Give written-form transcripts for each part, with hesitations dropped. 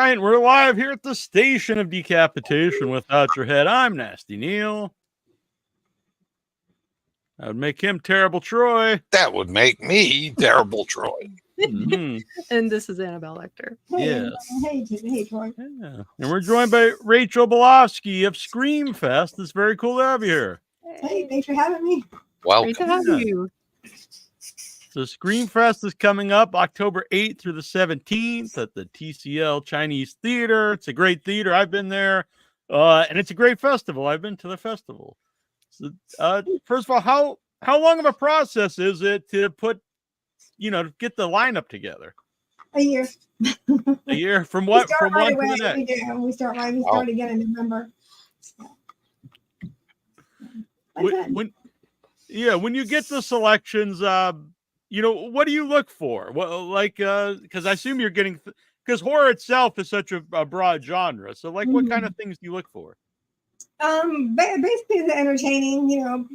right, we're live here at the Station of Decapitation without your head. I'm Nasty Neal. That would make him Terrible Troy. That would make me Terrible Troy. Mm-hmm. And this is Annabelle Lecter. Yes. Hey, Troy. Yeah. And we're joined by Rachel Belofsky of Screamfest. It's very cool to have you here. Hey, thanks for having me. Welcome. Great to have you. So Screamfest is coming up October 8th through the 17th at the TCL Chinese Theater. It's a great theater. I've been there. And it's a great festival. I've been to the festival. So, first of all, how long of a process is it to put, to get the lineup together? A year. A year from what? From right one to the next. We start again in November. When you get the selections, what do you look for? Well, because I assume you're getting, because horror itself is such a broad genre. So, what kind of things do you look for? Basically the entertaining,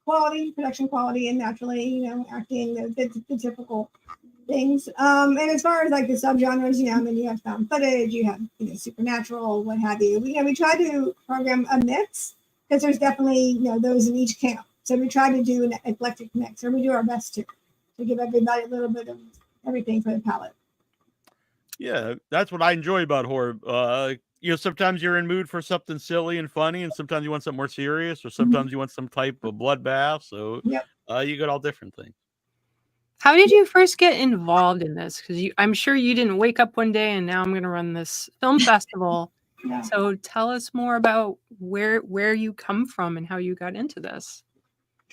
quality, production quality, and naturally, acting, the typical things. And as far as the subgenres, then you have found footage, you have supernatural, what have you. We try to program a mix because there's definitely those in each camp. So we try to do an eclectic mix, or we do our best to give everybody a little bit of everything for the palate. Yeah, that's what I enjoy about horror. Sometimes you're in mood for something silly and funny, and sometimes you want something more serious, or sometimes you want some type of bloodbath. So you got all different things. How did you first get involved in this? Because I'm sure you didn't wake up one day and now I'm going to run this film festival. Yeah. So tell us more about where you come from and how you got into this.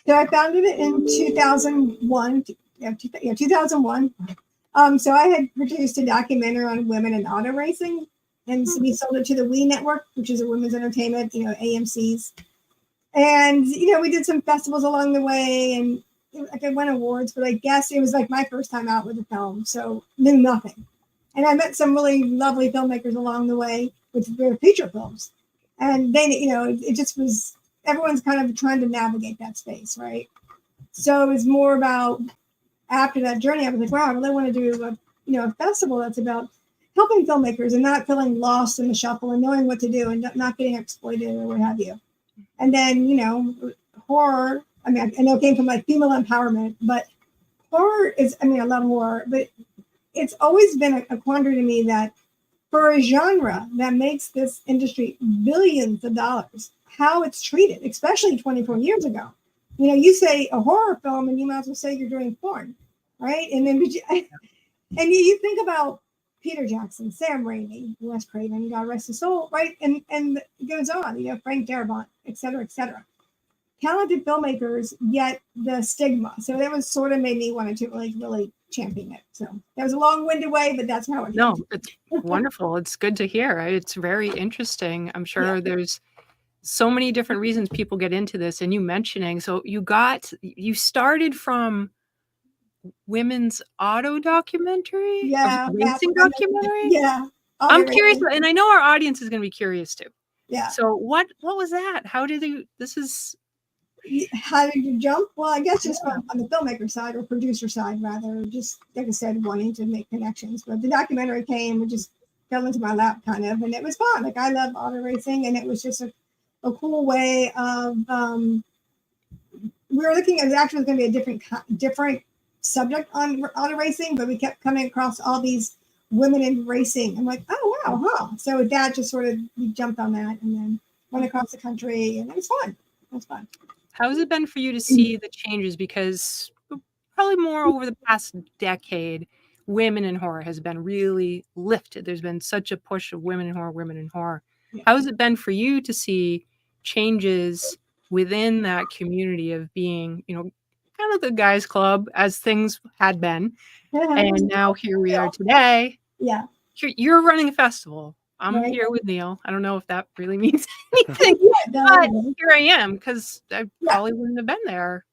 So I founded it in 2001. 2001. So I had produced a documentary on women in auto racing, and so we sold it to the WE Network, which is a women's entertainment, AMC's. And we did some festivals along the way, and I won awards, but I guess it was my first time out with a film, so knew nothing. And I met some really lovely filmmakers along the way with their feature films, and they, it just was. Everyone's kind of trying to navigate that space, right? So it was more about, after that journey, I was like, wow, I really want to do a festival that's about helping filmmakers and not feeling lost in the shuffle and knowing what to do and not getting exploited or what have you. And then, horror, I know it came from female empowerment, but horror is, I love horror, but it's always been a quandary to me that for a genre that makes this industry billions of dollars, how it's treated, especially 24 years ago. You say a horror film and you might as well say you're doing porn, right? And then you think about Peter Jackson, Sam Raimi, Wes Craven, God rest his soul, right? And it goes on, Frank Darabont, et cetera, et cetera. Talented filmmakers, yet the stigma. So that was sort of made me want to really champion it. So that was a long-winded way, but that's how it No, it's wonderful. It's good to hear. It's very interesting. I'm sure there's so many different reasons people get into this, and you mentioning, so you started from women's auto documentary, racing documentary. Yeah, I'm curious, and I know our audience is going to be curious too. Yeah. So what was that? How did you jump? Well, I guess just on the filmmaker side or producer side, rather, just like I said, wanting to make connections. But the documentary came and just fell into my lap kind of, and it was fun. I love auto racing, and it was just a cool way of, we were looking at, it actually was going to be a different subject on auto racing, but we kept coming across all these women in racing. I'm like, oh, wow, huh? So with that, just sort of, we jumped on that and then went across the country, and it was fun. It was fun. How has it been for you to see the changes? Because probably more over the past decade, women in horror has been really lifted. There's been such a push of women in horror. Yeah. How has it been for you to see changes within that community of being, kind of the guys club as things had been, and now here we are today. Yeah, you're running a festival. I'm here with Neal. I don't know if that really means anything, but here I am because I probably wouldn't have been there.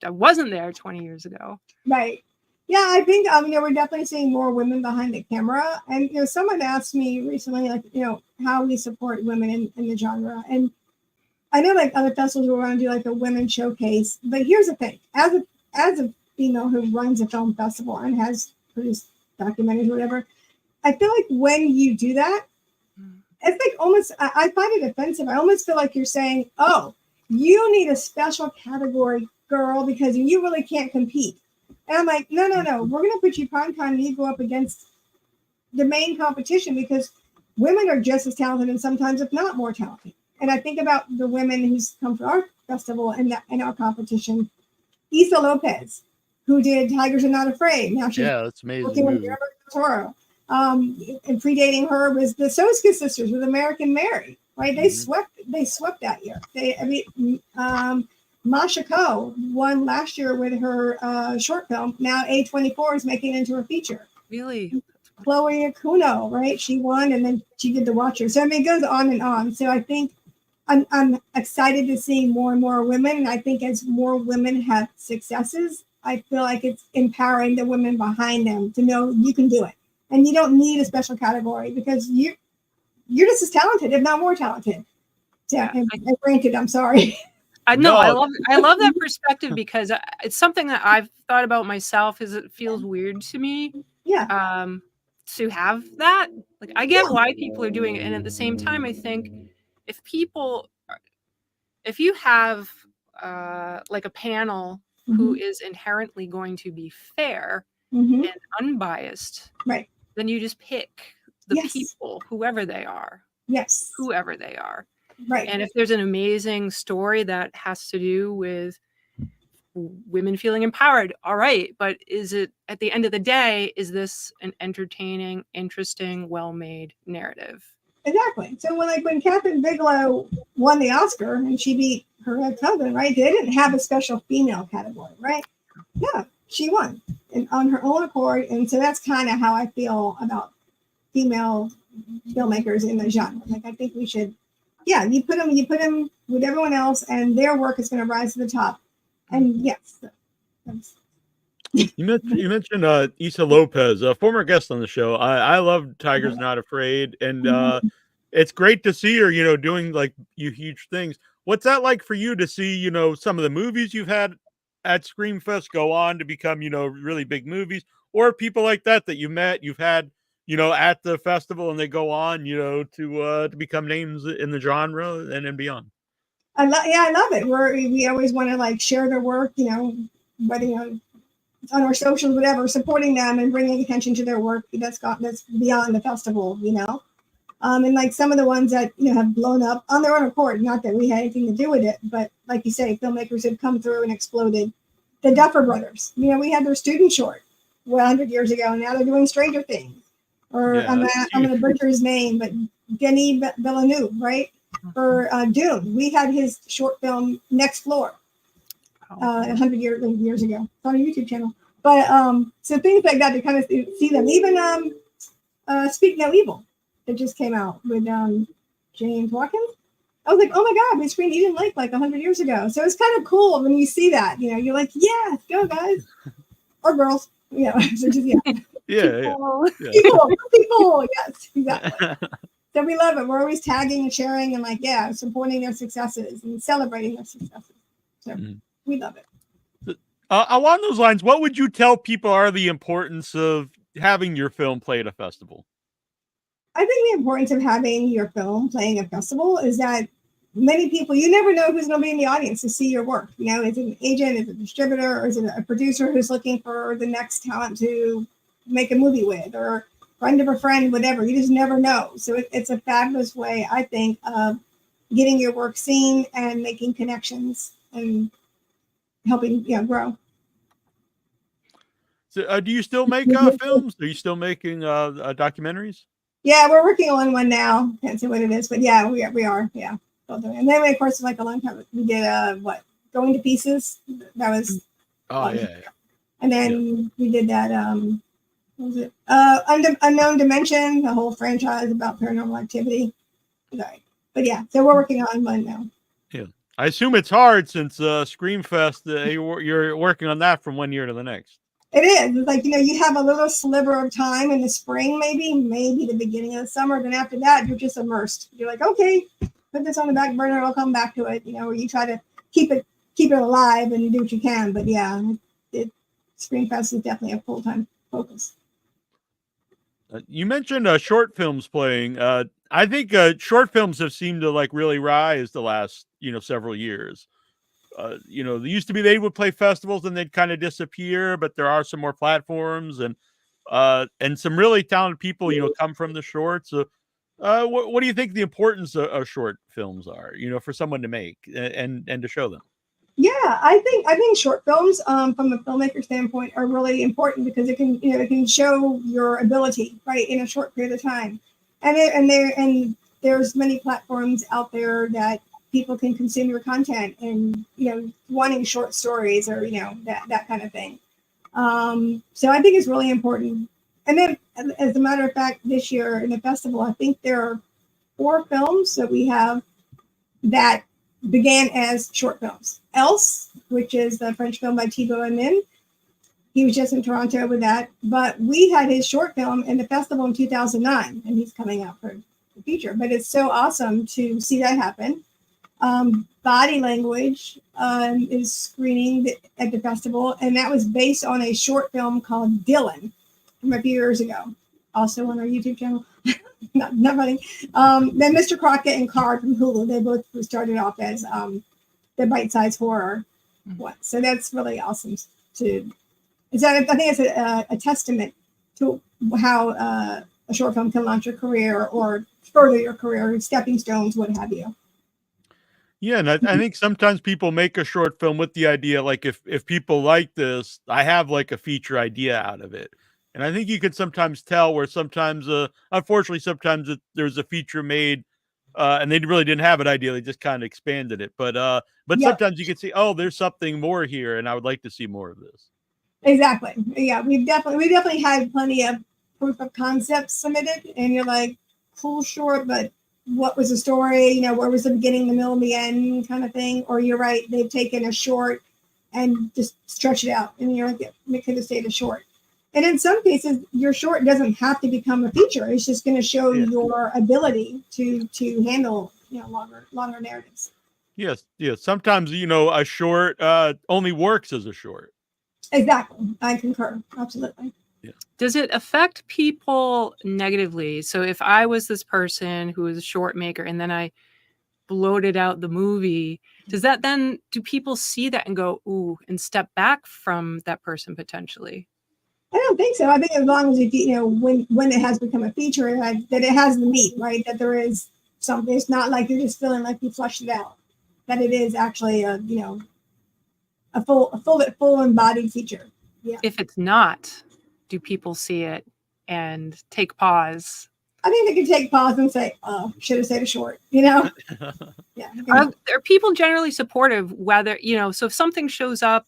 I wasn't there 20 years ago. Right. Yeah, I think we're definitely seeing more women behind the camera. And someone asked me recently, how we support women in the genre. And I know other festivals will want to do a women's showcase. But here's the thing: as a female who runs a film festival and has produced documentaries or whatever, I feel like when you do that, it's like almost, I find it offensive. I almost feel like you're saying, oh, you need a special category, girl, because you really can't compete. And I'm like, no. We're going to put you prime time and you go up against the main competition because women are just as talented and sometimes, if not more talented. And I think about the women who's come to our festival and our competition. Issa Lopez, who did Tigers Are Not Afraid. Now she's that's amazing working with movie. Guillermo del Toro. And predating her was the Soska sisters with American Mary, right? They swept that year. Masha Ko won last year with her short film. Now A24 is making it into a feature. Really? Chloe Akuno, right? She won and then she did The Watcher. So I mean, it goes on and on. So I think I'm excited to see more and more women. And I think as more women have successes, I feel like it's empowering the women behind them to know you can do it. And you don't need a special category because you're just as talented, if not more talented. So, and granted, I'm sorry. I love that perspective because it's something that I've thought about myself. Is it feels weird to me, to have that. Like I get why people are doing it, and at the same time, I think if you have like a panel who is inherently going to be fair and unbiased, right? Then you just pick the people, whoever they are. Yes. Whoever they are. Right. And if there's an amazing story that has to do with women feeling empowered, all right. But is it, at the end of the day, is this an entertaining, interesting, well-made narrative? Exactly. So when Catherine Bigelow won the Oscar and she beat her ex-husband, right? They didn't have a special female category, right? Yeah, she won and on her own accord. And so that's kind of how I feel about female filmmakers in the genre. Like I think we should, you put them with everyone else, and their work is going to rise to the top. And yes, you mentioned Issa Lopez, a former guest on the show. I love Tigers Not Afraid, and it's great to see her, doing like huge things. What's that like for you to see, some of the movies you've had at Screamfest go on to become, really big movies, or people like that you've had, at the festival, and they go on, to become names in the genre and beyond. I love it. We always want to like share their work, whether on our socials, whatever, supporting them and bringing attention to their work that's beyond the festival, and like some of the ones that have blown up on their own accord. Not that we had anything to do with it, but like you say, filmmakers have come through and exploded. The Duffer Brothers, we had their student short 100 years ago, and now they're doing Stranger Things. Or I'm going to butcher his name, but Denis Villeneuve, right? For Dune, we had his short film Next Floor 100 years ago. It's on a YouTube channel. But so things like that to kind of see them. Even Speak No Evil that just came out with James Watkins. I was like, oh my God, we screened Eden Lake like 100 years ago. So it's kind of cool when you see that. You're like, yeah, go guys or girls. So just people, yes, exactly. So we love it. We're always tagging and sharing and supporting their successes and celebrating their successes. So we love it. Along those lines, what would you tell people are the importance of having your film play at a festival? I think the importance of having your film playing a festival is that many people, you never know who's going to be in the audience to see your work. Is it an agent, is it a distributor, or is it a producer who's looking for the next talent to make a movie with, or friend of a friend, whatever. You just never know. So it's a fabulous way, I think, of getting your work seen and making connections and helping grow. So do you still make films? Are you still making documentaries? Yeah, we're working on one now. Can't say what it is, but yeah, we are. Yeah. And then, of course, like a long time, we did Going to Pieces. That was. Oh yeah. And then we did that. What was it? Unknown Dimension, the whole franchise about paranormal activity. Sorry. But yeah, so we're working on one now. Yeah, I assume it's hard since Screamfest. You're working on that from one year to the next. It is. It's like you have a little sliver of time in the spring, maybe the beginning of the summer. Then after that, you're just immersed. You're like, okay, put this on the back burner. I'll come back to it. Or you try to keep it alive and do what you can. But yeah, Screamfest is definitely a full-time focus. You mentioned short films playing. I think short films have seemed to like really rise the last several years. There used to be they would play festivals and they'd kind of disappear, but there are some more platforms and some really talented people come from the shorts. So, what do you think the importance of short films are? For someone to make and to show them. Yeah, I think short films, from a filmmaker standpoint, are really important because it can show your ability right in a short period of time, and there's many platforms out there that people can consume your content and wanting short stories or that kind of thing. So I think it's really important. And then, as a matter of fact, this year in the festival, I think there are 4 films that we have that began as short films. Else, which is the French film by Thibaut Amin, he was just in Toronto with that. But we had his short film in the festival in 2009, and he's coming out for the feature. But it's so awesome to see that happen. Body Language is screening at the festival, and that was based on a short film called Dylan from a few years ago, also on our YouTube channel. not funny. Then Mr. Crockett and Card from Hulu, they both started off as the bite-sized horror one. So that's really awesome. I think it's a testament to how a short film can launch your career or further your career, stepping stones, what have you. Yeah, and I think sometimes people make a short film with the idea, like if people like this, I have like a feature idea out of it. And I think you can sometimes tell where sometimes, unfortunately, sometimes there's a feature made and they really didn't have an idea. They just kind of expanded it. But yep. Sometimes you can see, oh, there's something more here. And I would like to see more of this. Exactly. Yeah, we definitely had plenty of proof of concepts submitted. And you're like, cool, short, but what was the story? Where was the beginning, the middle, and the end kind of thing? Or you're right, they've taken a short and just stretch it out. And you're like, it could have stayed a short. And in some cases, your short doesn't have to become a feature. It's just going to show your ability to handle longer narratives. Yes. Sometimes a short only works as a short. Exactly, I concur. Absolutely. Yeah. Does it affect people negatively? So if I was this person who is a short maker and then I bloated out the movie, do people see that and go, ooh, and step back from that person potentially? I don't think so. I think as long as when it has become a feature, that it has the meat, right? That there is something. It's not like you're just feeling like you flushed it out. That it is actually a full embodied feature. Yeah. If it's not, do people see it and take pause? I think they can take pause and say, "Oh, should have stayed a short." Yeah. Are people generally supportive? Whether so if something shows up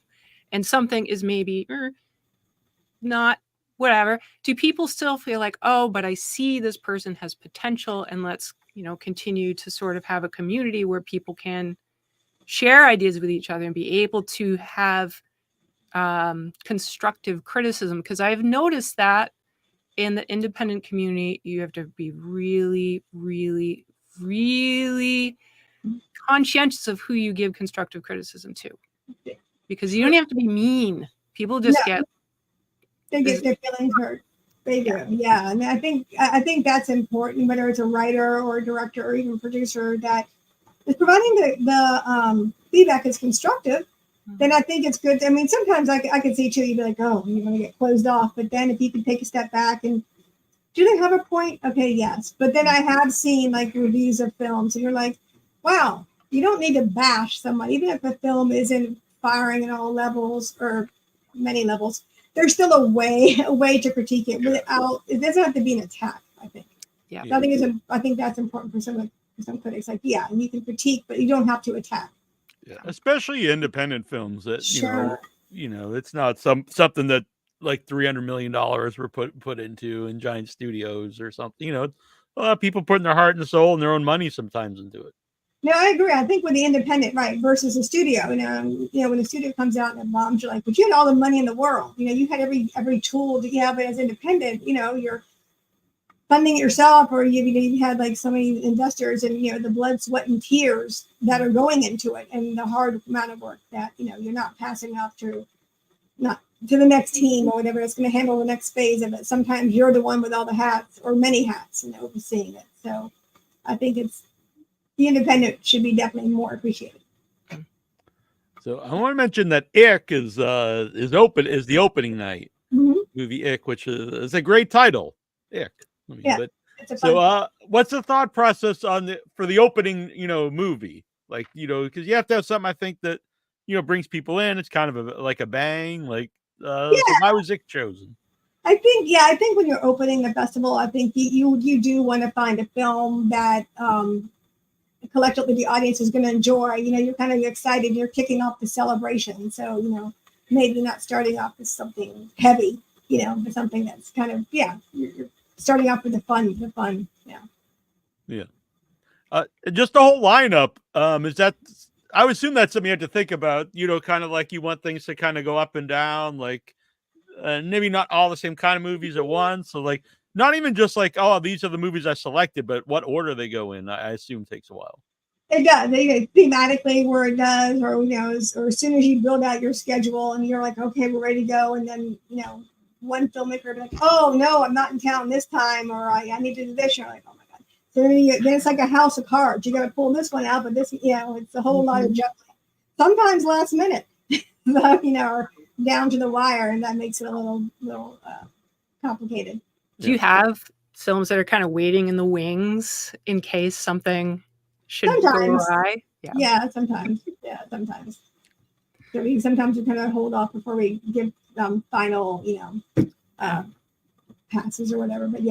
and something is maybe not whatever, do people still feel like, oh, but I see this person has potential, and let's continue to sort of have a community where people can share ideas with each other and be able to have constructive criticism? Because I've noticed that in the independent community, you have to be really, really, really conscientious of who you give constructive criticism to, because you don't have to be mean. People just get their feelings hurt. They do, yeah. And I think that's important, whether it's a writer or a director or even producer, that is providing the feedback is constructive. Then I think it's good. I mean, sometimes I could see too, you'd be like, oh, you're going to get closed off. But then if you can take a step back and do they have a point? Okay, yes. But then I have seen like reviews of films and you're like, wow, you don't need to bash someone. Even if a film isn't firing at all levels or many levels, there's still a way to critique it without, it doesn't have to be an attack, I think. Yeah. So I think that's important for some critics. Like, yeah, you can critique, but you don't have to attack. Yeah, especially independent films that Sure. It's not something that like $300 million were put into in giant studios or something. People putting their heart and soul and their own money sometimes into it. No, I agree. I think with the independent, right, versus a studio, when the studio comes out and it bombs, you're like, but you had all the money in the world. You had every tool that you have as independent. You're funding it yourself, or you had like so many investors and the blood, sweat, and tears that are going into it, and the hard amount of work that you're not passing off to, not to the next team or whatever that's going to handle the next phase of it. Sometimes you're the one with all the hats or many hats and overseeing it. So I think the independent should be definitely more appreciated. So I want to mention that Ick is the opening night movie Ick, which is a great title. Ick. Yeah. So what's the thought process for the opening, movie? Like, because you have to have something I think that, brings people in. It's kind of like a bang. Like, so why was Ick chosen? I think when you're opening a festival, I think you do want to find a film that collectively the audience is going to enjoy. You're kind of excited. You're kicking off the celebration. So, maybe not starting off with something heavy, but something that's kind of, you're starting off with the fun. Yeah. Yeah. Just the whole lineup. Is that, I would assume that's something you have to think about, kind of like you want things to kind of go up and down, like maybe not all the same kind of movies at once. So like, not even just like, oh, these are the movies I selected, but what order they go in, I assume takes a while. It does. Thematically where it does, or, or as soon as you build out your schedule and you're like, okay, we're ready to go. And then, one filmmaker will be like, oh, no, I'm not in town this time, or I need to do this. You're like, oh, my God. So then it's like a house of cards. You got to pull this one out, but this, it's a whole lot of juggling. Sometimes last minute, or down to the wire, and that makes it a little complicated. Do you have films that are kind of waiting in the wings in case something should go awry? Yeah, sometimes. Sometimes. So sometimes we kind of hold off before we give final, passes or whatever. But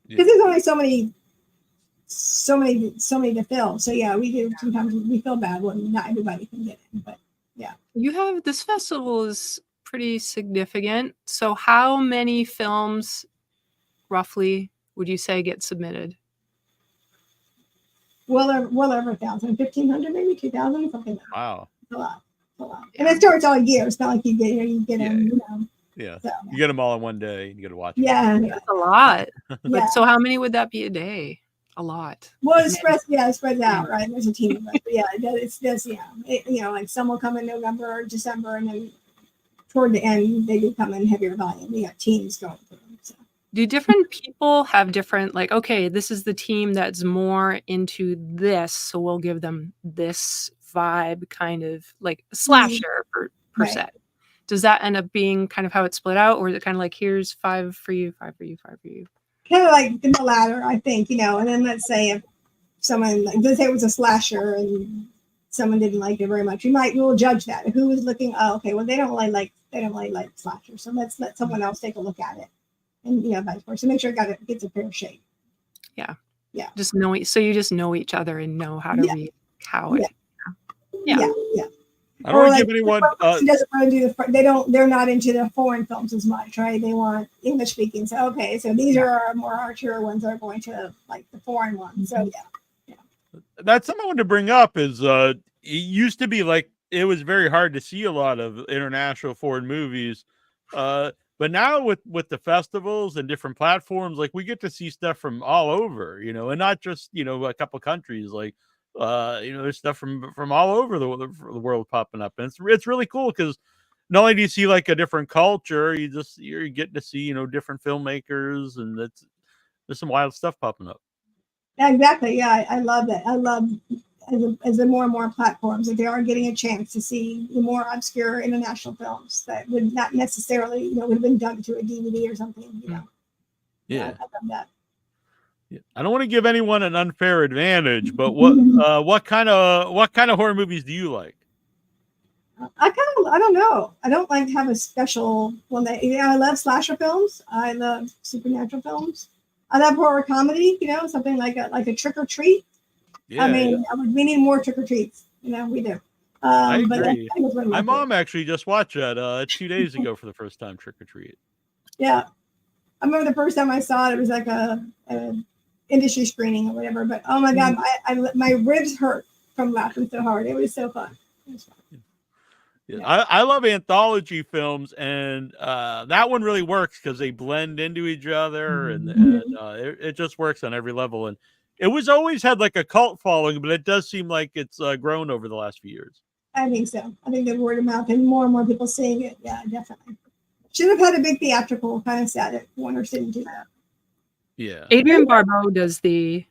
because there's only so many to fill. So we do. Sometimes we feel bad when not everybody can get in. But this festival is pretty significant. So how many films roughly would you say get submitted? Well over 1,000, 1,500, maybe 2,000, something like that. Wow. It's a lot. And it starts all year. It's not like you get them, Yeah. So, you get them all in one day. You get to watch them. Yeah. That's a lot. But so how many would that be a day? A lot. Well, it spreads out, right? There's a team of us. But it's this, like some will come in November or December, and then toward the end, they do come in heavier volume. We have teams going through them. So. Do different people have different, like, okay, this is the team that's more into this, so we'll give them this vibe, kind of like slasher per se. Does that end up being kind of how it's split out, or is it kind of like, here's 5 for you, 5 for you, 5 for you? Kind of like the latter, I think, and then let's say if someone, let's say it was a slasher and someone didn't like it very much, we'll judge that. Who was looking, they don't really like slasher, so let's let someone else take a look at it, and vice versa. Make sure it gets a fair shake. Yeah. Just so you just know each other and know how to read how it. Yeah. I don't want to give anyone. Doesn't want to do they're not into the foreign films as much, right? They want English speaking. So so these are our more archer ones that are going to like the foreign ones. So That's something I wanted to bring up. Is it used to be like it was very hard to see a lot of international foreign movies, but now with the festivals and different platforms, like we get to see stuff from all over, and not just a couple countries, like. There's stuff from all over the world popping up, and it's really cool because not only do you see like a different culture, you're getting to see different filmmakers, and there's some wild stuff popping up. Yeah, exactly. Yeah, I love that. I love as the more and more platforms that they are getting a chance to see the more obscure international films that would not necessarily would have been dumped to a DVD or something. Yeah, I love that. I don't want to give anyone an unfair advantage, but what kind of horror movies do you like? I don't know. I don't like have a special one that I love slasher films. I love supernatural films. I love horror comedy. Something like a Trick or Treat. Yeah, we need more Trick or Treats. We do. I agree. My mom actually just watched that 2 days ago for the first time. Trick or Treat. Yeah, I remember the first time I saw it. It was like a industry screening or whatever. But oh my God, my ribs hurt from laughing so hard. It was so fun. I love anthology films, and that one really works because they blend into each other, and it just works on every level. And it was always had like a cult following, but it does seem like it's grown over the last few years. I think so. I think the word of mouth and more people seeing it. Yeah, definitely. Should have had a big theatrical. Kind of sad that Warner didn't do that. Yeah. Adrienne Barbeau does the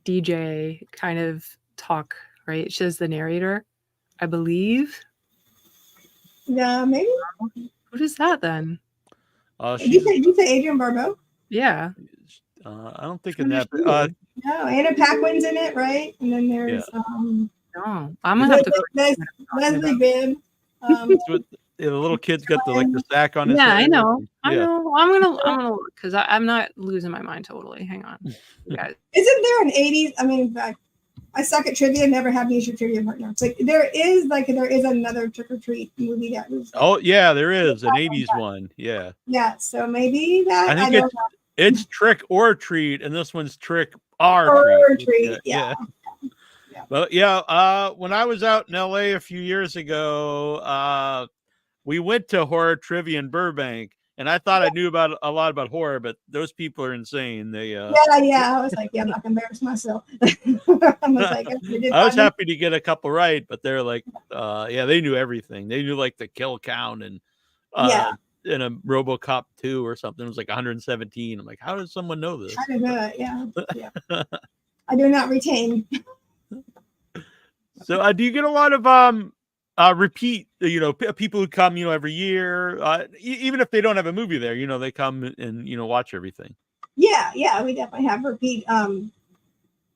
DJ kind of talk, right? She's the narrator, I believe. Yeah, maybe. What is that then? Did you say Adrienne Barbeau? Yeah. I don't think in that. No, Anna Paquin's in it, right? And then there's No, I'm gonna have to. Leslie Bibb. The little kid's got the sack on his Yeah, head. I know. Yeah. I know. I'm gonna look because I'm not losing my mind totally. Hang on, you guys. Isn't there an 80s? I mean, I suck at trivia. Never have the issue of trivia partner. It's like there is another Trick or Treat movie that was. Oh yeah, there is an 80s one. Yeah. Yeah, so maybe that. I think it's Trick or Treat, and this one's Trick or Treat. Yeah. But yeah, when I was out in LA a few years ago, we went to horror trivia in Burbank, and I thought I knew a lot about horror, but those people are insane. They I was like, I'm not gonna embarrass myself. I was happy to get a couple right, but they're like, they knew everything. They knew like the kill count and in a RoboCop 2 or something. It was like 117. I'm like, how does someone know this? I do it, yeah. I do not retain. So, do you get a lot of repeat? People who come, every year, even if they don't have a movie there, they come and watch everything. Yeah, we definitely have repeat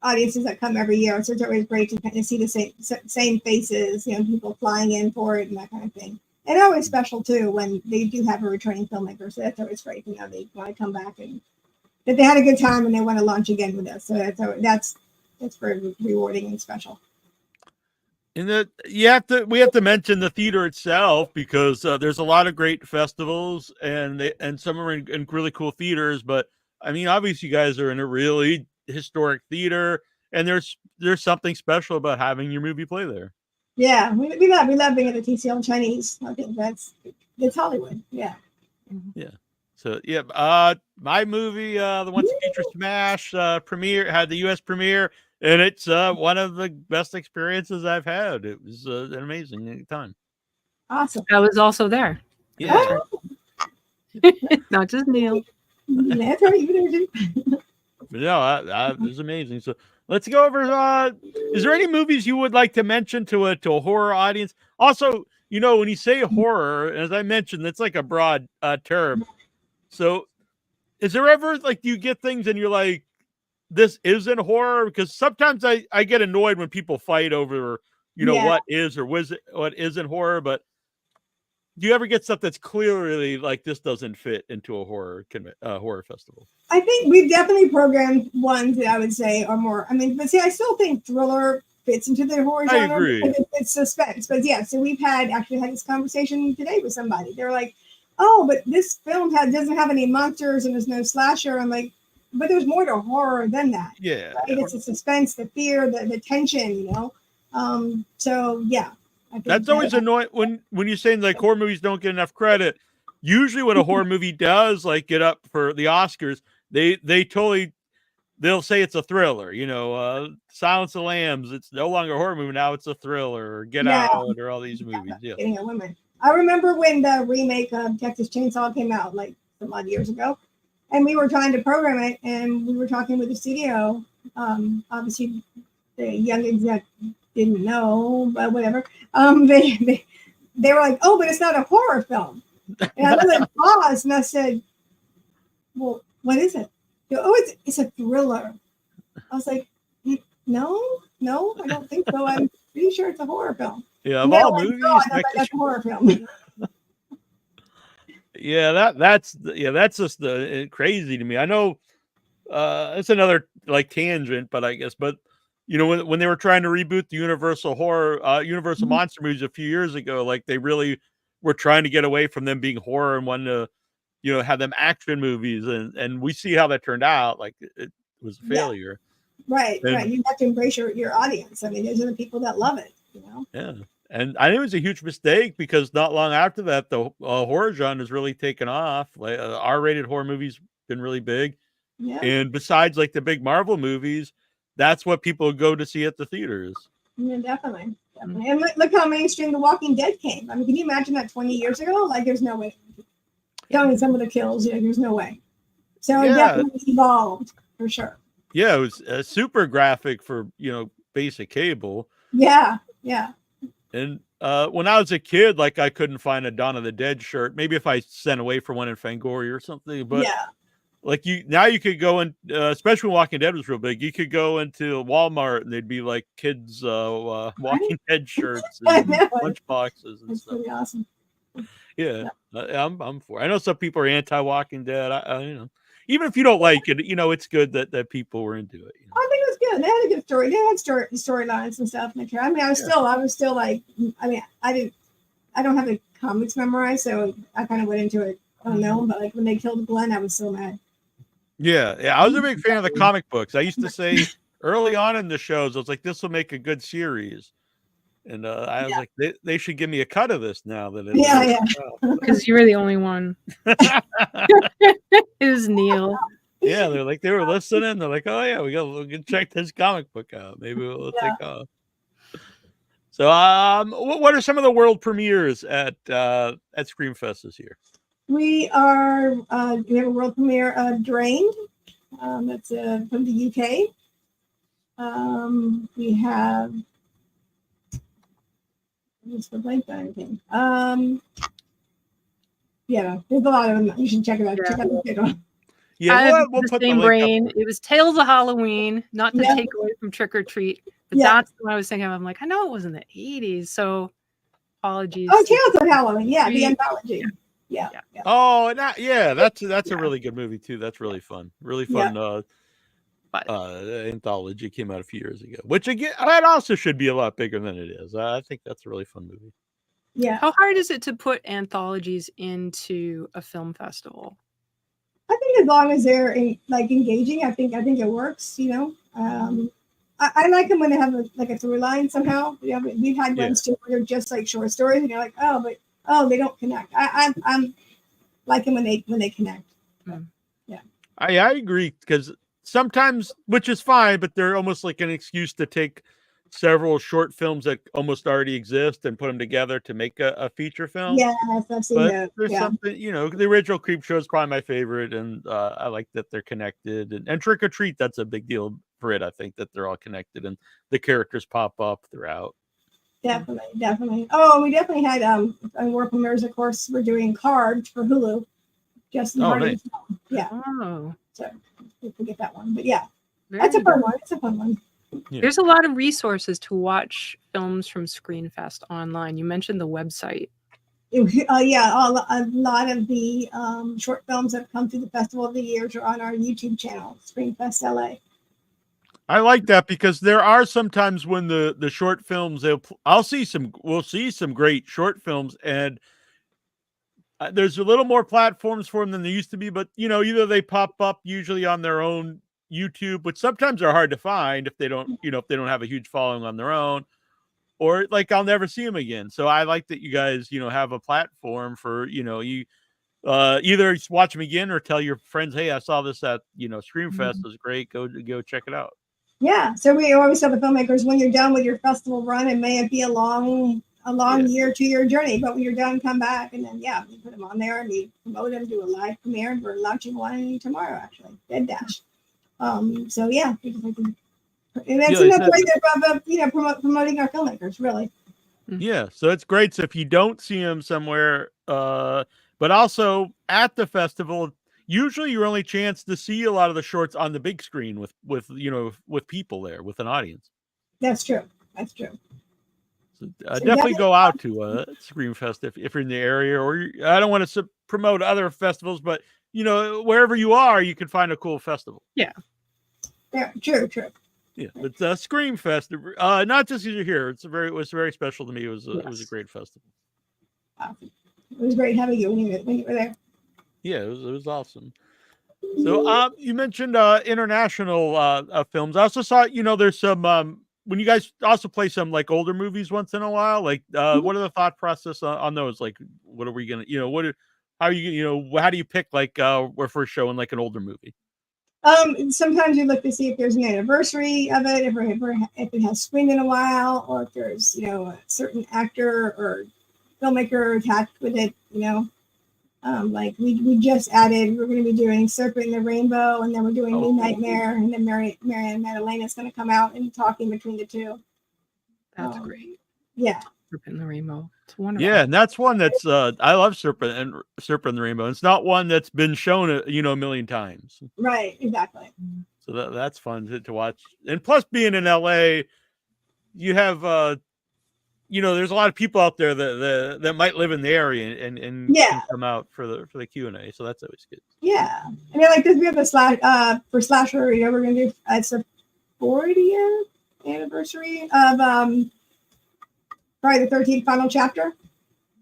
audiences that come every year. So it's always great to kind of see the same faces, people flying in for it and that kind of thing. And always special too when they do have a returning filmmaker. So that's always great. They want to come back and that they had a good time and they want to launch again with us. So that's very rewarding and special. And we have to mention the theater itself because there's a lot of great festivals and some are in really cool theaters. But I mean, obviously, you guys are in a really historic theater, and there's something special about having your movie play there. Yeah, we love being at the TCL Chinese. I think that's Hollywood. Yeah. Yeah. So my movie, the Once Future Smash, had the U.S. premiere. And it's one of the best experiences I've had. It was an amazing time. Awesome. I was also there. Yeah. Not just Neal. That's right. You did. But no, it was amazing. So let's go over. Is there any movies you would like to mention to a horror audience? Also, when you say horror, as I mentioned, that's like a broad term. So is there ever do you get things and you're like, this isn't horror? Because sometimes I get annoyed when people fight over, what is or what isn't horror. But do you ever get stuff that's clearly like this doesn't fit into a horror festival? I think we've definitely programmed ones that I would say are more. I mean, but see, I still think thriller fits into the horror genre. I agree. It's suspense. But yeah, so we've actually had this conversation today with somebody. They're like, "Oh, but this film doesn't have any monsters and there's no slasher." I'm like, but there's more to horror than that. Yeah. Right? It's the suspense, the fear, the tension, So yeah. That's always annoying when you're saying like horror movies don't get enough credit. Usually when a horror movie does get up for the Oscars, they'll say it's a thriller, Silence of the Lambs, it's no longer a horror movie, now it's a thriller, or Get Out, or all these movies. Yeah. Getting at women. I remember when the remake of Texas Chainsaw came out some odd years ago. And we were trying to program it, and we were talking with the studio. Obviously, the young exec didn't know, but whatever. They were like, "Oh, but it's not a horror film." And I was like, paused, and I said, "Well, what is it?" They go, "Oh, it's a thriller." I was like, "No, I don't think so. I'm pretty sure it's a horror film." Yeah, of all movies, that's a horror film. Yeah, that's just crazy to me. I know it's another tangent, but I guess, when they were trying to reboot the Universal Monster movies a few years ago, they really were trying to get away from them being horror and wanted to, have them action movies, and we see how that turned out. It was a failure. Right. You have to embrace your audience. I mean, those are the people that love it. Yeah. And I think it was a huge mistake because not long after that, the horror genre has really taken off. R-rated horror movies been really big. Yeah. And besides the big Marvel movies, that's what people go to see at the theaters. Yeah, definitely. And look how mainstream The Walking Dead came. I mean, can you imagine that 20 years ago? There's no way. Telling some of the kills, there's no way. So it Yeah. definitely evolved for sure. Yeah, it was super graphic for basic cable. Yeah. And when I was a kid, like I couldn't find a Dawn of the Dead shirt. Maybe if I sent away for one in Fangoria or something. But like you could go in, especially when Walking Dead was real big. You could go into Walmart and they'd be like kids Walking Dead shirts and lunch boxes and That's stuff. pretty awesome. Yeah, I'm for it. I know some people are anti-Walking Dead. I even if you don't like it, it's good that people were into it. I think it was good. They had a good story. They had storylines and stuff. I mean, I was still like, I mean, I don't have the comics memorized, so I kind of went into it unknown. But like when they killed Glenn, I was so mad. Yeah, I was a big fan of the comic books. I used to say early on in the shows, I was like, this will make a good series. And I was like, they should give me a cut of this now that it's because you were the only one. It was Neal. Yeah, they were listening. They're like, oh yeah, we can check this comic book out. Maybe we'll take off. So, what are some of the world premieres at Screamfest this year? We have a world premiere of Drained. That's from the UK. We have just the blank thing. Yeah, there's a lot of them. You should check it out. Check out the title. Yeah, we'll the put same the link brain. It was Tales of Halloween, not to take away from Trick or Treat, but that's what I was thinking of. I'm like, I know it was in the 80s, so apologies. Oh, Tales of Halloween, the anthology. Yeah. Oh, that's a really good movie too. That's really fun. Really fun. Anthology came out a few years ago, which again, that also should be a lot bigger than it is. I think that's a really fun movie. Yeah. How hard is it to put anthologies into a film festival? I think as long as they're engaging, I think it works. I like them when they have a through line somehow. We've had ones too where they're just like short stories, and you're like, they don't connect. I'm liking when they connect. Yeah. I agree, because sometimes, which is fine, but they're almost like an excuse to take several short films that almost already exist and put them together to make a feature film. Yeah, I've seen that. There's something, the original Creep Show is probably my favorite, and I like that they're connected. And Trick or Treat, that's a big deal for it. I think that they're all connected and the characters pop up throughout. Definitely. Oh, we definitely had world premieres. Of course, we're doing Carved for Hulu. Justin Hardy's film. Yeah. Oh. So we forget that one, but that's a fun one. It's a fun one. Yeah. There's a lot of resources to watch films from Screenfest online. You mentioned the website. A lot of the short films that have come through the Festival of the Years are on our YouTube channel, Screenfest LA. I like that, because there are sometimes when the short films, we'll see some great short films, and there's a little more platforms for them than there used to be, but either they pop up usually on their own YouTube, which sometimes are hard to find if they don't have a huge following on their own, or like I'll never see them again. So I like that you guys have a platform for you either watch them again or tell your friends, hey, I saw this at Screamfest, it was great, go check it out. Yeah, so we always tell the filmmakers, when you're done with your festival run, it may be a long year, 2-year journey, but when you're done, come back, and then we put them on there and we promote them, do a live premiere, and we're launching one tomorrow, actually, Dead Dash. And that's another way of promoting our filmmakers, really. Yeah, so it's great. So if you don't see them somewhere, but also at the festival, usually your only chance to see a lot of the shorts on the big screen with people there, with an audience. That's true. So definitely go out to Screamfest if you're in the area, or I don't want to promote other festivals, but wherever you are, you can find a cool festival. Yeah. Yeah, true. Yeah, but Screamfest, not just because you're here, it was very special to me. It was a great festival. Awesome. It was great having you when you were there. Yeah, it was awesome. So you mentioned international films. I also saw there's some when you guys also play some like older movies once in a while. Like what are the thought process on those? Like, what are we gonna how do you pick like we're first showing like an older movie? Sometimes we look to see if there's an anniversary of it, if it has screened in a while, or if there's a certain actor or filmmaker attached with it. Like we just added, we're going to be doing Serpent in the Rainbow, and then we're doing New Nightmare, and then Marianne Madalena is going to come out and talking between the two. That's great. Yeah. Serpent in the Rainbow. It's wonderful. Yeah, and that's one that's I love Serpent in the Rainbow. It's not one that's been shown a million times. Right, exactly. So that's fun to watch. And plus being in LA, you have there's a lot of people out there that might live in the area and can come out for the Q&A. So that's always good. Yeah. I mean, like this, we have a for Slasher, we're going to do, it's a 40th anniversary of probably the 13th final chapter.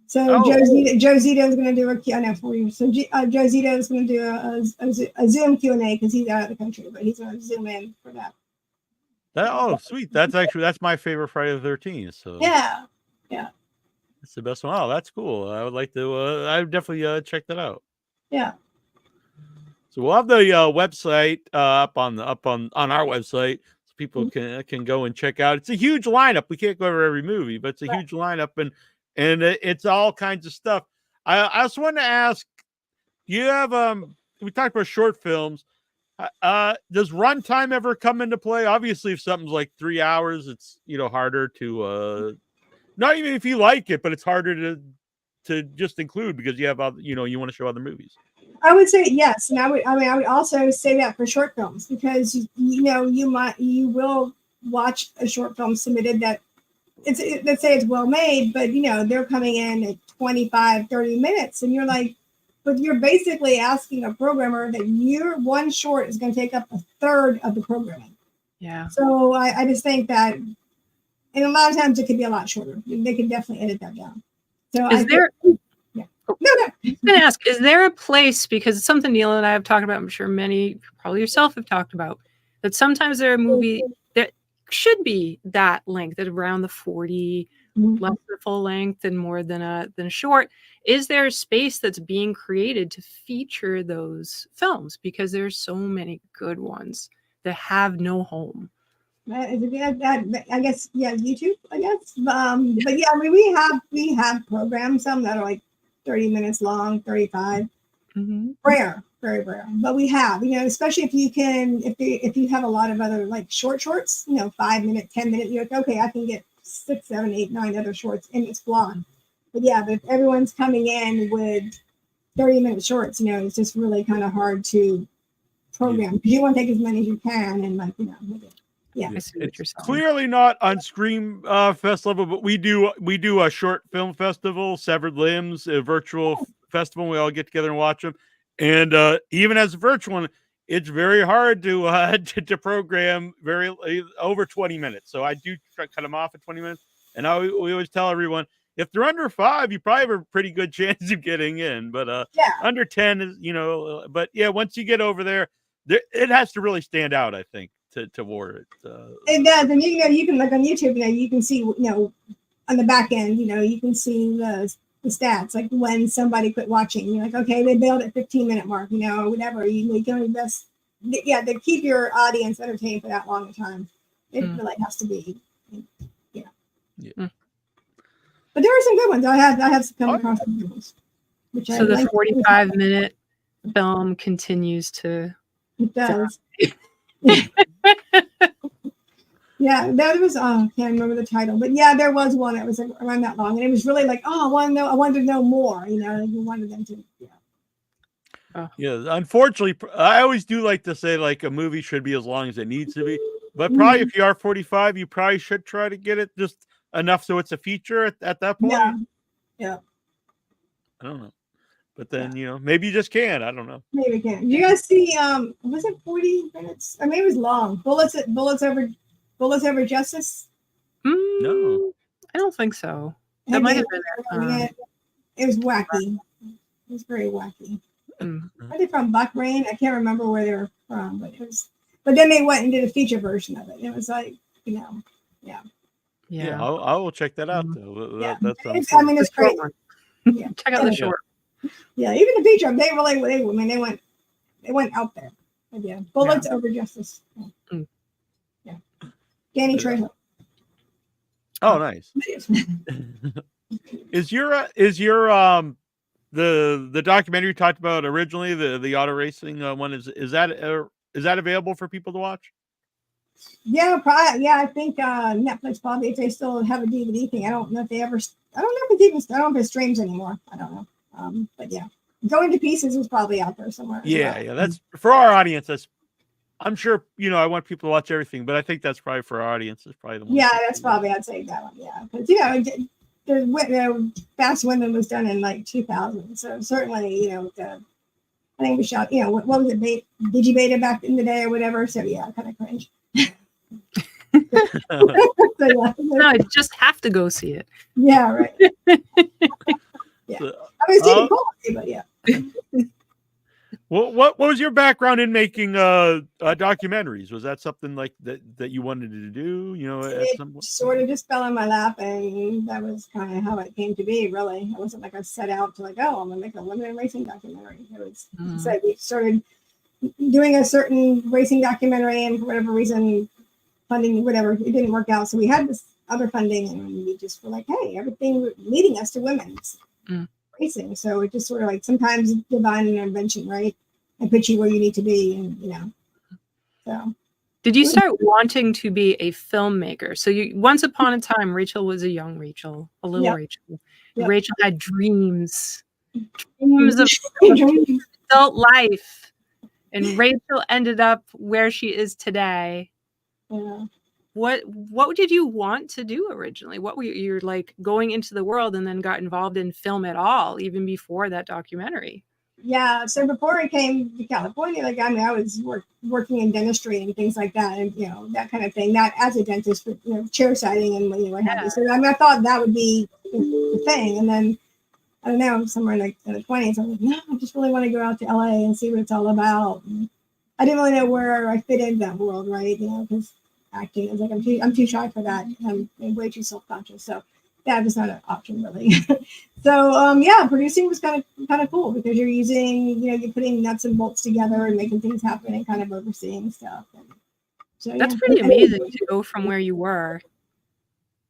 So Joe Zito is going to do a Q&A for you. So Joe Zito is going to do a Zoom Q&A because he's out of the country, but he's going to Zoom in for that. Sweet. That's my favorite Friday the 13th. So yeah. It's the best one. Oh, that's cool. I would like to. I would definitely check that out. Yeah. So we'll have the website up on our website, so people can go and check out. It's a huge lineup. We can't go over every movie, but it's a huge lineup, and it's all kinds of stuff. I also want to ask, you have we talked about short films. Does runtime ever come into play? Obviously, if something's like 3 hours, it's harder to not even if you like it, but it's harder to just include because you have you want to show other movies. I would say yes, and I would also say that for short films because you will watch a short film submitted that let's say it's well made, but they're coming in at 25-30 minutes, and you're like, but you're basically asking a programmer that your one short is going to take up a third of the programming. Yeah. So I just think that, and a lot of times it could be a lot shorter. They can definitely edit that down. So I was going to ask, is there a place, because it's something Neal and I have talked about, I'm sure many, probably yourself, have talked about, that sometimes there are movies that should be that length, at around the 40, less than full length and more than a short. Is there a space that's being created to feature those films? Because there's so many good ones that have no home. I guess, YouTube, I guess. But yeah, I mean, we have programs, some that are like 30 minutes long, 35. Rare, very rare. But we have, especially if you have a lot of other like shorts, 5 minute, 10 minute, you're like, okay, I can get 6, 7, 8, 9 other shorts in this block. But yeah, but if everyone's coming in with 30-minute shorts, it's just really kind of hard to program because you want to take as many as you can and yeah. It's clearly not on Screamfest level, but we do a short film festival, Severed Limbs, a virtual festival. We all get together and watch them. And even as a virtual one, it's very hard to program over 20 minutes. So I do try to cut them off at 20 minutes. And we always tell everyone, if they're under 5, you probably have a pretty good chance of getting in. But under 10 is, but yeah, once you get over there, it has to really stand out, I think, to warrant it. It does. And you can look on YouTube, you can see, on the back end, you can see the stats, like when somebody quit watching. You're like, okay, they bailed at 15-minute mark, or whatever. You can invest, to keep your audience entertained for that long a time. It really has to be, But there are some good ones. I have come across some good ones. So the 45-minute film continues to. It does. Yeah, there was. I can't remember the title, but yeah, there was one that was around that long, and it was really like, I wanted to know more. You wanted them to. Yeah. Yeah, unfortunately, I always do like to say like a movie should be as long as it needs to be, but probably if you are 45, you probably should try to get it just enough so it's a feature at that point. Yeah. I don't know, but then maybe you just can't. I don't know. Maybe you can. Did you guys see? Was it 40 minutes? Or maybe it was long. Bullets Over Justice. No, I don't think so. That might have been. It was wacky. It was very wacky. Are they from Bahrain? I can't remember where they were from, but it was. But then they went and did a feature version of it. It was like, yeah. Yeah, I will check that out though. That's it's great. Yeah, check out the short. Yeah, even the feature, they went out there. But yeah, Bullets Over Justice. Yeah. Danny Trejo. Oh, nice. Is your the documentary you talked about originally, the auto racing one, is that available for people to watch? Yeah, probably. Yeah, I think Netflix probably, if they still have a DVD thing. I don't know if they ever. I don't know if it's even. I don't know if it streams anymore. I don't know. But yeah, Going to Pieces is probably out there somewhere. Yeah, yeah. That's for our audience. I'm sure I want people to watch everything, but I think that's probably for our audience. It's probably the one. Yeah, that's probably, I'd say that one. Yeah, because the Fast Women was done in like 2000, so certainly I think we shot. What was it? Digibeta back in the day or whatever. So yeah, kind of cringe. No, I just have to go see it. Yeah, right. Yeah, I mean, it's quality, but yeah. Well, what was your background in making documentaries? Was that something like that you wanted to do? At some point? Sort of just fell in my lap, and that was kind of how it came to be. Really, it wasn't like I set out to I'm gonna make a women racing documentary. It was so we started doing a certain racing documentary, and for whatever reason, funding, whatever, it didn't work out. So we had this other funding, and we just were like, hey, everything leading us to women's racing. So it just sort of like sometimes divine intervention, right? I put you where you need to be, and so. Did you start wanting to be a filmmaker? So once upon a time, Rachel was a young Rachel, a little Rachel. Yep. Rachel had dreams of adult life, and Rachel ended up where she is today. Yeah. What did you want to do originally? What were you like going into the world and then got involved in film at all, even before that documentary? Yeah, so before I came to California, I was working in dentistry and things like that, and that kind of thing. Not as a dentist, but chair siding and what have you. So I thought that would be the thing, and then I don't know, somewhere in the 20s, I was like, no, I just really want to go out to LA and see what it's all about. And I didn't really know where I fit into that world, right? Because acting is like I'm too shy for that. I'm way too self-conscious, so that was not an option really. So producing was kind of cool because you're using you're putting nuts and bolts together and making things happen and kind of overseeing stuff. And so that's pretty amazing to go from where you were,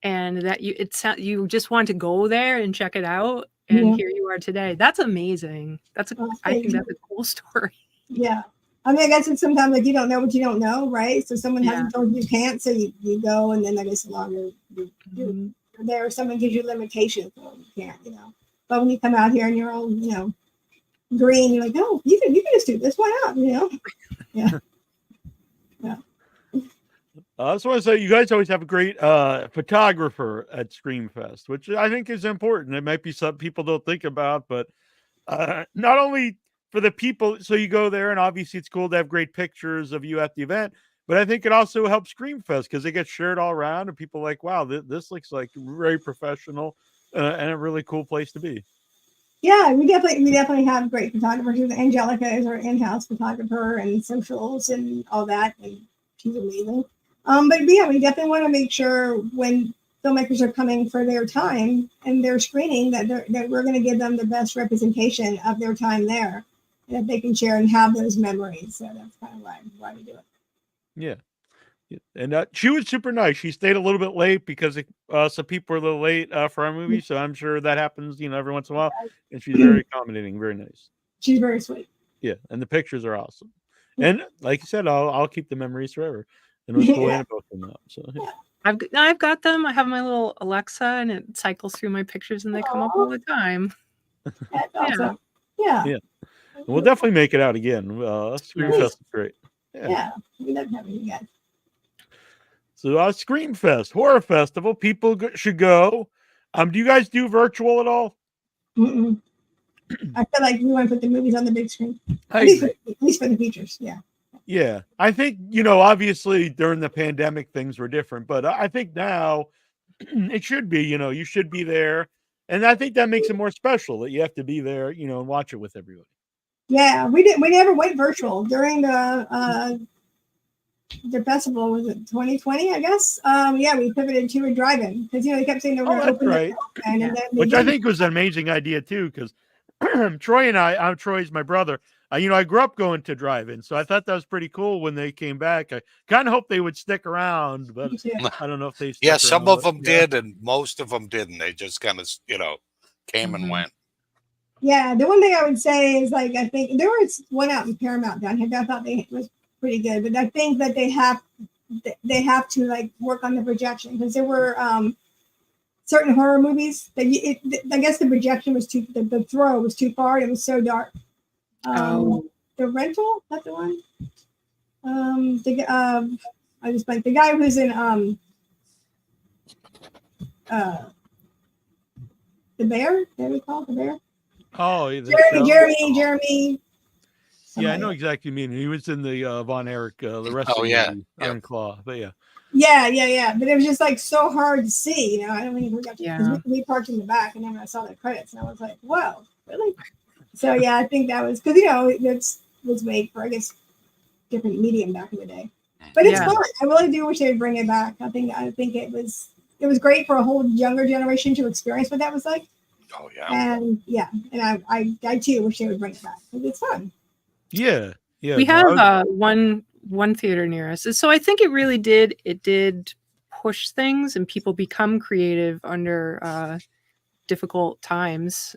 and that you just want to go there and check it out, and here you are today. That's amazing. I think that's a cool story. Yeah. I mean, I guess it's sometimes like you don't know what you don't know, right? So someone hasn't told you can't, so you go, and then I guess the longer you're there, someone gives you limitations, so you can't, But when you come out here and you're all, green, you're like, oh, you can just do this. Why not? Yeah. Yeah. I just want to say, you guys always have a great photographer at Screamfest, which I think is important. It might be some people don't think about, but not only for the people, so you go there, and obviously it's cool to have great pictures of you at the event, but I think it also helps Screamfest because it gets shared all around, and people are like, wow, this looks like very professional and a really cool place to be. Yeah, we definitely have great photographers. Angelica is our in-house photographer and socials and all that, and she's amazing. But yeah, we definitely want to make sure when filmmakers are coming for their time and their screening that we're going to give them the best representation of their time there, and that they can share and have those memories. So that's kind of why we do it. Yeah. And she was super nice. She stayed a little bit late because some people were a little late for our movie. So I'm sure that happens, every once in a while. And she's very accommodating, very nice. She's very sweet. Yeah. And the pictures are awesome. And like you said, I'll keep the memories forever. And it was cool Annabelle came out. So yeah. I've got them. I have my little Alexa, and it cycles through my pictures, and they come up all the time. That's awesome. Yeah. And we'll definitely make it out again. Screamfest is great. Yeah. We love having you guys. So Screamfest Horror Festival, people should go. Do you guys do virtual at all? Mm-mm. I feel like we want to put the movies on the big screen. At least for the features. Yeah. Yeah. I think, obviously during the pandemic, things were different, but I think now it should be, you should be there. And I think that makes it more special that you have to be there, and watch it with everybody. Yeah, we never went virtual during the festival. Was it 2020? I guess. We pivoted to a drive-in because they kept saying they were open. Right. And then which I think was an amazing idea too, because Troy and Troy's my brother. I grew up going to drive-in, so I thought that was pretty cool when they came back. I kind of hoped they would stick around, but I don't know if they. Some of them did, and most of them didn't. They just kind of, came and went. Yeah, the one thing I would say is like I think there was one out in Paramount down here that I thought they was pretty good, but I think that they have to like work on the projection because there were certain horror movies that I guess the projection was the throw was too far. It was so dark. The Rental, that's the one. I just like the guy who's in the Bear. What do we call it? The Bear? Oh, Jeremy. Yeah, I know exactly what you mean. He was in the Von Erich, the wrestling movie, Iron Claw. But yeah. Yeah. But it was just like so hard to see. I don't even forget because we parked in the back, and then I saw the credits, and I was like, "Whoa, really?" So yeah, I think that was because it was made for I guess different medium back in the day. But it's fun. I really do wish they would bring it back. I think it was great for a whole younger generation to experience what that was like. Oh yeah. And I too wish they would bring it back. It's fun. Yeah. We have one theater near us. So I think it really did push things and people become creative under difficult times,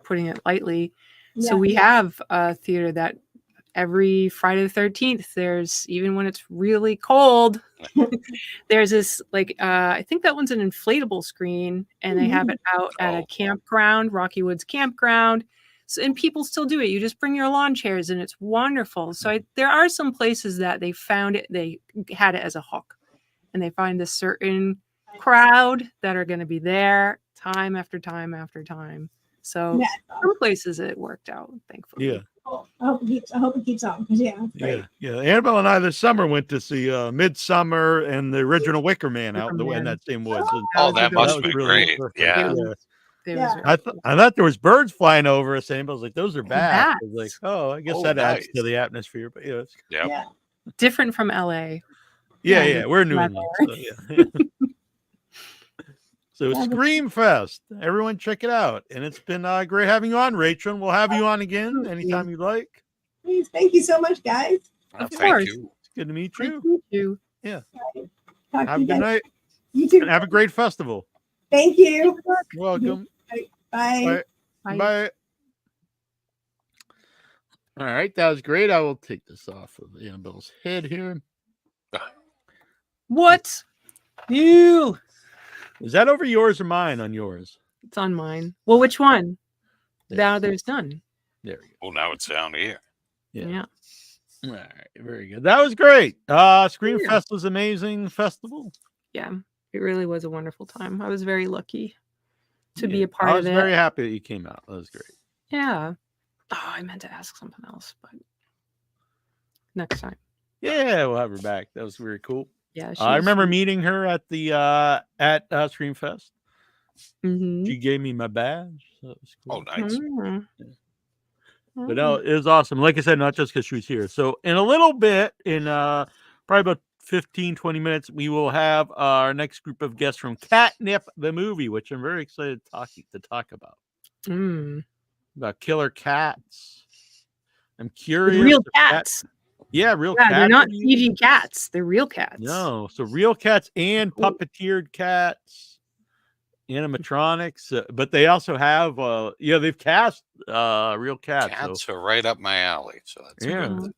putting it lightly. Yeah. So we have a theater that every Friday the 13th, there's, even when it's really cold, there's this like I think that one's an inflatable screen, and they have it out at a campground, Rocky Woods campground. So, and people still do it. You just bring your lawn chairs, and it's wonderful. So there are some places that they found it, they had it as a hook, and they find this certain crowd that are going to be there time after time after time. So some places it worked out, thankfully. Yeah. I hope it keeps on. Yeah. Annabelle and I this summer went to see Midsummer and the original Wicker Man out in that same woods. That must be really great. Yeah. I thought there was birds flying over us, and I was like, "Those are bats." I was like, "Oh, I guess that adds to the atmosphere." But yeah, different from LA. Yeah, we're New England. So Screamfest, everyone check it out, and it's been great having you on, Rachel. We'll have you on again anytime you'd like. Please, thank you so much, guys. Of course, you. It's good to meet you. Nice to meet you. Yeah. Have a good night. You too. And have a great festival. Thank you. You're welcome. Bye. Bye. All right, that was great. I will take this off of Annabelle's head here. What? You. Is that over yours or mine on yours? It's on mine. Well, which one? Now there's none. There we go. Well, now it's down here. Yeah. All right. Very good. That was great. Screamfest was amazing festival. Yeah. It really was a wonderful time. I was very lucky to be a part of it. I was very happy that you came out. That was great. Yeah. Oh, I meant to ask something else, but next time. Yeah, we'll have her back. That was very cool. Yeah, I remember meeting her at the at Screamfest. Mm-hmm. She gave me my badge. So that was cool. Oh, nice. Mm-hmm. Yeah. But no, it was awesome. Like I said, not just because she was here. So in a little bit, in probably about 15-20 minutes, we will have our next group of guests from Catnip, the movie, which I'm very excited to talk about. About killer cats. I'm curious. With real cats. Real cats. They're not CG cats. They're real cats. No, so real cats and puppeteered cats, animatronics. But they also have, they've cast real cats. Cats are right up my alley. So that's good.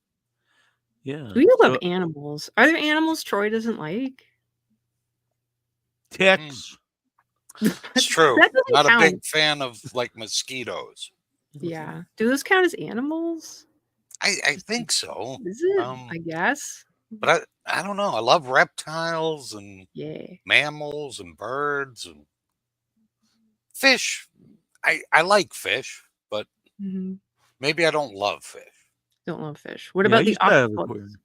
Yeah. We love animals. Are there animals Troy doesn't like? Ticks. It's true. Not a big fan of like mosquitoes. Yeah. Do those count as animals? I think so. Is it? I guess. But I don't know. I love reptiles and mammals and birds and fish. I like fish, but maybe I don't love fish. Don't love fish. What about the octopus?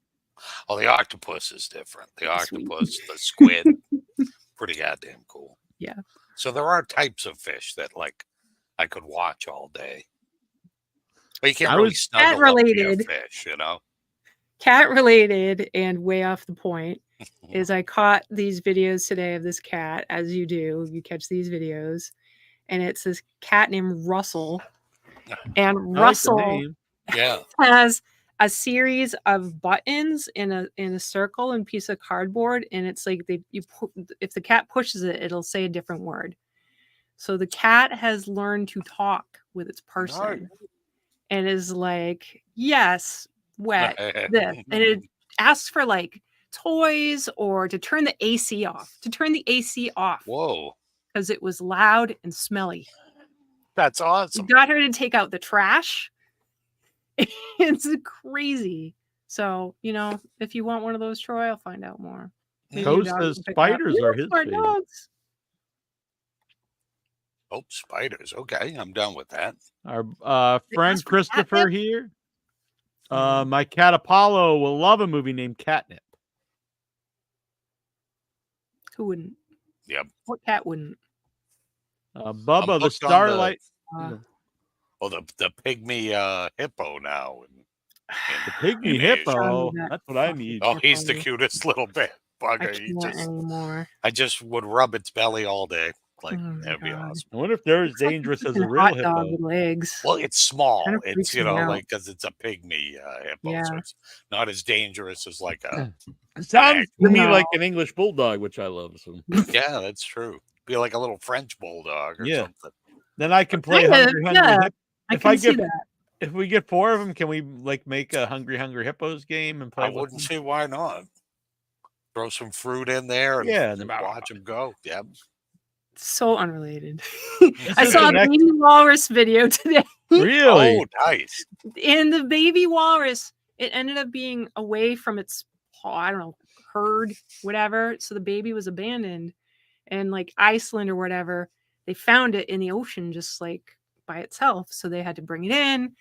Oh, the octopus is different. The octopus, the squid, pretty goddamn cool. Yeah. So there are types of fish that like I could watch all day. But you can't really snuggle up to your fish, you know? Cat related and way off the point is I caught these videos today of this cat, as you do. You catch these videos, and it's this cat named Russell. And Russell has a series of buttons in a circle and piece of cardboard, and it's like if the cat pushes it, it'll say a different word. So the cat has learned to talk with its person. Nice. And is like, yes, wet, this. And it asks for like toys or to turn the AC off. Whoa. Because it was loud and smelly. That's We awesome. got her to take out the trash. It's crazy. So, if you want one of those, Troy, I'll find out more. Maybe your Coast dog says can pick it up. spiders are his Smart favorite. dogs. Oh, spiders. Okay, I'm done with that. Our friend asked for Christopher catnip? here. My cat Apollo will love a movie named Catnip. Who wouldn't? Yep. What cat wouldn't? Bubba the hooked on Starlight. Oh, the pygmy hippo now. The pygmy Animation. hippo. That's what I need. Oh, he's the cutest little bit I bugger. can't anymore. I just would rub its belly all day. Like, Oh my that'd be God. awesome. I wonder if they're as Looks like dangerous a as a freaking real hot dog hippo. with legs. Well, it's small. Kinda It's, freaks me out. like, because it's a pygmy hippo. Yeah. So it's not as dangerous as like a. It sounds to me No. like an English bulldog, which I love. So Yeah, that's true. Be like a little French bulldog or Yeah. something. then I can play Kind of, Hungry Hungry yeah. Hippo. I If can I see get- that. If we get 4 of them, can we like make a Hungry Hungry Hippos game and play? I with wouldn't them? see why not. Throw some fruit in there and Yeah, and then- watch them go. Yep. So unrelated. This I is saw the a next- baby walrus video today. Really? Oh, nice. And the baby walrus, it ended up being away from its, I don't know, herd, whatever. So the baby was abandoned. And like Iceland or whatever, they found it in the ocean just like by itself. So they had to bring it in.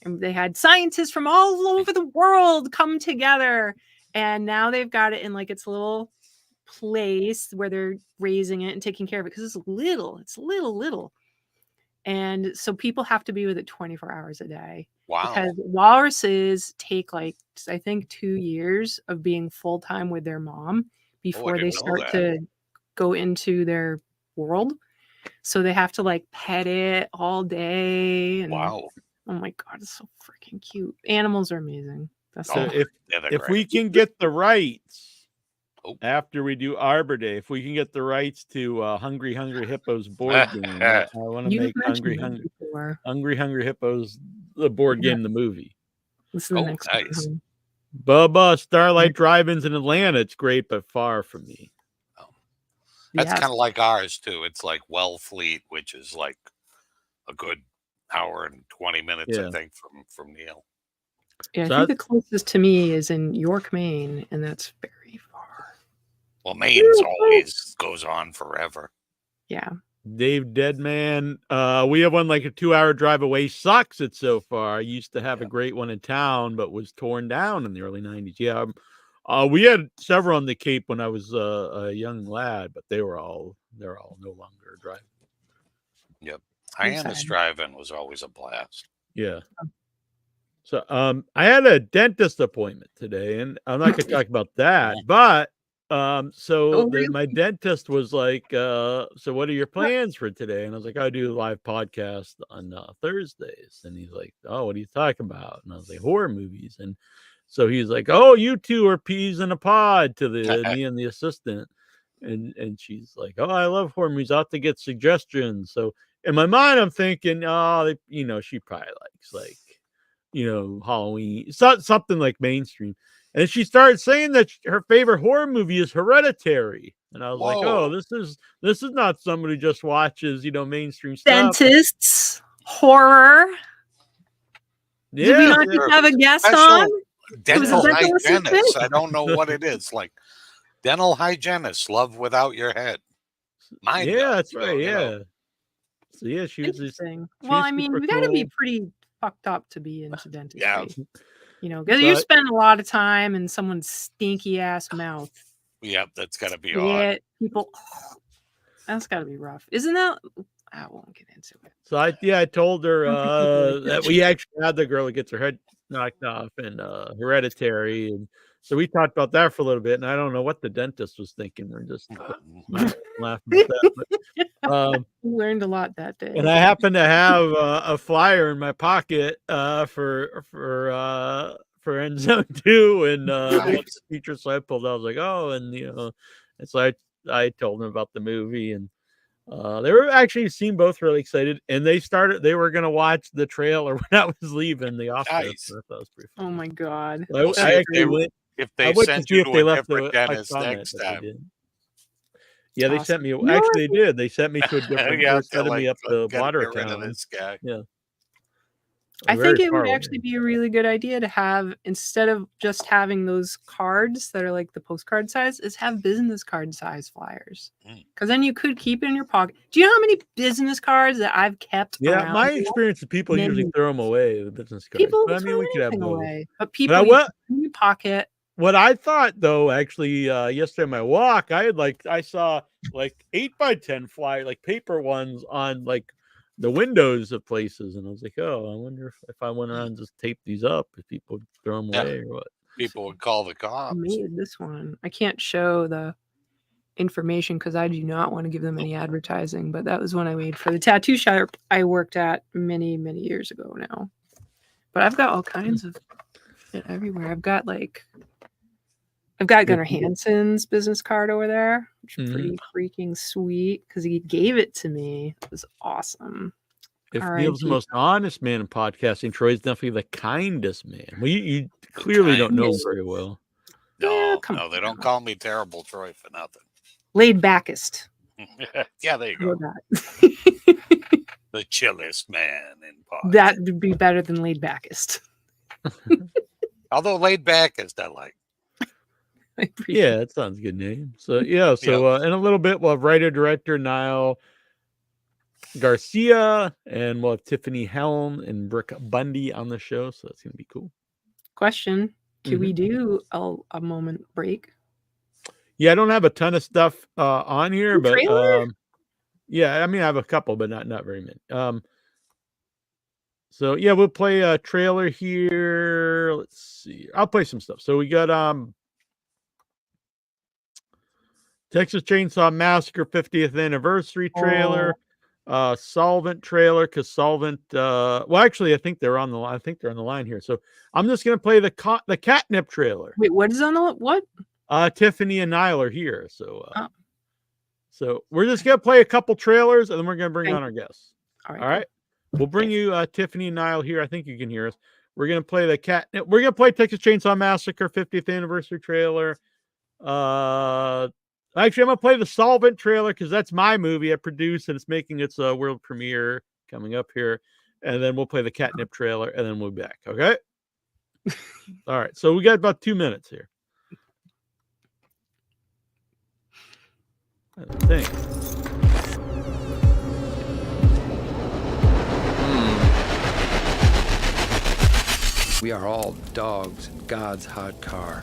And they had scientists from all over the world come together. And now they've got it in like its little place where they're raising it and taking care of it because it's little. And so people have to be with it 24 hours a day. Wow. Because walruses take like, I think 2 years of being full time with their mom before they didn't know start that. to go into their world. So they have to like pet it all day. And Wow. oh my God, it's so freaking cute. Animals are amazing. That's So all. if Yeah, they're if great. we can get the rights Oh. after we do Arbor Day, if we can get the rights to Hungry Hungry Hippos board game, I want to You've make mentioned that before. Hungry Hungry Hippos the board Yeah. game, the movie. This is the Oh, next nice. one. Bubba Starlight Drive-ins in Atlanta. It's great, but far from me. That's Yes. kind of like ours too. It's like Wellfleet, which is like a good hour and 20 minutes, Yeah. I think, from Neal. Yeah, I So think the closest to me is in York, Maine, and that's very far. Well, Maine's always goes on forever. Yeah. Dave Deadman. We have one like a 2-hour drive away. Sucks it so far. I used to have a great one in town, but was torn down in the early 90s. Yeah. We had several on the Cape when I was a young lad, but they're all no longer driving. Yep. I'm Hyannis sad. Drive-In was always a blast. Yeah. So I had a dentist appointment today, and I'm not going to talk about that, but Oh, really? my dentist was like, so what are your plans for today? And I was like, I do a live podcast on Thursdays. And he's like, oh, what are you talking about? And I was like, horror movies. And so he's like, oh, you two are peas in a pod to me and the assistant. And she's like, oh, I love horror movies. I'll have to get suggestions. So in my mind, I'm thinking, oh, she probably likes like, Halloween, something like mainstream. And she started saying that her favorite horror movie is Hereditary. And I was like, oh, Whoa. this is not somebody who just watches, mainstream stuff. Dentists, horror. Yeah. Did we not they're just have a guest special on? Dental dental hygienist. assistant? I don't know what it is. Like dental hygienist, love without your head. Mine Yeah, does, that's so, right. you Yeah. know. So yeah, she was just Interesting. she's Well, I mean, super we got to be cool. pretty fucked up to be into dentistry. Yeah. Because you But- spend a lot of time in someone's stinky ass mouth. Yep, that's got to be Yeah, odd. people. That's got to be rough, isn't that? I won't get into it. So I told her Okay. that we actually had the girl that gets her head knocked off in Hereditary, and so we talked about that for a little bit. And I don't know what the dentist was thinking. We're just laughing at that. But, We learned a lot that day. and I happen to have a flyer in my pocket for End Zone 2 and Nice. the feature. So I pulled out. I was like, oh, and and so I told him about the movie, and They were actually seemed both really excited, and they were going to watch the trailer when I was leaving the office. Nice. So that was pretty Oh fun. my God. We'll see I if actually went. if I they went to send see you if to they a left different a dentist comment next that they time. did. Yeah, they sent me. Awesome. Actually, they did. They sent me to a different. Yeah, They're sending me up to gotta get rid of Watertown. this guy. Yeah. I Very think it far would away. actually be a really good idea to have, instead of just having those cards that are like the postcard size, is have business card size flyers. Because then you could keep it in your pocket. Do you know how many business cards that I've kept? Yeah, around my here? experience is people usually throw them away. The business cards. People But, I mean, we could have anything those. away, but people But use them in your pocket. What I thought though, actually, yesterday on my walk, I saw like 8x10 flyer, like paper ones on like the windows of places, and I was like, oh, I wonder if I went around and just taped these up, if people would throw them away or what. People would call the I cops. made this one. I can't show the information because I do not want to give them any advertising, but that was one I made for the tattoo shop I worked at many, many years ago now. But I've got all kinds of shit everywhere. I've got Gunnar Hansen's business card over there, which is pretty freaking sweet because he gave it to me. It was awesome. If Neil's the most honest man in podcasting, Troy's definitely the kindest man. Well, you clearly don't know him very well. No, they don't call me Terrible Troy for nothing. Laid backest. Yeah, there you go. The chillest man in pod. That would be better than laid backest. Although laid backest, I like. Yeah, that sounds a good name. So yeah, in a little bit we'll have writer director Nyle Garcia, and we'll have Tiffany Helm and Brooke Bundy on the show, so that's gonna be cool. Question: can we do a moment break? Yeah, I don't have a ton of stuff on here, but yeah, I mean I have a couple, but not very many. So yeah, we'll play a trailer here. Let's see. I'll play some stuff. So we got Texas Chainsaw Massacre 50th anniversary trailer, Solvent trailer, because Solvent well actually I think they're on the line. I think they're on the line here. So I'm just gonna play the Catnip trailer. Wait, what is on the what? Tiffany and Nyle are here. So so we're just gonna play a couple trailers and then we're gonna bring on our guests. All right. We'll bring you Tiffany and Nyle here. I think you can hear us. We're gonna play the Catnip. We're gonna play Texas Chainsaw Massacre 50th anniversary trailer. Actually, I'm gonna play the Solvent trailer because that's my movie I produced and it's making its world premiere coming up here. And then we'll play the Catnip trailer and then we'll be back. Okay. All right. So we got about 2 minutes here. I think. We are all dogs in God's hot car.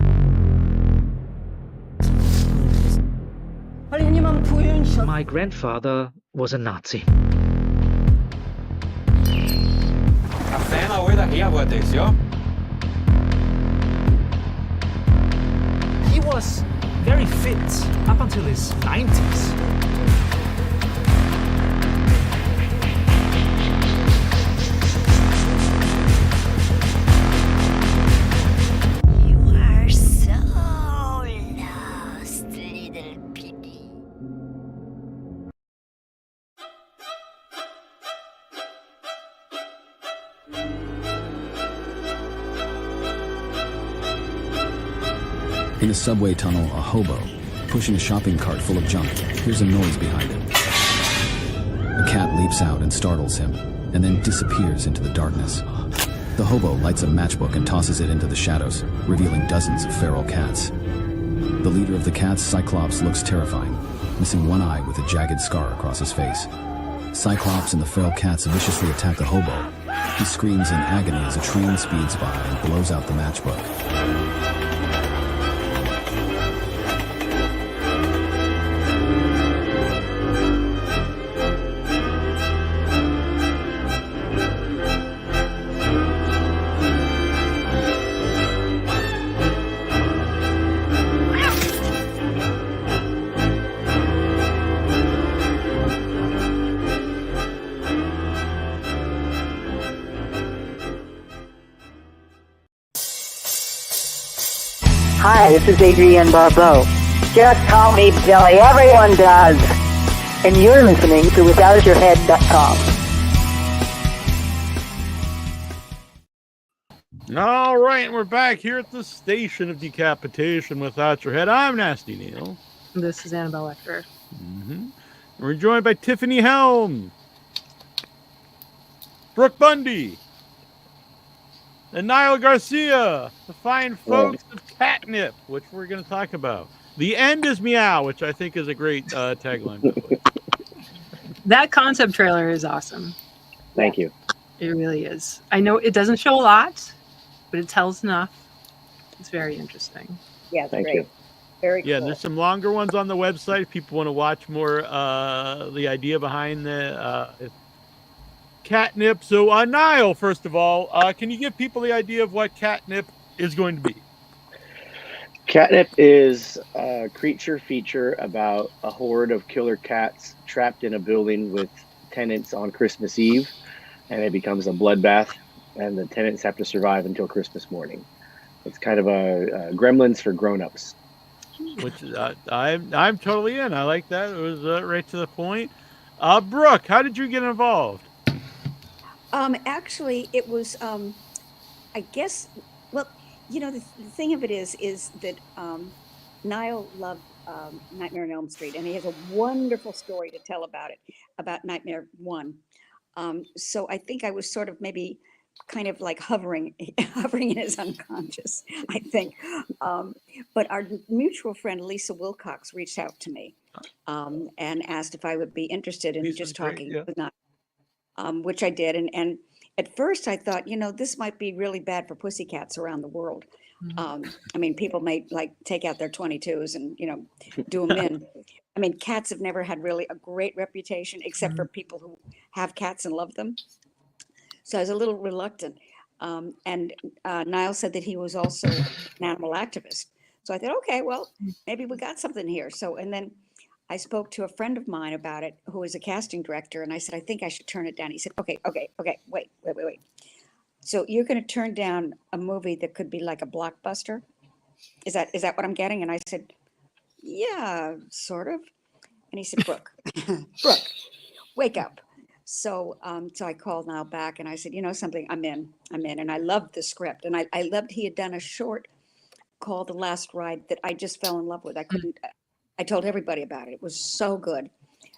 My grandfather was a Nazi. He was very fit up until his 90s. In a subway tunnel, a hobo, pushing a shopping cart full of junk, hears a noise behind him. A cat leaps out and startles him, and then disappears into the darkness. The hobo lights a matchbook and tosses it into the shadows, revealing dozens of feral cats. The leader of the cats, Cyclops, looks terrifying, missing one eye with a jagged scar across his face. Cyclops and the feral cats viciously attack the hobo. He screams in agony as a train speeds by and blows out the matchbook. Hi, this is Adrienne Barbeau. Just call me Billy. Everyone does. and you're listening to WithoutYourHead.com. All right, and we're back here at the station of decapitation without your head. I'm Nasty Neal. This is Annabelle Lecter. We're joined by Tiffany Helm, Brooke Bundy, and Nyle Garcia, the fine folks of Catnip, which we're going to talk about. The end is meow, which I think is a great tagline. That concept trailer is awesome. Thank you. It really is. I know it doesn't show a lot, but it tells enough. It's very interesting. Yeah, it's Thank great. you. Very cool. Yeah, there's some longer ones on the website if people want to watch more the idea behind the Catnip. So, Nyle, first of all, can you give people the idea of what Catnip is going to be? Catnip is a creature feature about a horde of killer cats trapped in a building with tenants on Christmas Eve, and it becomes a bloodbath, and the tenants have to survive until Christmas morning. It's kind of a Gremlins for grown-ups. Which I'm totally in. I like that. It was right to the point. Brooke, how did you get involved? Actually, it was, I guess, well, you know, the thing of it is that Nyle loved Nightmare on Elm Street, and he has a wonderful story to tell about it, about Nightmare 1. So I think I was sort of maybe kind of like hovering in his unconscious, I think. But our mutual friend, Lisa Wilcox, reached out to me and asked if I would be interested in just talking with Nyle, which I did. And at first I thought, you know, this might be really bad for pussycats around the world. I mean, people may like take out their 22s and, you know, do them in. I mean, cats have never had really a great reputation, except for people who have cats and love them. So I was a little reluctant. And Nyle said that he was also an animal activist. So I thought, okay, well, maybe we got something here. So, and then I spoke to a friend of mine about it, who is a casting director. And I said, I think I should turn it down. He said, okay, wait. So you're going to turn down a movie that could be like a blockbuster? Is that what I'm getting? And I said, yeah, sort of. And he said, Brooke, wake up. So I called Nyle back and I said, you know something, I'm in. And I loved the script. And I loved, he had done a short called The Last Ride that I just fell in love with. I told everybody about it. It was so good.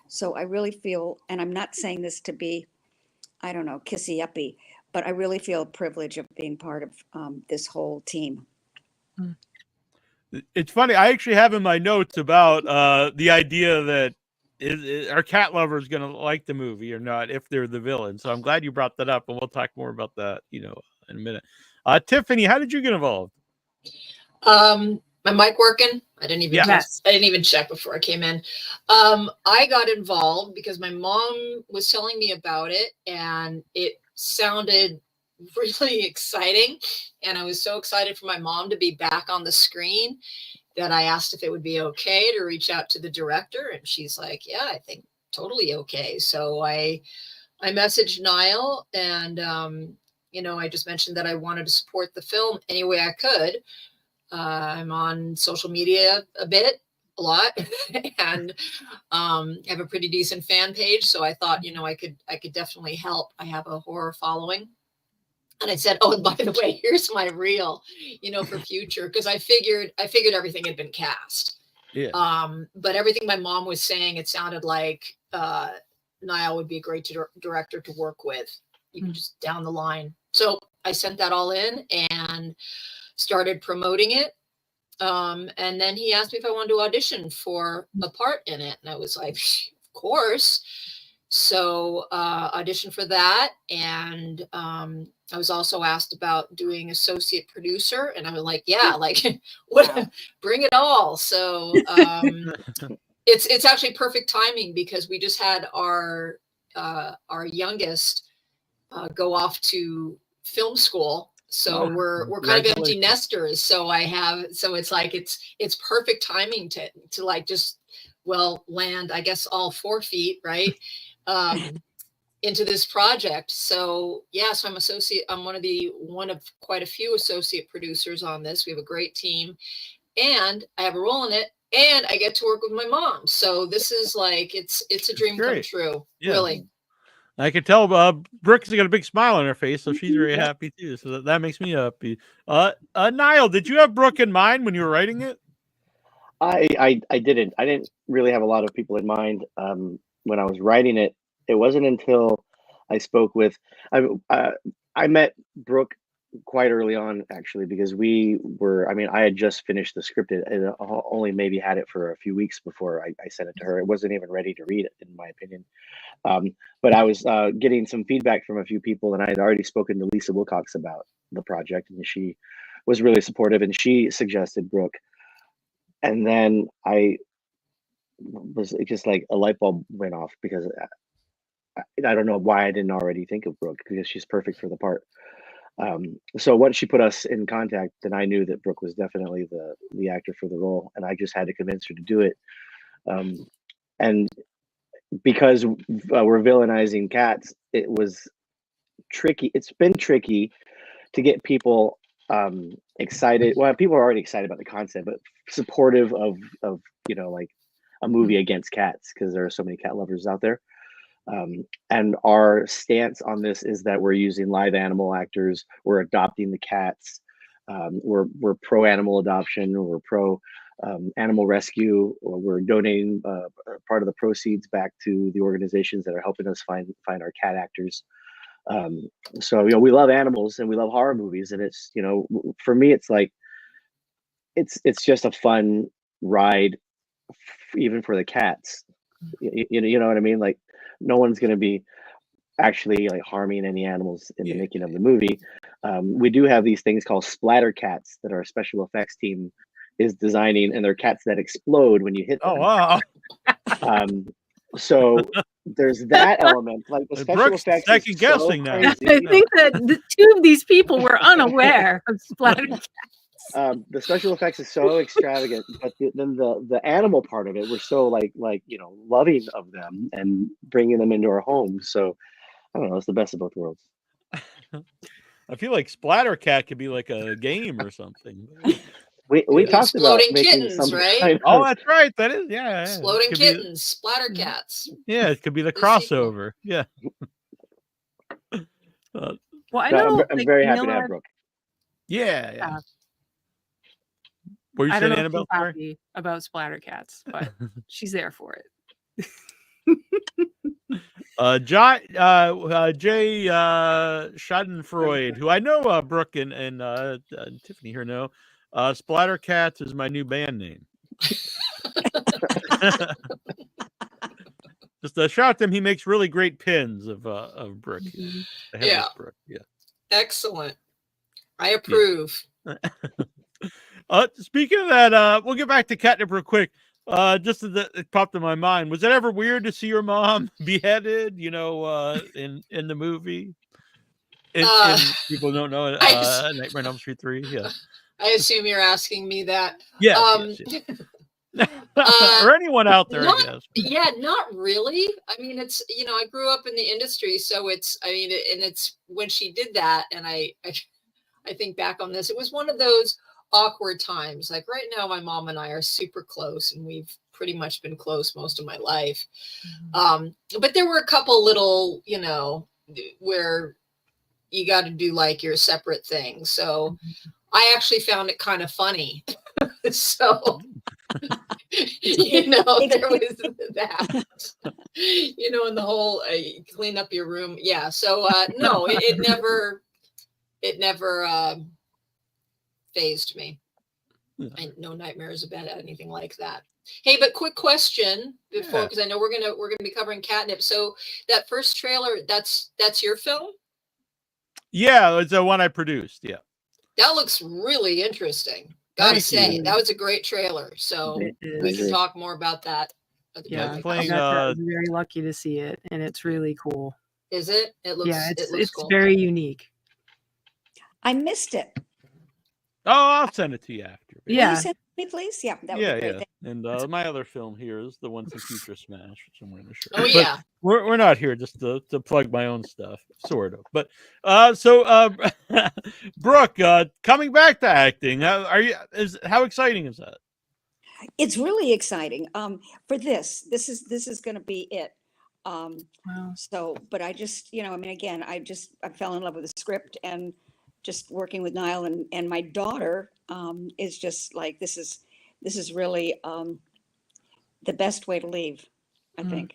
So I really feel, and I'm not saying this to be, I don't know, kissy-uppy, but I really feel a privilege of being part of this whole team. It's funny. I actually have in my notes about the idea that are cat lovers going to like the movie or not if they're the villain. So I'm glad you brought that up, and we'll talk more about that, you know, in a minute. Tiffany, how did you get involved? My mic working? I didn't even check before I came in. I got involved because my mom was telling me about it, and it sounded really exciting. And I was so excited for my mom to be back on the screen that I asked if it would be okay to reach out to the director. And she's like, yeah, I think totally okay. So I messaged Nyle, and, you know, I just mentioned that I wanted to support the film any way I could. I'm on social media a lot, and have a pretty decent fan page. So I thought, you know, I could definitely help. I have a horror following. And I said, oh, and by the way, here's my reel, you know, for future, because I figured everything had been cast. Yeah. But everything my mom was saying, it sounded like Nyle would be a great director to work with, even just down the line. So I sent that all in and started promoting it. And then he asked me if I wanted to audition for a part in it. And I was like, of course. So auditioned for that. And I was also asked about doing associate producer. And I was like, yeah, like what, bring it all. So it's actually perfect timing because we just had our youngest go off to film school. So we're kind of empty nesters. So it's like, it's perfect timing to like just, well, land, I guess, all 4 feet, right. Into this project. So yeah, so I'm one of quite a few associate producers on this. We have a great team and I have a role in it and I get to work with my mom. So this is like it's a dream come true. Yeah. Really. I can tell Brooke's got a big smile on her face, so she's very happy too. So that makes me happy. Nyle, did you have Brooke in mind when you were writing it? I didn't. I didn't really have a lot of people in mind when I was writing it. It wasn't until I spoke with I met Brooke quite early on, actually, because I had just finished the script and only maybe had it for a few weeks before I sent it to her. It wasn't even ready to read it, in my opinion. But I was getting some feedback from a few people, and I had already spoken to Lisa Wilcox about the project, and she was really supportive, and she suggested Brooke. And then I was just like a light bulb went off, because I don't know why I didn't already think of Brooke, because she's perfect for the part. So once she put us in contact, then I knew that Brooke was definitely the actor for the role, and I just had to convince her to do it. And because we're villainizing cats, it was tricky. It's been tricky to get people excited. Well, people are already excited about the concept, but supportive of like a movie against cats, because there are so many cat lovers out there. And our stance on this is that we're using live animal actors. We're adopting the cats. We're pro animal adoption. We're pro animal rescue. We're donating part of the proceeds back to the organizations that are helping us find our cat actors. So we love animals and we love horror movies, and it's for me it's like it's just a fun ride, even for the cats. You know what I mean? Like, no one's going to be actually like harming any animals in the making of the movie. We do have these things called splatter cats that our special effects team is designing, and they're cats that explode when you hit them. Oh, wow. So there's that element. Like the special Brooke's effects second guessing now. I think that the two of these people were unaware of splatter cats. The special effects is so extravagant, but then the animal part of it, we're so like loving of them and bringing them into our homes. So I don't know, it's the best of both worlds. I feel like Splatter Cat could be like a game or something. We talked about Exploding making kittens, some right? kind of- Oh, that's right. That is, yeah. Exploding It could kittens, splatter cats. Yeah, it could be the crossover. Yeah. Well, I No, know. I'm very happy to have Brooke. Yeah. Were you I saying, don't know Annabelle? if she's Sorry? happy about splatter cats, but she's there for it. Jay Schadenfreude, who I know Brooke and Tiffany here know. Splatter Cats is my new band name. Just a shout out to him. He makes really great pins of Brooke. Yeah. Brooke. Yeah. Excellent. I approve. Speaking of that, we'll get back to Catnip real quick. Just as it popped in my mind, was it ever weird to see your mom beheaded? In the movie. People don't know Nightmare on Elm Street 3. Yeah. I assume you're asking me that. Yes. Or anyone out there, I guess. Yeah, not really. I mean, it's I grew up in the industry, so it's when she did that, and I think back on this, it was one of those awkward times. Like right now, my mom and I are super close, and we've pretty much been close most of my life. But there were a couple little, where you got to do like your separate thing. So I actually found it kind of funny. So, there was that, and the whole clean up your room. Yeah. So, no, it never phased me. I no nightmares about anything like that. Hey, but quick question before, because I know we're gonna be covering Catnip. So that first trailer, that's your film? Yeah, it's the one I produced. Yeah, that looks really interesting. Gotta say, that was a great trailer. So we can talk more about that. Yeah, I was very lucky to see it, and it's really cool. Is it? It looks. Yeah, it looks cool. Very unique. I missed it. Oh, I'll send it to you after. Yeah. Will you send it to me, please? Yeah, that would be great. And my other film here is the Once and Future Smash, which I'm wearing a shirt. Oh, yeah. But we're not here just to plug my own stuff, sort of. But Brooke, coming back to acting, how exciting is that? It's really exciting. For this is going to be it. Wow. So, but I just, I mean, again, I fell in love with the script and just working with Nyle and my daughter is just like, this is really the best way to leave, I think.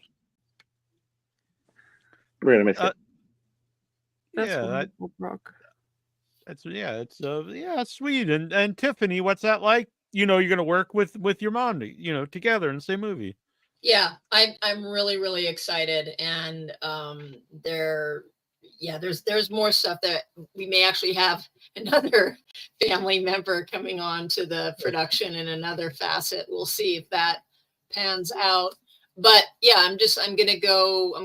We're gonna miss it. That's Yeah, wonderful, Brooke. it's sweet. And Tiffany, what's that like? You're going to work with your mom, together in the same movie. Yeah, I'm really, really excited. And there's more stuff that we may actually have another family member coming on to the production in another facet. We'll see if that pans out. But yeah, I'm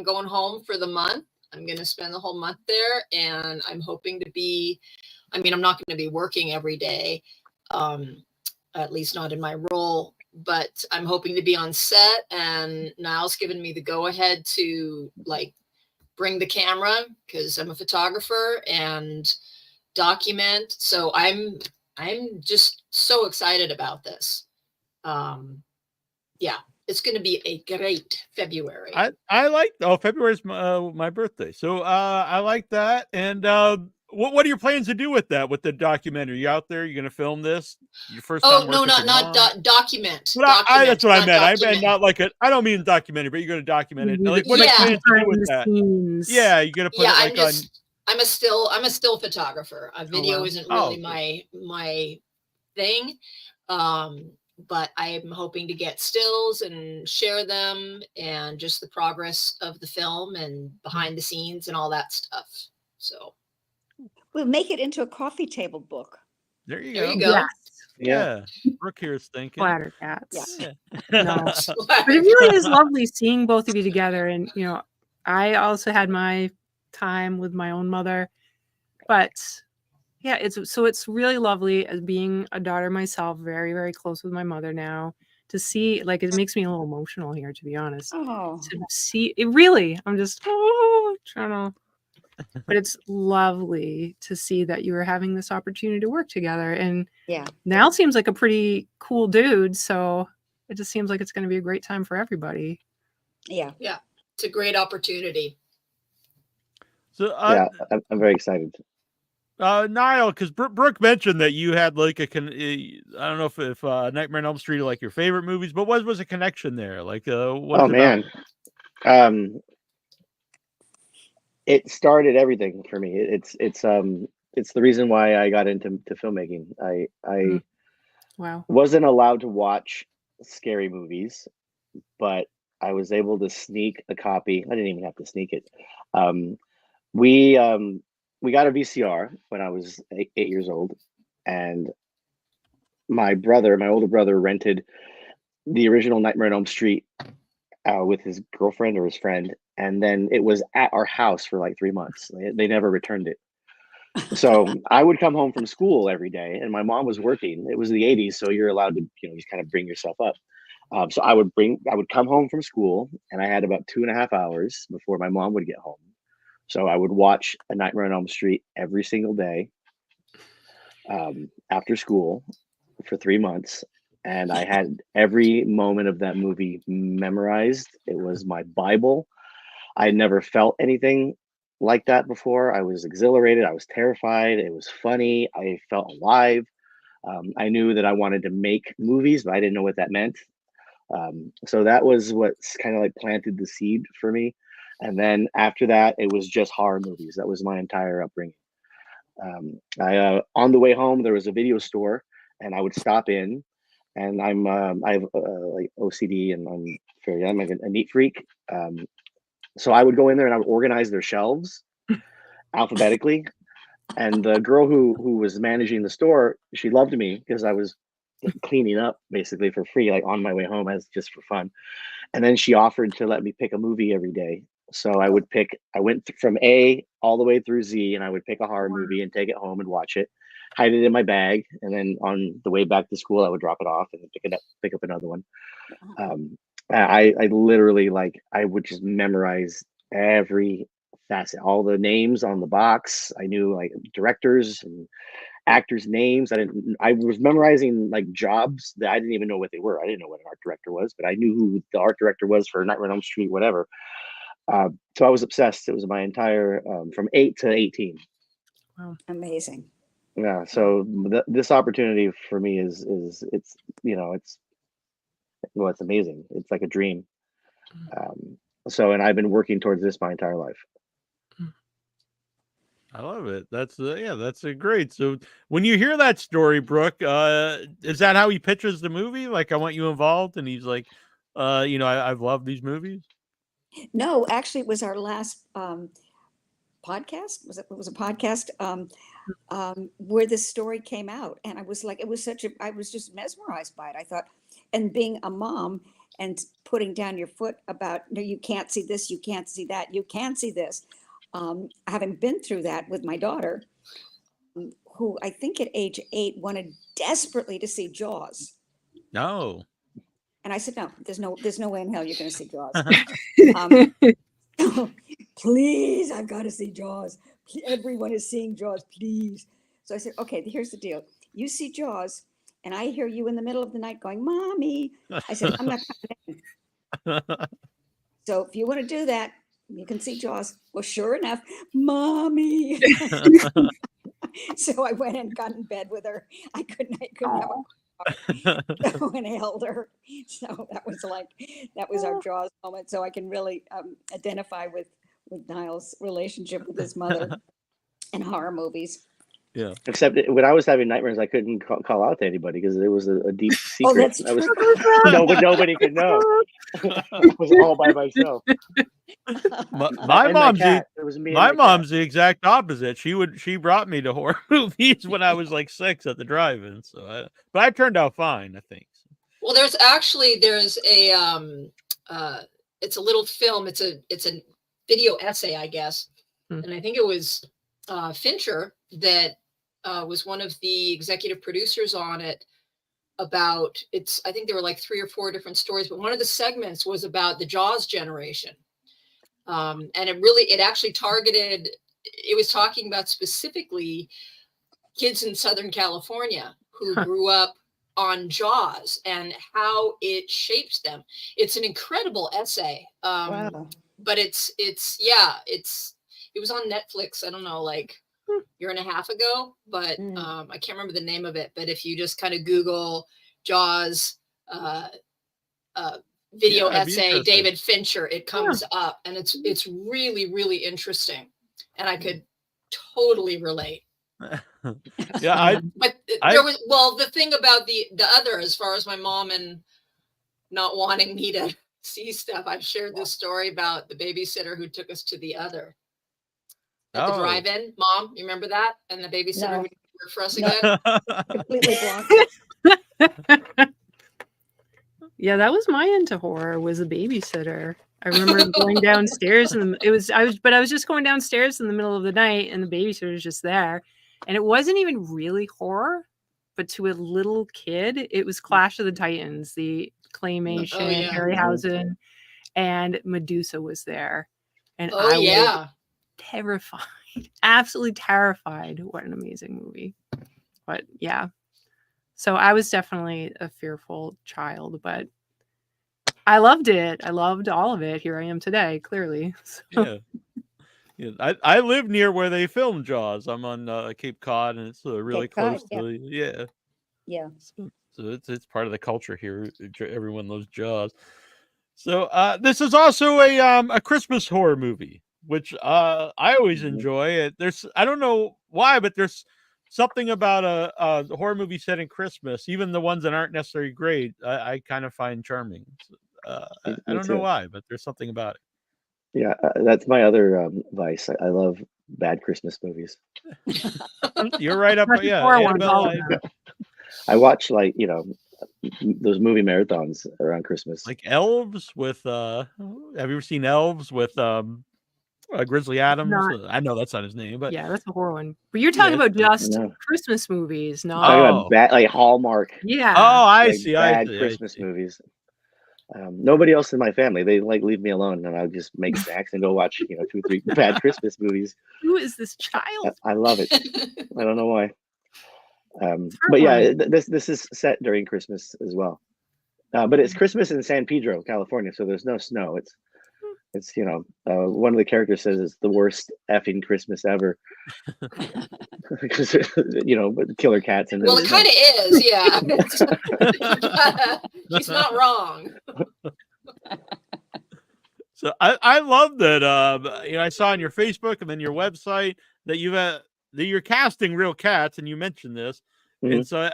going home for the month. I'm going to spend the whole month there, and I'm hoping to be, I'm not going to be working every day, at least not in my role, but I'm hoping to be on set, and Niall's given me the go ahead to like bring the camera because I'm a photographer and document. So I'm just so excited about this. Yeah. It's going to be a great February. I like, February's my birthday. So I like that. And what are your plans to do with that, with the documentary? You out there? You're going to film this? Your first time? Oh, no, not document. That's what I meant. I meant not like I don't mean documentary, but you're going to document it. Like, what are you planning to do with that? Yeah, you're going to put it like I'm a still photographer. Video isn't really my thing. But I'm hoping to get stills and share them and just the progress of the film and behind the scenes and all that stuff. So we'll make it into a coffee table book. There you go. Yes. Yeah. Brooke here is thinking. Flatter cats. Yeah. No. But it really is lovely seeing both of you together. And, I also had my time with my own mother, but yeah, it's really lovely as being a daughter myself, very, very close with my mother now, to see, like, it makes me a little emotional here, to be honest. Oh. To see it really, I'm just trying to, but it's lovely to see that you were having this opportunity to work together. And Nyle seems like a pretty cool dude, so it just seems like it's going to be a great time for everybody. Yeah. Yeah. It's a great opportunity. So I'm very excited. Nyle, because Brooke mentioned that you had like I don't know if Nightmare on Elm Street are like your favorite movies, but what was a connection there? Like, what? Man, it started everything for me. It's the reason why I got into filmmaking. I wasn't allowed to watch scary movies, but I was able to sneak a copy. I didn't even have to sneak it. We got a VCR when I was 8 years old, and my older brother, rented the original Nightmare on Elm Street with his girlfriend or his friend, and then it was at our house for like 3 months. They never returned it. So I would come home from school every day, and my mom was working. It was the 80s, so you're allowed to, just kind of bring yourself up. So I would come home from school, and I had about 2.5 hours before my mom would get home. So I would watch A Nightmare on Elm Street every single day after school for 3 months. And I had every moment of that movie memorized. It was my Bible. I had never felt anything like that before. I was exhilarated. I was terrified. It was funny. I felt alive. I knew that I wanted to make movies, but I didn't know what that meant. So that was what's kind of like planted the seed for me. And then after that, it was just horror movies. That was my entire upbringing. On the way home, there was a video store, and I would stop in. And I have like OCD, and I'm like a neat freak. So I would go in there and I would organize their shelves alphabetically. And the girl who was managing the store, she loved me because I was cleaning up basically for free, like on my way home, as just for fun. And then she offered to let me pick a movie every day. So I went from A all the way through Z, and I would pick a horror movie and take it home and watch it, hide it in my bag. And then on the way back to school, I would drop it off and pick up another one. I literally, I would just memorize every facet, all the names on the box. I knew like directors and actors' names. I was memorizing like jobs that I didn't even know what they were. I didn't know what an art director was, but I knew who the art director was for Nightmare on Elm Street, whatever. So I was obsessed. It was my entire from 8 to 18. Wow. Amazing. Yeah. So this opportunity for me is it's it's amazing. It's like a dream. And I've been working towards this my entire life. I love it. That's great. So when you hear that story, Brooke, is that how he pitches the movie? Like, I want you involved, and he's like, I've loved these movies. No, actually, it was our last podcast. It was a podcast where this story came out, and I was like, I was just mesmerized by it. I thought, and being a mom and putting down your foot about, no, you can't see this, you can't see that, you can't see this. Having been through that with my daughter, who I think at age 8 wanted desperately to see Jaws. No. And I said, no, there's no way in hell you're going to see Jaws. Please, I've got to see Jaws. Everyone is seeing Jaws, please. So I said, okay, here's the deal. You see Jaws, and I hear you in the middle of the night going, Mommy. I said, I'm not coming in. So if you want to do that, you can see Jaws. Well, sure enough, Mommy. So I went and got in bed with her. I couldn't have a so, and I held her. So that was our Jaws moment. So I can really identify with Niall's relationship with his mother in horror movies. Yeah. Except when I was having nightmares, I couldn't call out to anybody because it was a deep secret. Oh, that's I was, true. nobody could know. I was all by myself. My mom's the exact opposite. She brought me to horror movies when I was like 6 at the drive-in. So, but I turned out fine, I think. Well, there's a it's a little film. It's a video essay, I guess, and I think it was Fincher that was one of the executive producers on it. About I think there were like 3 or 4 different stories, but one of the segments was about the Jaws generation. And it actually targeted, it was talking about specifically kids in Southern California who grew up on Jaws and how it shapes them. It's an incredible essay. Wow. But it was on Netflix. I don't know, like a year and a half ago, but I can't remember the name of it. But if you just kind of Google Jaws, video essay, David Fincher, it comes up, and it's really, really interesting, and I could totally relate. Yeah, the thing about the other, as far as my mom and not wanting me to see stuff, I've shared this story about the babysitter who took us to the other at the drive-in. Mom, you remember that? And the babysitter would work for us again. Completely blank. Yeah, that was my into horror, was a babysitter. I remember going downstairs and I was just going downstairs in the middle of the night and the babysitter was just there. And it wasn't even really horror, but to a little kid, it was Clash of the Titans, the claymation, Harryhausen, and Medusa was there. And I was terrified, absolutely terrified. What an amazing movie. But yeah. So I was definitely a fearful child, but I loved it. I loved all of it. Here I am today, clearly. So. Yeah. I live near where they filmed Jaws. I'm on Cape Cod, and it's really close to So it's part of the culture here. Everyone loves Jaws. So this is also a Christmas horror movie, which I always enjoy. I don't know why, but there's something about a horror movie set in Christmas, even the ones that aren't necessarily great, I kind of find charming. I don't know why, but there's something about it. Yeah, that's my other vice. I love bad Christmas movies. You're right up. I watch those movie marathons around Christmas. Like Elves with. Have you ever seen Elves with Grizzly Adams? I know that's not his name, but yeah, that's a horror one. But you're talking about just Christmas movies, not talking about like Hallmark. Yeah. Oh, I see. Bad Christmas movies. Nobody else in my family, they leave me alone, and I just make snacks and go watch 2 or 3 bad Christmas movies. Who is this child? I love it. I don't know why. But yeah, this is set during Christmas as well. But it's Christmas in San Pedro, California, so there's no snow. It's one of the characters says it's the worst effing Christmas ever because killer cats and well, it kind of is, yeah. He's not wrong. So I love that. I saw on your Facebook and then your website that you're casting real cats, and you mentioned this. Mm-hmm. And so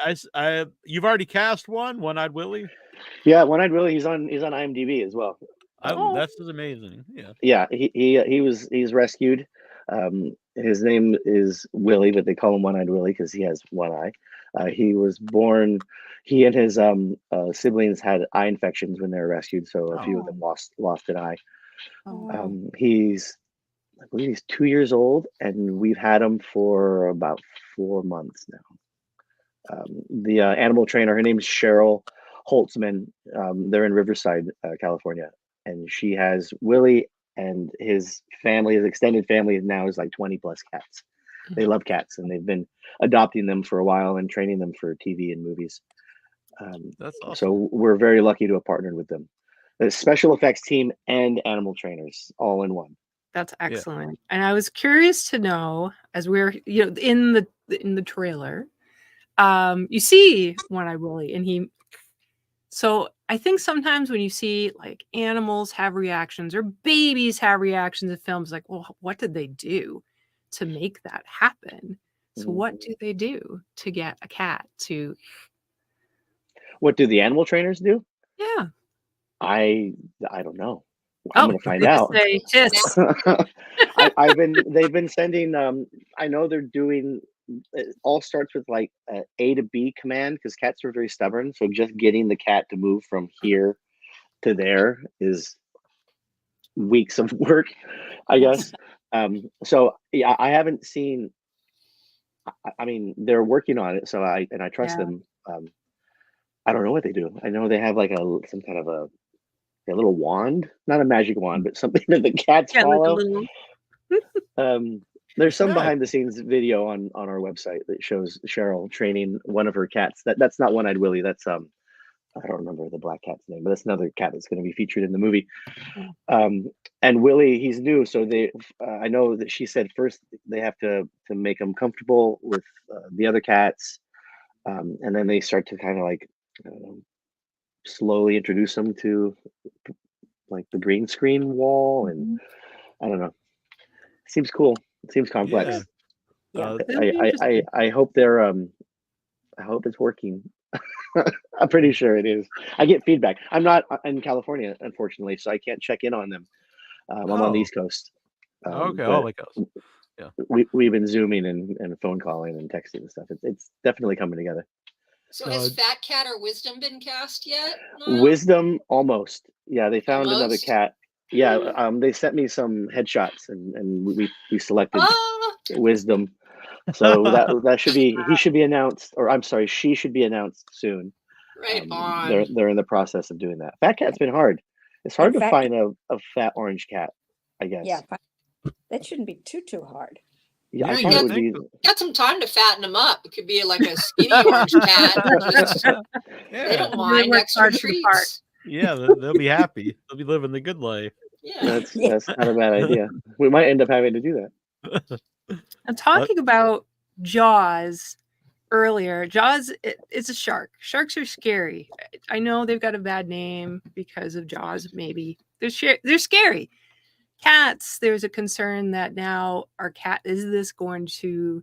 you've already cast One-Eyed Willie. Yeah, One-Eyed Willie. He's on IMDb as well. That's amazing. Yeah. Yeah, he's rescued. His name is Willie, but they call him One-Eyed Willie because he has one eye. He was born. He and his siblings had eye infections when they were rescued, so a few of them lost an eye. I believe he's 2 years old, and we've had him for about 4 months now. The animal trainer, her name's Cheryl Holtzman. They're in Riverside, California, and she has Willie, and his family, his extended family now is like 20 plus cats. They love cats, and they've been adopting them for a while and training them for TV and movies. That's awesome. So we're very lucky to have partnered with them. The special effects team and animal trainers all in one. That's excellent. Yeah. And I was curious to know, as we're in the trailer, you see One-Eyed Willie, and so I think sometimes when you see like animals have reactions or babies have reactions in films, like, well, what did they do to make that happen? So what do they do to get a cat to? What do the animal trainers do? Yeah. I don't know. I'm gonna find out. They've been sending. I know they're doing. It all starts with like a A to B command because cats are very stubborn. So just getting the cat to move from here to there is weeks of work, I guess. So yeah, I haven't seen. I mean, they're working on it, so I trust them. I don't know what they do. I know they have like some kind of a little wand, not a magic wand, but something that the cats follow. There's some behind the scenes video on our website that shows Cheryl training one of her cats. That's not One-Eyed Willie. That's I don't remember the black cat's name, but that's another cat that's going to be featured in the movie. And Willie, he's new, so I know that she said first they have to make him comfortable with the other cats, and then they start to kind of like slowly introduce him to like the green screen wall, and I don't know. Seems cool. It seems complex. Yeah. I hope they're I hope it's working. I'm pretty sure it is. I get feedback. I'm not in California, unfortunately, so I can't check in on them. I'm on the East Coast. Okay, all the coast. Yeah. We've been Zooming and phone calling and texting and stuff. It's definitely coming together. So has Fat Cat or Wisdom been cast yet? No? Wisdom almost. Yeah, they found another cat. Yeah, they sent me some headshots and we selected Wisdom. So that should be he should be announced, or I'm sorry, she should be announced soon. Right on. They're in the process of doing that. Fat Cat's been hard. It's hard to find a fat orange cat, I guess. Yeah, that shouldn't be too hard. Yeah, I thought it would be. Got some time to fatten them up. It could be like a skinny orange cat. They don't mind extra treats. Yeah, they'll be happy. They'll be living the good life. Yeah, that's not a bad idea. We might end up having to do that. And talking about Jaws earlier, Jaws it's a shark. Sharks are scary. I know they've got a bad name because of Jaws. Maybe they're scary. Cats, there's a concern that now is this going to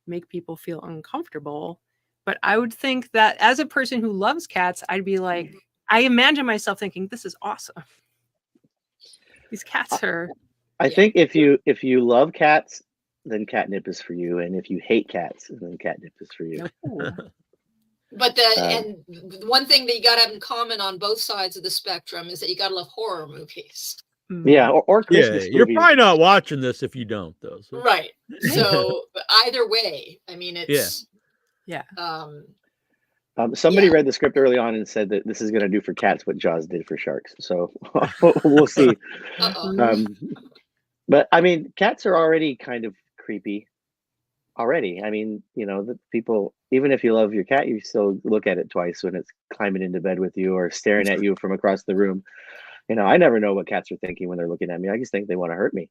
make people feel uncomfortable? But I would think that as a person who loves cats, I'd be like, I imagine myself thinking, this is awesome. These cats are. I think if you love cats, then catnip is for you, and if you hate cats, then catnip is for you. But and one thing that you got to have in common on both sides of the spectrum is that you got to love horror movies. Yeah, or Christmas movies. You're probably not watching this if you don't, though. So. Right. So either way, I mean, it's somebody read the script early on and said that this is going to do for cats what Jaws did for sharks. So we'll see. But I mean, cats are already kind of creepy. already. I mean, the people, even if you love your cat, you still look at it twice when it's climbing into bed with you or staring at you from across the room. I never know what cats are thinking when they're looking at me. I just think they want to hurt me.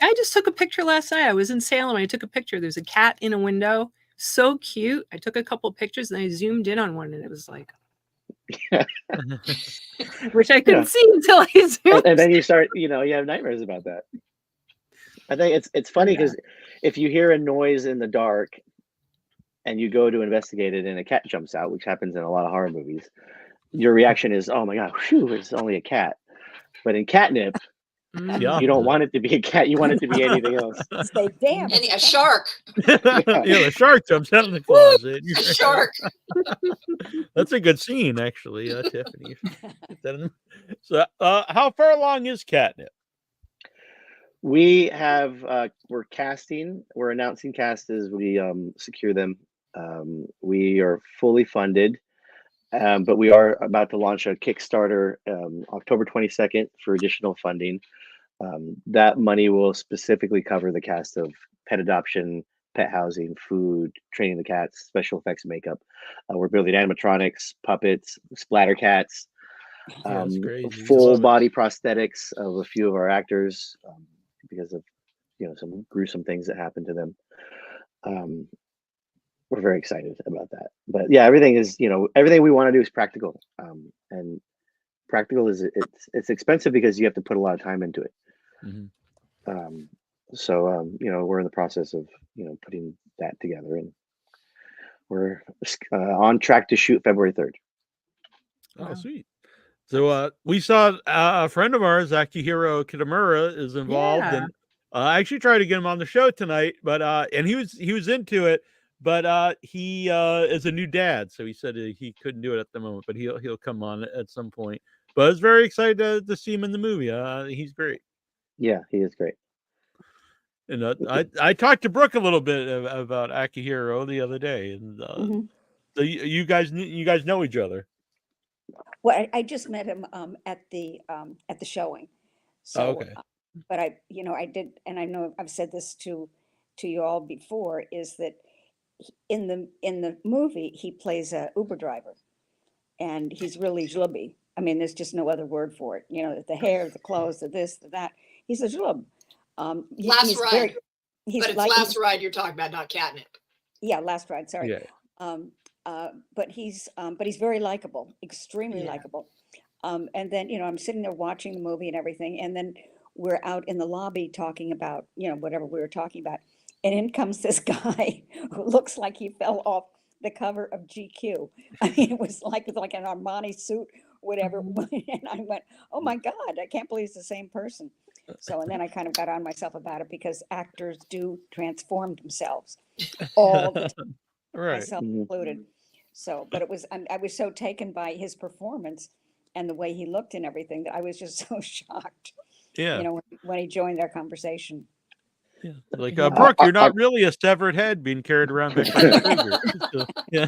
I just took a picture last night. I was in Salem. I took a picture. There's a cat in a window. So cute. I took a couple pictures and I zoomed in on one and it was like, which I couldn't see until I zoomed. And then you start, you have nightmares about that. I think it's funny because if you hear a noise in the dark and you go to investigate it and a cat jumps out, which happens in a lot of horror movies, your reaction is, oh my God, whew, it's only a cat. But in Catnip, you don't want it to be a cat. You want it to be anything else. Say, damn, a shark. The shark jumps out of the closet. Shark. That's a good scene, actually, Tiffany. So, how far along is Catnip? We have we're casting. We're announcing cast as we secure them. We are fully funded, but we are about to launch a Kickstarter October 22nd for additional funding. That money will specifically cover the cast of pet adoption, pet housing, food, training the cats, special effects, makeup. We're building animatronics, puppets, splatter cats, full body prosthetics of a few of our actors. Because of some gruesome things that happened to them. We're very excited about that. But yeah, everything is everything we want to do is practical. And practical is it's expensive because you have to put a lot of time into it. Mm-hmm. We're in the process of putting that together, and we're on track to shoot February 3rd. Oh, sweet. So we saw a friend of ours, Akihiro Kitamura, is involved, and I actually tried to get him on the show tonight, but and he was into it, but he is a new dad, so he said he couldn't do it at the moment, but he'll come on at some point. But I was very excited to see him in the movie. He's great. Yeah, he is great. And I talked to Brooke a little bit about Akihiro the other day, and so you guys know each other. Well, I just met him at the showing. So, okay. But I did, and I know I've said this to you all before, is that in the movie he plays a Uber driver, and he's really zlubby. I mean, there's just no other word for it. The hair, the clothes, the this, the that. He's a zlub. Last Ride. But it's Last Ride you're talking about, not Catnip. Yeah, Last Ride. Sorry. Yeah. But he's very likable, extremely likable. And then I'm sitting there watching the movie and everything, and then we're out in the lobby talking about whatever we were talking about, and in comes this guy who looks like he fell off the cover of GQ. I mean, it was like an Armani suit, whatever. And I went, oh my God, I can't believe it's the same person. So, and then I kind of got on myself about it because actors do transform themselves all the time, right, myself included. So, but I was so taken by his performance and the way he looked and everything that I was just so shocked. Yeah. When he joined our conversation. Yeah. Like Brooke, you're not really a severed head being carried around by Trigger. So, yeah.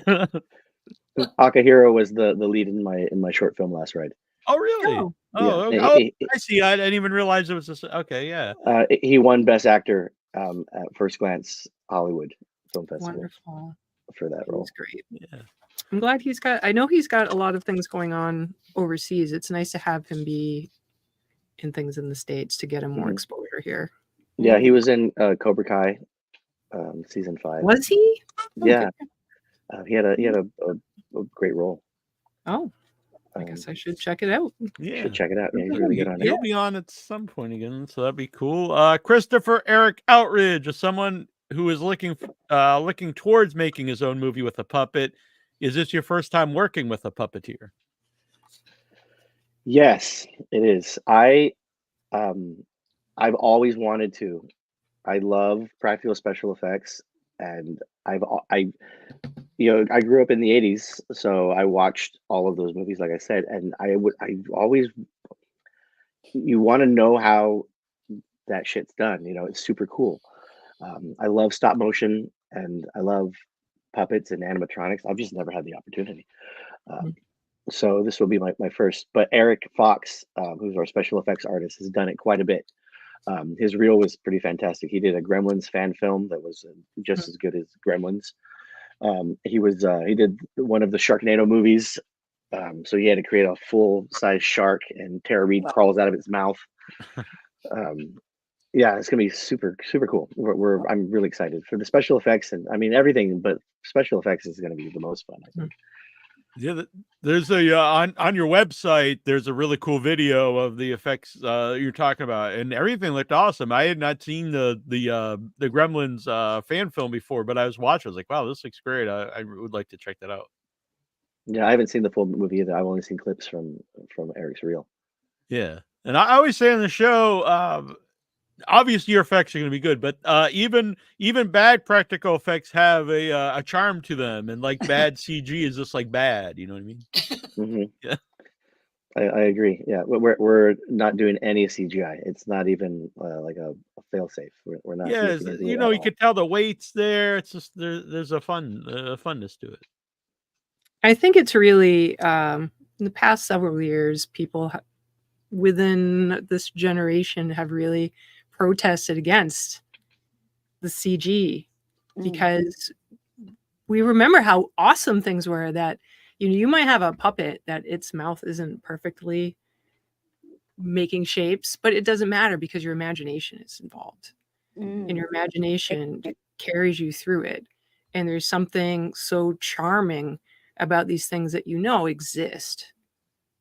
Akihiro was the lead in my short film Last Ride. Oh, really? Oh, yeah. okay. I see. I didn't even realize it was okay. Yeah. He won Best Actor at First Glance Hollywood Film Festival. Wonderful. For that role. That's great. Yeah. I'm glad I know he's got a lot of things going on overseas. It's nice to have him be in things in the States to get him more exposure here. Yeah, he was in Cobra Kai season 5. Was he? Yeah. He had a great role. Oh, I guess I should check it out. Yeah, you should check it out. Yeah, he's really good on it. He'll be on at some point again, so that'd be cool. Christopher Eric Outridge is someone who is looking towards making his own movie with a puppet. Is this your first time working with a puppeteer? Yes, it is. I've always wanted to. I love practical special effects, and I grew up in the 80s, so I watched all of those movies, like I said, and you want to know how that shit's done. It's super cool. I love stop motion, and I love puppets and animatronics. I've just never had the opportunity. So this will be my first. But Eric Fox, who's our special effects artist, has done it quite a bit. His reel was pretty fantastic. He did a Gremlins fan film that was just as good as Gremlins. He did one of the Sharknado movies. So he had to create a full-size shark, and Tara Reid crawls out of its mouth. Yeah, it's gonna be super cool. I'm really excited for the special effects, and I mean everything, but special effects is gonna be the most fun, I think. Yeah, there's a on your website. There's a really cool video of the effects you're talking about, and everything looked awesome. I had not seen the Gremlins fan film before, but I was watching. I was like, wow, this looks great. I would like to check that out. Yeah, I haven't seen the full movie either. I've only seen clips from Eric's reel. Yeah, and I always say on the show, obviously your effects are going to be good, but even bad practical effects have a charm to them, and like bad CG is just like bad. You know what I mean? Mm-hmm. Yeah, I agree. Yeah, we're not doing any CGI. It's not even like a fail-safe. We're not. yeah. You could tell the weight's there. It's just there's a funness to it. I think it's really in the past several years, people within this generation have really protested against the CG because we remember how awesome things were, that you might have a puppet that its mouth isn't perfectly making shapes, but it doesn't matter because your imagination is involved and your imagination carries you through it. And there's something so charming about these things that exist,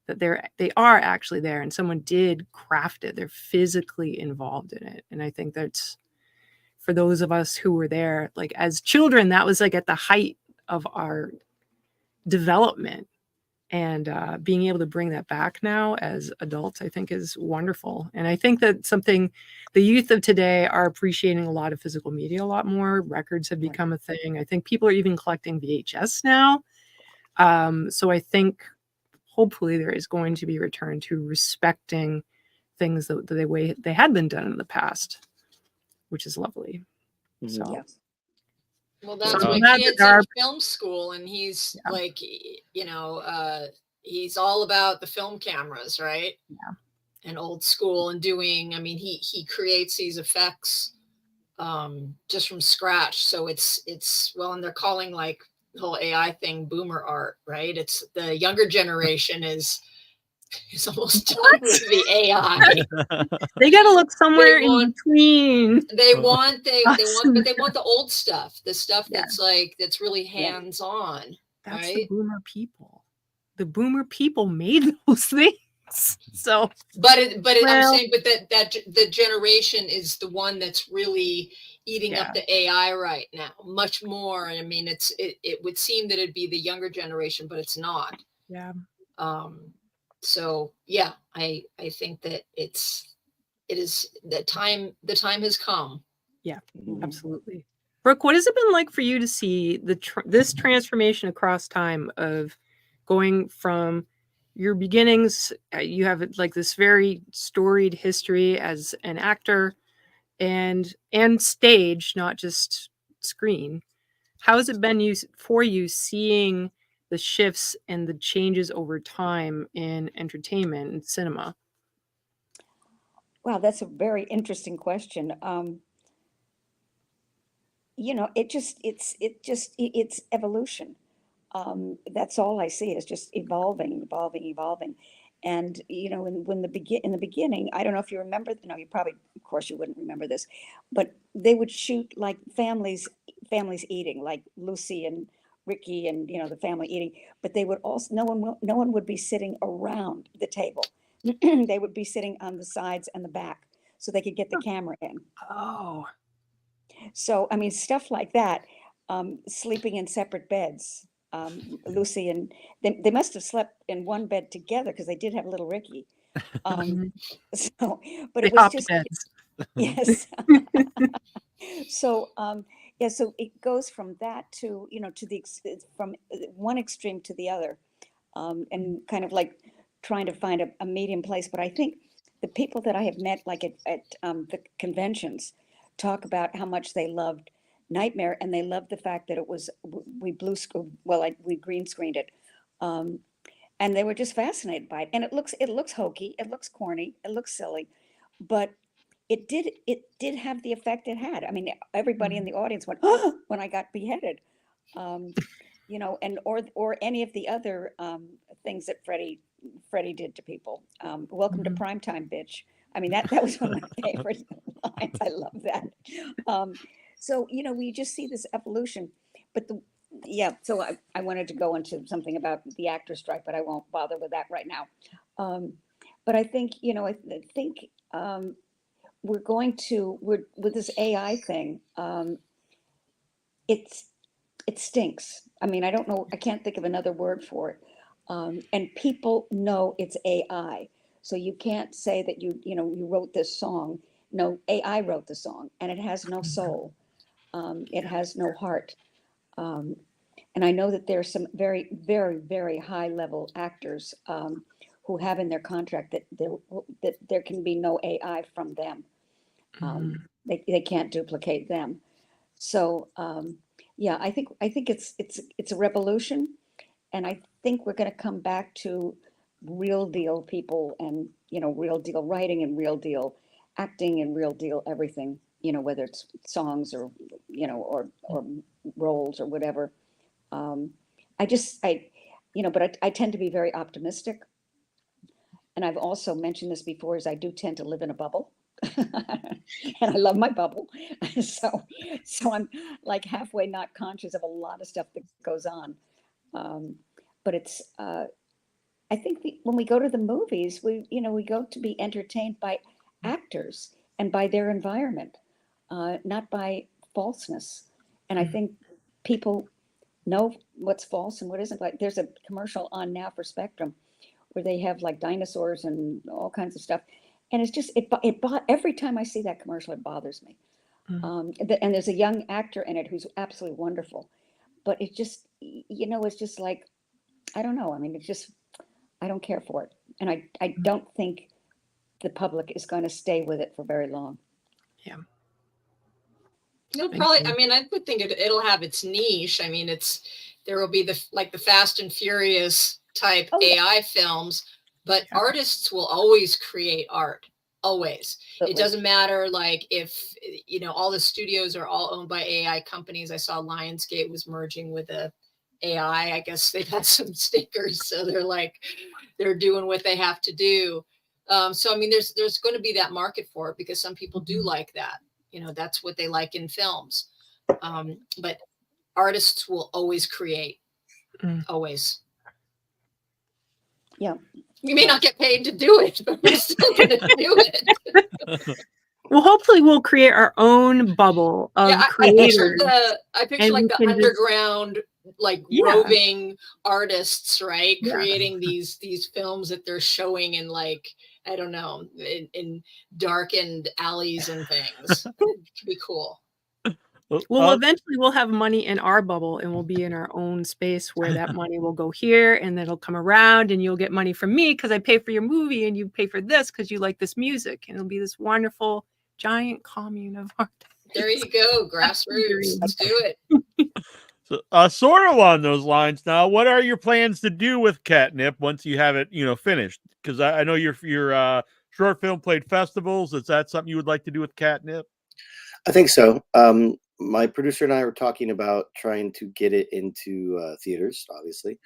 that they are actually there, and someone did craft it. They're physically involved in it. And I think that's, for those of us who were there, like as children, that was like at the height of our development. And being able to bring that back now as adults, I think is wonderful. And I think that something the youth of today are appreciating a lot of physical media a lot more. Records have become a thing. I think people are even collecting VHS now. So I think hopefully there is going to be a return to respecting things the way they had been done in the past, which is lovely. So. Yes. Well, that's my kid's in film school, and he's like, he's all about the film cameras, right? Yeah. And old school, and doing. I mean, he creates these effects just from scratch. So it's well, and they're calling like the whole AI thing boomer art, right? It's the younger generation is almost done with the AI. They got to look somewhere in between. They want the old stuff, the stuff that's really hands on. That's right? the boomer people. The boomer people made those things. So, I'm saying, that the generation is the one that's really eating up the AI right now, much more. I mean, it would seem that it'd be the younger generation, but it's not. Yeah. So yeah, I think that it is the time has come. Yeah, absolutely. Brooke, what has it been like for you to see this transformation across time of going from your beginnings? You have like this very storied history as an actor and stage, not just screen. How has it been for you seeing the shifts and the changes over time in entertainment and cinema? Wow, that's a very interesting question. It's evolution. That's all I see is just evolving. And in the beginning, I don't know if you remember. No, you probably, of course, you wouldn't remember this, but they would shoot like families eating, like Lucy and Ricky and the family eating, but they would also no one would be sitting around the table. They would be sitting on the sides and the back so they could get the camera in. Oh, so I mean stuff like that. Sleeping in separate beds. Lucy and they must have slept in one bed together because they did have little Ricky. So, but it was just beds. Yes. So so it goes from that to from one extreme to the other, and kind of like trying to find a medium place. But I think the people that I have met, like at the conventions, talk about how much they loved Nightmare, and they loved the fact that it was we green screened it, and they were just fascinated by it. And it looks hokey, it looks corny, it looks silly, but it did have the effect it had. I mean, everybody in the audience went, "Oh," when I got beheaded. You know, and or any of the other things that Freddie did to people. Welcome to primetime, bitch. I mean, that was one of my favorite lines. I love that. So, you know, we just see this evolution. But so I wanted to go into something about the actor strike, but I won't bother with that right now. But I think, you know, I think we're with this AI thing, it stinks. I mean, I don't know, I can't think of another word for it. And people know it's AI. So you can't say that you wrote this song. No, AI wrote the song, and it has no soul. It has no heart. And I know that there's some very, very, very high level actors who have in their contract that there can be no AI from them. They can't duplicate them. So yeah, I think it's a revolution, and I think we're going to come back to real deal people, and real deal writing and real deal acting and real deal everything. Whether it's songs or or roles or whatever. But I tend to be very optimistic, and I've also mentioned this before. Is I do tend to live in a bubble. And I love my bubble. So I'm like halfway not conscious of a lot of stuff that goes on. But it's, I think when we go to the movies, we go to be entertained by actors and by their environment, not by falseness. And I think people know what's false and what isn't. Like there's a commercial on now for Spectrum where they have like dinosaurs and all kinds of stuff. And it's just, every time I see that commercial, it bothers me. And there's a young actor in it who's absolutely wonderful. But it just, it's just like, I don't know. I mean, it's just, I don't care for it. And I don't think the public is going to stay with it for very long. Yeah. It'll probably, I mean, I would think it'll have its niche. I mean, there will be the Fast and Furious type AI films. But artists will always create art, always. It doesn't matter, like, if, all the studios are all owned by AI companies. I saw Lionsgate was merging with a AI. I guess they've had some stickers, so they're doing what they have to do. So, I mean, there's going to be that market for it because some people do like that. That's what they like in films. But artists will always create, always. Yeah. You may not get paid to do it, but we're still going to do it. Well, hopefully we'll create our own bubble of creators. I picture like the underground, roving artists, right? Yeah. Creating these films that they're showing in I don't know, in darkened alleys and things. It could be cool. Well, eventually we'll have money in our bubble and we'll be in our own space where that money will go here and then it'll come around and you'll get money from me because I pay for your movie and you pay for this because you like this music. And it'll be this wonderful giant commune of art. There you go. Grassroots. Let's do it. So, sort of on those lines now, what are your plans to do with Catnip once you have it, finished? Because I know your short film played festivals. Is that something you would like to do with Catnip? I think so. My producer and I were talking about trying to get it into theaters, obviously.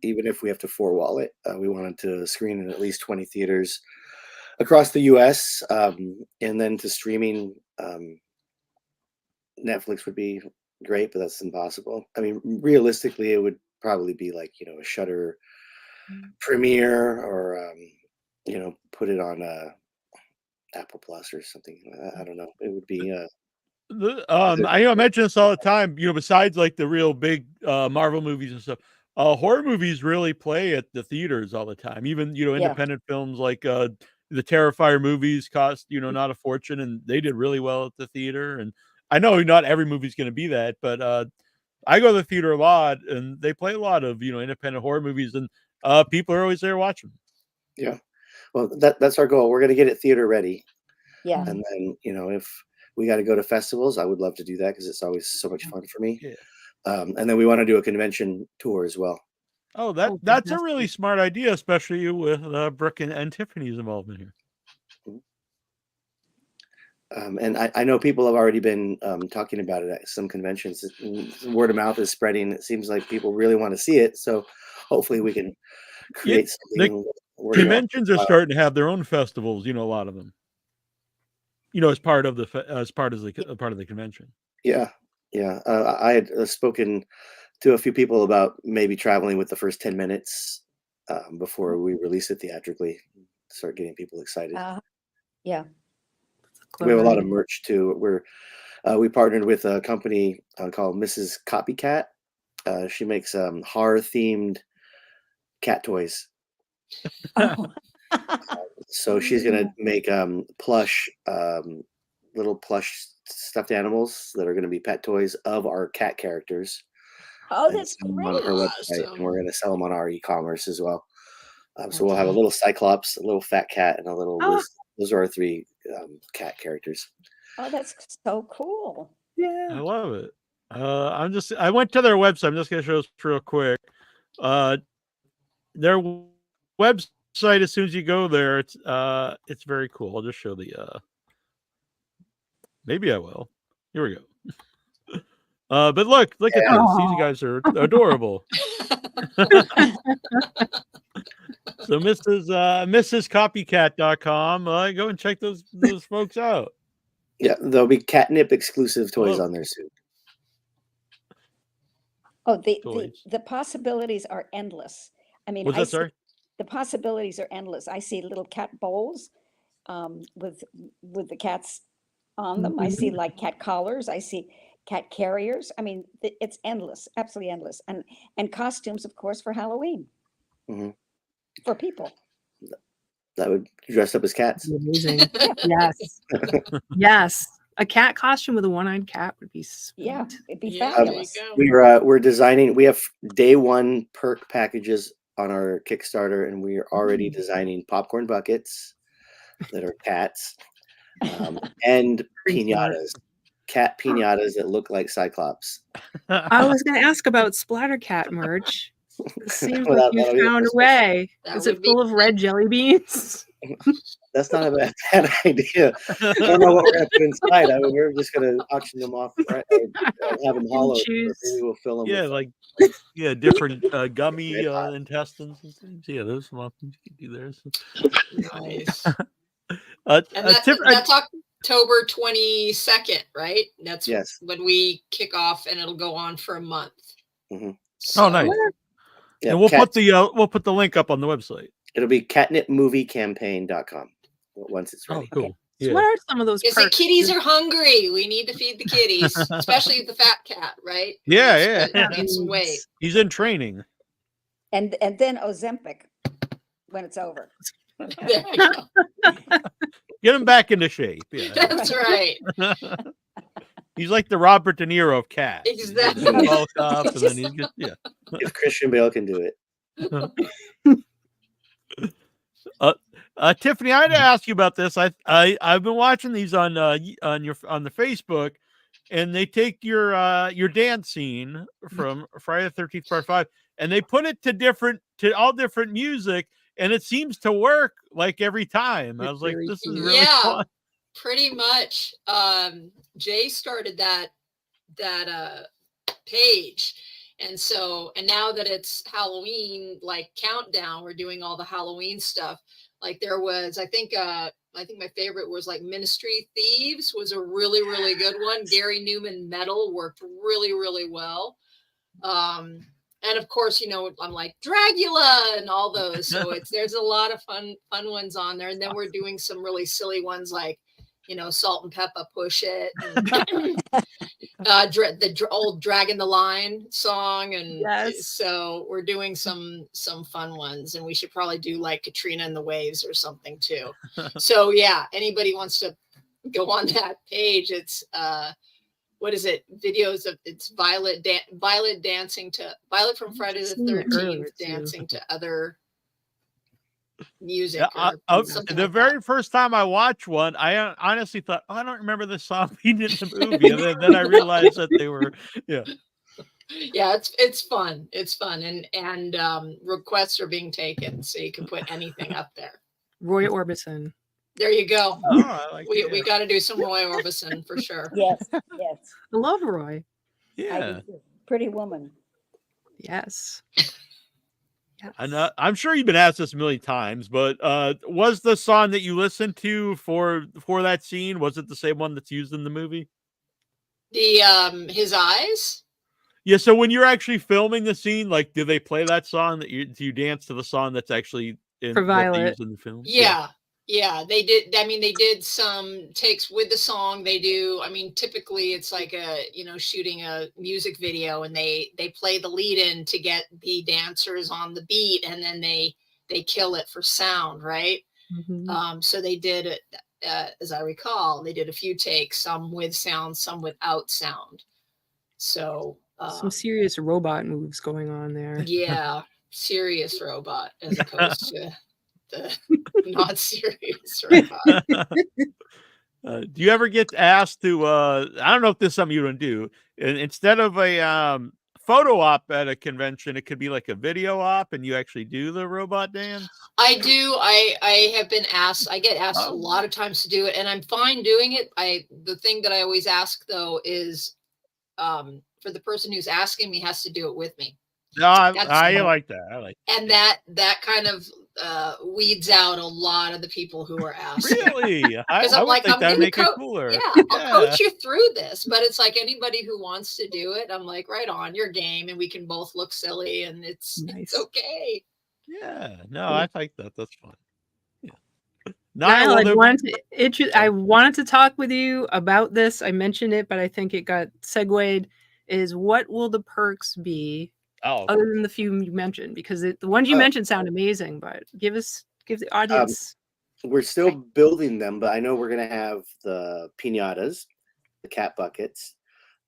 Even if we have to four-wall it, we wanted to screen in at least 20 theaters across the U.S. And then to streaming. Netflix would be great, but that's impossible. I mean, realistically, it would probably be like, a Shudder premiere or, put it on Apple Plus or something. I don't know. It would be I mention this all the time, besides like the real big Marvel movies and stuff, horror movies really play at the theaters all the time. Even, independent films like the Terrifier movies cost, not a fortune, and they did really well at the theater. And I know not every movie's going to be that, but I go to the theater a lot and they play a lot of, independent horror movies, and people are always there watching. Yeah. Well, that's our goal. We're going to get it theater ready. Yeah. And then, if we got to go to festivals, I would love to do that because it's always so much fun for me. Yeah. And then we want to do a convention tour as well. Oh, that's a really smart idea, especially with Brooke and Tiffany's involvement here. And I know people have already been talking about it at some conventions. Word of mouth is spreading. It seems like people really want to see it. So hopefully we can create something. Conventions are starting to have their own festivals. A lot of them. As part of the convention. Yeah. I had spoken to a few people about maybe traveling with the first 10 minutes before we release it theatrically. Start getting people excited. Yeah. We have a lot of merch too. We partnered with a company called Mrs. Copycat. She makes horror themed cat toys. So she's gonna make plush little plush stuffed animals that are going to be pet toys of our cat characters. Oh, that's great. On her website, and we're going to sell them on our e-commerce as well. So we'll have a little Cyclops, a little fat cat, and a little Liz. Those are our 3 cat characters. Oh, that's so cool. Yeah. I love it. I went to their website. I'm just going to show this real quick. Their website, as soon as you go there, it's very cool. I'll just show the maybe I will. Here we go. But look at this. These guys are adorable. So MrsCopycat.com, go and check those folks out. Yeah, there'll be Catnip exclusive toys on there soon. Oh, the possibilities are endless. I mean, the possibilities are endless. I see little cat bowls with the cats on them. I see like cat collars. I see cat carriers. I mean, it's endless, absolutely endless. And costumes, of course, for Halloween. For people that would dress up as cats. Amazing. Yes. Yes. A cat costume with a one-eyed cat would be sweet. Yeah, it'd be fabulous. We're designing. We have day 1 perk packages on our Kickstarter, and we are already designing popcorn buckets that are cats and piñatas. Cat piñatas that look like Cyclops. I was going to ask about Splatter Cat merch. It seems like you found a way. Is it full of red jelly beans? That's not a bad idea. I don't know what we're going to put inside. I mean, we're just going to auction them off, right? Have them hollow. Maybe we'll fill them. Yeah, different gummy intestines and things. Yeah, those some options you can do there. So. Nice. That's October 22nd, right? That's when we kick off, and it'll go on for a month. So, nice. Yeah, and we'll put the link up on the website. It'll be catnipmoviecampaign.com once it's ready. Oh, cool. So what are some of those? Because the kitties are hungry. We need to feed the kitties, especially the fat cat, right? Yeah. Needs some weight. He's in training. And then Ozempic when it's over. There you go. Get him back into shape. Yeah. That's right. He's like the Robert De Niro of cats. Exactly. If Christian Bale can do it. Tiffany, I had to ask you about this. I've been watching these on the Facebook, and they take your dance scene from Friday the 13th Part 5, and they put it to all different music, and it seems to work like every time. I was like, this is really fun. Pretty much. Jay started that page. And now that it's Halloween, like countdown, we're doing all the Halloween stuff. Like there was, I think my favorite was like Ministry Thieves was a really, really good one. Gary Newman Metal worked really, really well. And of course, I'm like Dragula and all those. So there's a lot of fun ones on there. And then we're doing some really silly ones like, Salt and Peppa Push It, and, the old Dragging the Line song. And so we're doing some fun ones, and we should probably do like Katrina and the Waves or something too. So yeah, anybody wants to go on that page, it's what is it? Videos of Violet dancing to Violet from Friday the 13th dancing to other music. The very first time I watched one, I honestly thought, I don't remember the song being in the movie, and then I realized that they were, it's fun. It's fun, and requests are being taken, so you can put anything up there. Roy Orbison. There you go. Oh, I like we got to do some Roy Orbison for sure. Yes, yes. I love Roy. Yeah. Pretty Woman. Yes. And I'm sure you've been asked this a million times, but was the song that you listened to for that scene, was it the same one that's used in the movie? The His Eyes? Yeah, so when you're actually filming the scene, like, do they play that song do you dance to the song that's actually For Violet in the film? Yeah, they did. I mean, they did some takes with the song. They do. I mean, typically it's like shooting a music video, and they play the lead in to get the dancers on the beat, and then they kill it for sound, right? Mm-hmm. So they did it, as I recall, they did a few takes, some with sound, some without sound. So some serious robot moves going on there. Yeah, serious robot as opposed to the not serious robot. Do you ever get asked to I don't know if this is something you don't do, instead of a photo op at a convention, it could be like a video op and you actually do the robot dance? I do. I have been asked, I get asked a lot of times to do it, and I'm fine doing it. The thing that I always ask though is for the person who's asking me has to do it with me. No, I like that. I like that. And that kind of weeds out a lot of the people who are asked. Really? Because I'm like, I'm going to make it cooler. Yeah, I'll coach you through this. But it's like anybody who wants to do it, I'm like, right on, your game, and we can both look silly, and it's okay. Yeah, no, I like that. That's fun. Yeah. Nyle, I wanted to talk with you about this. I mentioned it, but I think it got segued. Is what will the perks be? Other than the few you mentioned, because the ones you mentioned sound amazing, but give the audience. We're still building them, but I know we're going to have the piñatas, the cat buckets.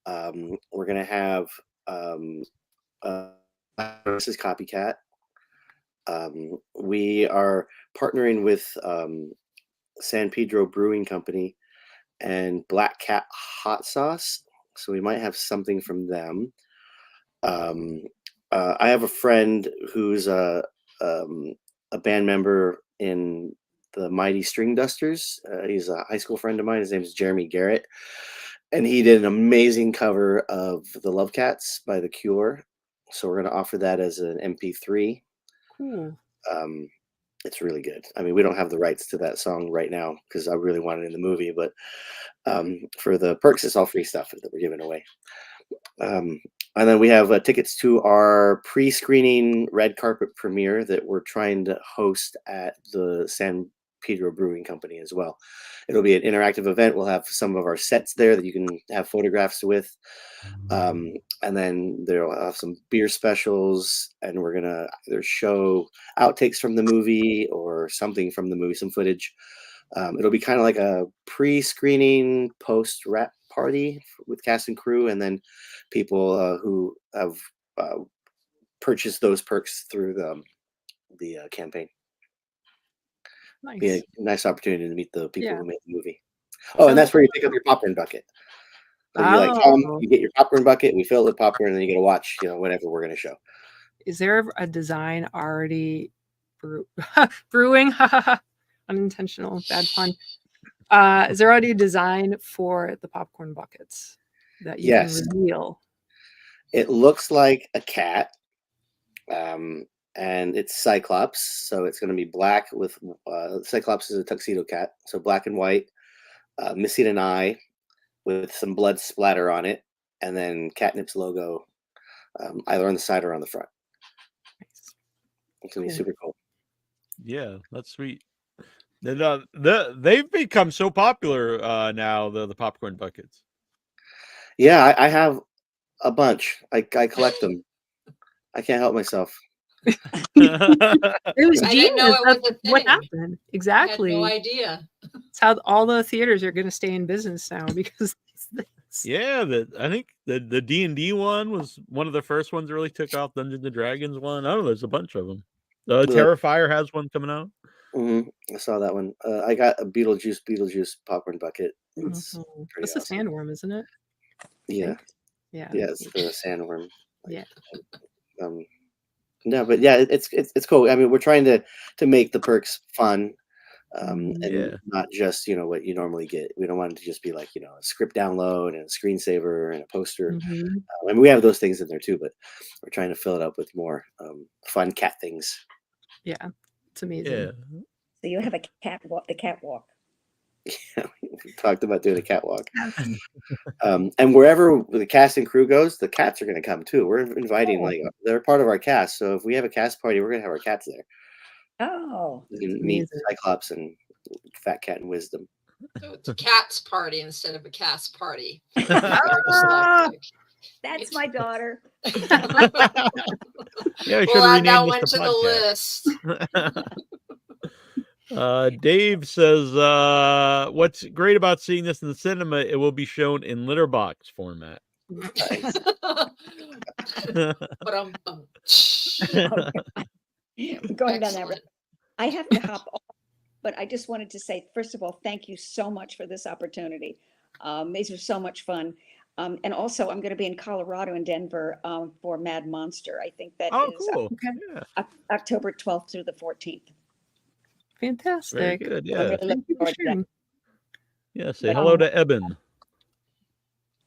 We're going to have versus Copycat. We are partnering with San Pedro Brewing Company and Black Cat Hot Sauce, so we might have something from them. I have a friend who's a band member in the Mighty String Dusters. He's a high school friend of mine. His name is Jeremy Garrett, and he did an amazing cover of The Love Cats by The Cure. So we're going to offer that as an MP3. Cool. It's really good. I mean, we don't have the rights to that song right now because I really want it in the movie, but for the perks, it's all free stuff that we're giving away. And then we have tickets to our pre-screening red carpet premiere that we're trying to host at the San Pedro Brewing Company as well. It'll be an interactive event. We'll have some of our sets there that you can have photographs with. And then there'll have some beer specials, and we're going to either show outtakes from the movie or something from the movie, some footage. It'll be kind of like a pre-screening post-wrap party with cast and crew, and then people who have purchased those perks through the campaign. Nice. Be a nice opportunity to meet the people who made the movie. Oh, and that's where you pick up your popcorn bucket. So you get your popcorn bucket, we fill it with popcorn, and then you get to watch, whatever we're going to show. Is there a design already brewing? Unintentional, bad pun. Is there already a design for the popcorn buckets that you can reveal? It looks like a cat, and it's Cyclops, so it's going to be black with Cyclops is a tuxedo cat, so black and white, missing an eye with some blood splatter on it, and then Catnip's logo either on the side or on the front. Nice. It's going to be super cool. Yeah, that's sweet. They've become so popular now, the popcorn buckets. Yeah, I have a bunch. I collect them. I can't help myself. It was I didn't know it was a thing. What happened exactly? I had no idea. It's how all the theaters are going to stay in business now because yeah, I think the D&D one was one of the first ones that really took off. Dungeons and Dragons one. Oh, there's a bunch of them. Terrifier has one coming out. I saw that one. I got a Beetlejuice popcorn bucket. It's That's awesome. A sandworm, isn't it? Yeah. Yeah. Yeah, it's the sandworm. Yeah. No, but yeah, it's cool. I mean, we're trying to make the perks fun. and not just, what you normally get. We don't want it to just be like, a script download and a screensaver and a poster. I mean, we have those things in there too, but we're trying to fill it up with more fun cat things. Yeah, it's amazing. Yeah. So you have a catwalk, the catwalk. Yeah, we talked about doing a catwalk. And wherever the cast and crew goes, the cats are going to come too. We're inviting, they're part of our cast. So if we have a cast party, we're going to have our cats there. Oh, you can meet Cyclops and Fat Cat and Wisdom. So it's a cat's party instead of a cast party. That's my daughter. Yeah, we'll add that one to the list. Dave says, what's great about seeing this in the cinema, it will be shown in letterbox format. Going down that road. I have to hop off, but I just wanted to say, first of all, thank you so much for this opportunity. These are so much fun. And also, I'm going to be in Colorado and Denver for Mad Monster. I think that is cool. October 12th through the 14th. Fantastic. Very good. So I'm Yeah. really looking forward to that. Yeah. Say hello to Eben.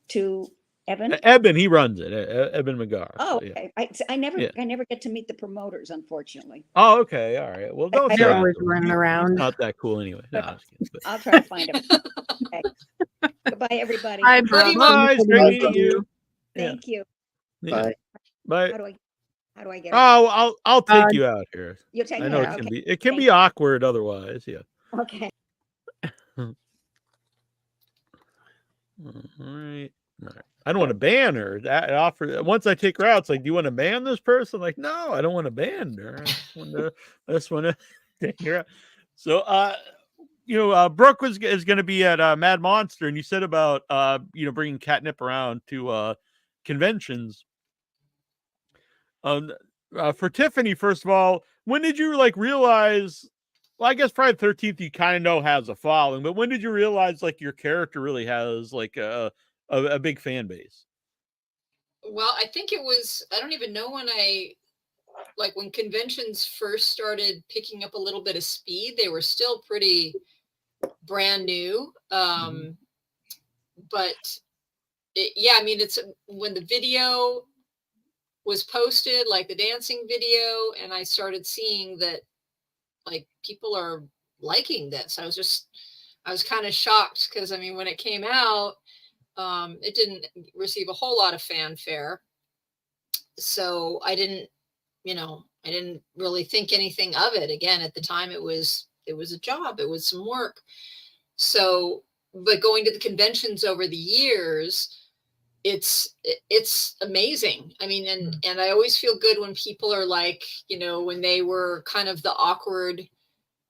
To Evan? Eben, he runs it. Eben McGar. Oh, so, yeah. okay. I never get to meet the promoters, unfortunately. Oh, okay. All right. Well, don't. They're always running around. He's not that cool anyway. No, I'm just kidding, but- I'll try to find him. Okay. Goodbye, everybody. Bye, Brooke. Bye. It's great meeting you. Thank you. Yeah. Bye. How do I get? Oh, I'll take you out here. You'll take I me know out. it can be awkward otherwise. Yeah. Okay. All right. I don't want to ban her. That offer once I take her out, it's like, do you want to ban this person? Like, no, I don't want to ban her. I just want to take her out. So, Brooke is going to be at Mad Monster, and you said about bringing Catnip around to conventions. For Tiffany, first of all, when did you realize? Well, I guess Friday the 13th you kind of know has a following, but when did you realize your character really has a big fan base? Well, I think it was, I don't even know when when conventions first started picking up a little bit of speed, they were still pretty brand new. But it's when the video was posted, like the dancing video, and I started seeing that people are liking this. I was kind of shocked because when it came out, it didn't receive a whole lot of fanfare. So I didn't really think anything of it. Again, at the time it was a job, it was some work. So, but going to the conventions over the years, it's amazing. And I always feel good when people are when they were kind of the awkward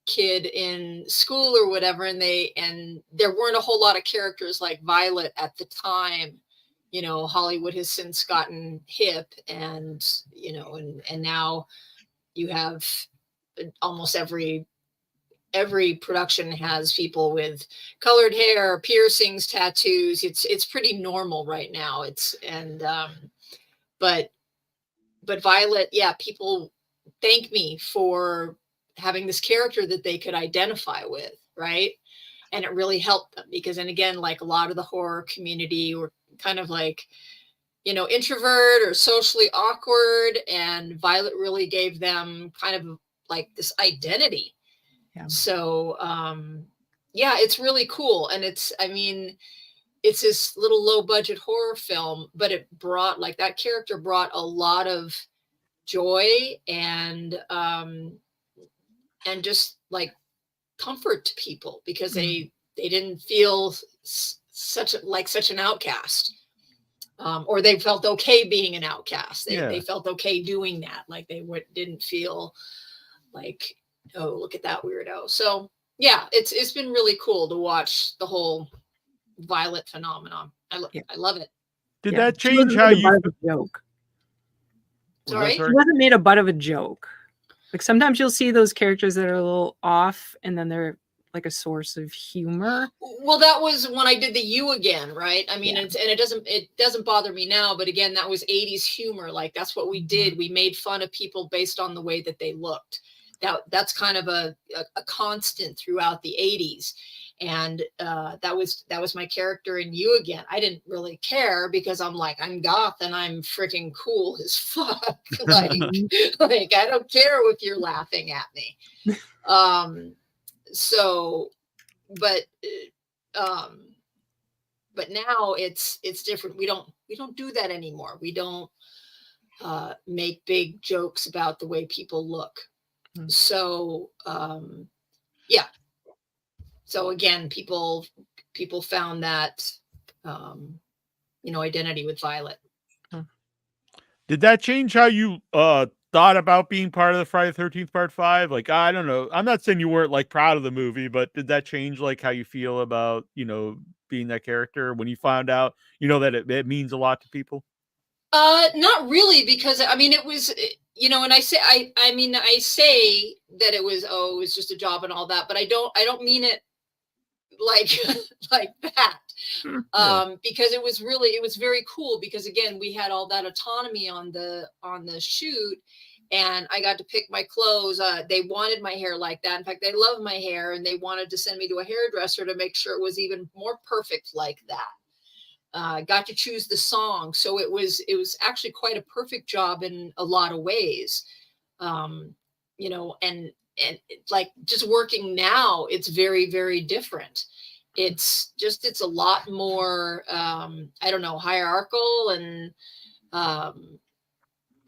kid in school or whatever, and there weren't a whole lot of characters like Violet at the time. Hollywood has since gotten hip, and now you have almost every production has people with colored hair, piercings, tattoos. It's pretty normal right now. But Violet, people thank me for having this character that they could identify with, right? And it really helped them because, and again, a lot of the horror community were kind of introvert or socially awkward, and Violet really gave them kind of this identity. Yeah. So, it's really cool. And it's this little low budget horror film, but it brought that character brought a lot of joy and just comfort to people because they didn't feel such an outcast, or they felt okay being an outcast. They felt okay doing that. They didn't feel oh, look at that weirdo. So it's been really cool to watch the whole Violet phenomenon. I love it. Did that change how you joke? Sorry? She wasn't made a butt of a joke. Sometimes you'll see those characters that are a little off, and then they're a source of humor. Well, that was when I did the You Again, right? It doesn't bother me now, but again, that was 80s humor. That's what we did. We made fun of people based on the way that they looked. that's kind of a constant throughout the 80s. And that was my character in You Again. I didn't really care because I'm like, I'm goth and I'm freaking cool as fuck. like I don't care if you're laughing at me. So, but now it's different. We don't do that anymore. We don't make big jokes about the way people look. So yeah. So again, people found that identity with Violet. Did that change how you thought about being part of the Friday the 13th Part 5? Like, I don't know. I'm not saying you weren't like proud of the movie, but did that change like how you feel about, being that character when you found out, that it means a lot to people? Not really, because I mean, it was, and I say, I say that it was just a job and all that, but I don't mean it like like that. Because it was very cool, because again, we had all that autonomy on the shoot, and I got to pick my clothes. They wanted my hair like that. In fact, they love my hair, and they wanted to send me to a hairdresser to make sure it was even more perfect like that. Got to choose the song, so it was actually quite a perfect job in a lot of ways. And like just working now, it's very, very different. It's a lot more, I don't know, hierarchical and, and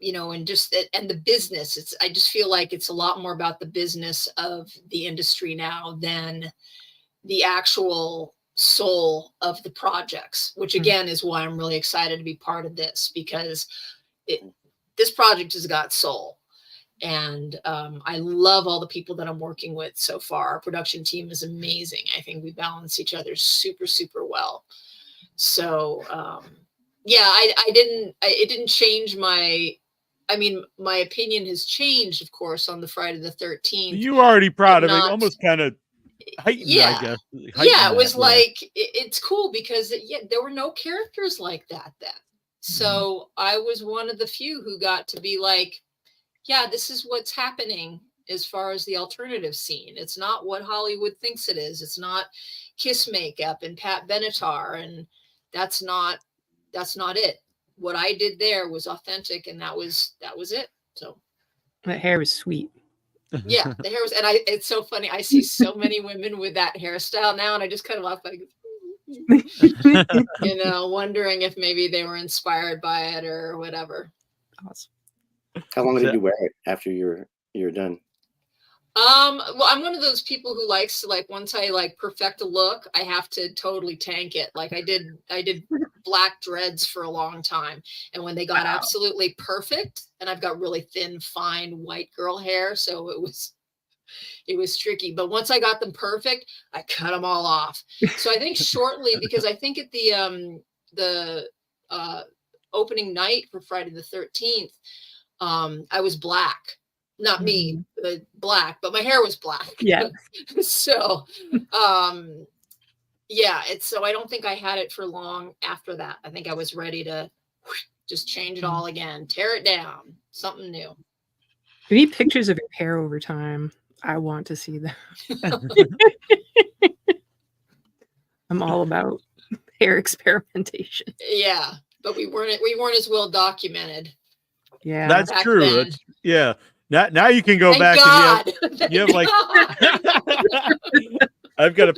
the business. I just feel like it's a lot more about the business of the industry now than the actual soul of the projects, which again is why I'm really excited to be part of this, because this project has got soul. And I love all the people that I'm working with so far. Our production team is amazing. I think we balance each other super, super well. So it didn't change my opinion has changed, of course, on the Friday the 13th. You were already proud of it, almost kind of heightened, I guess. It was like, it's cool because there were no characters like that then. So I was one of the few who got to be like, yeah, this is what's happening as far as the alternative scene. It's not what Hollywood thinks it is. It's not Kiss makeup and Pat Benatar, and that's not it. What I did there was authentic, and that was it. So that hair was sweet. Yeah, the hair was, and it's so funny. I see so many women with that hairstyle now, and I just kind of laugh like, wondering if maybe they were inspired by it or whatever. Awesome. How long did you wear it after you're done? Well, I'm one of those people who likes to, like, once I like perfect a look, I have to totally tank it. Like I did black dreads for a long time, and when they got absolutely perfect, and I've got really thin, fine white girl hair, so it was tricky. But once I got them perfect, I cut them all off. So I think shortly, because I think at the opening night for Friday the 13th, I was black. Not me, black, but my hair was black. Yeah. So, so I don't think I had it for long after that. I think I was ready to just change it all again, tear it down, something new. We need pictures of your hair over time. I want to see them. I'm all about hair experimentation. Yeah, but we weren't as well documented. Yeah, that's true. Yeah. Now you can go back and you have like I've got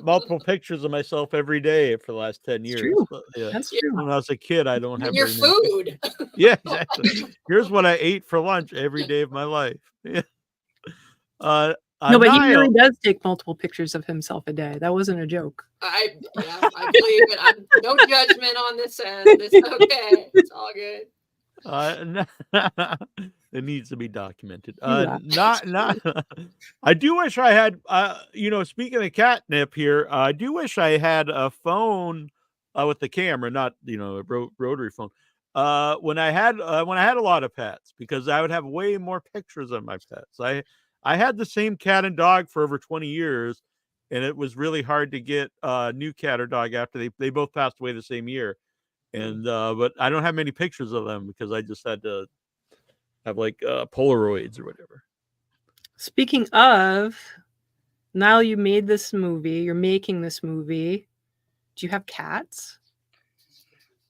multiple pictures of myself every day for the last 10 years. True. But, yeah. That's true. When I was a kid, I don't have your food. Yeah, exactly. Here's what I ate for lunch every day of my life. Yeah. No, but he really does take multiple pictures of himself a day. That wasn't a joke. I believe it. I'm no judgment on this end. It's okay. It's all good. It needs to be documented. Not. I do wish I had. Speaking of catnip here, I do wish I had a phone with the camera, not a rotary phone. When I had a lot of pets, because I would have way more pictures of my pets. I had the same cat and dog for over 20 years, and it was really hard to get a new cat or dog after they both passed away the same year. And but I don't have many pictures of them because I just had to have like Polaroids or whatever. Speaking of, Nyle, you made this movie. You're making this movie. Do you have cats?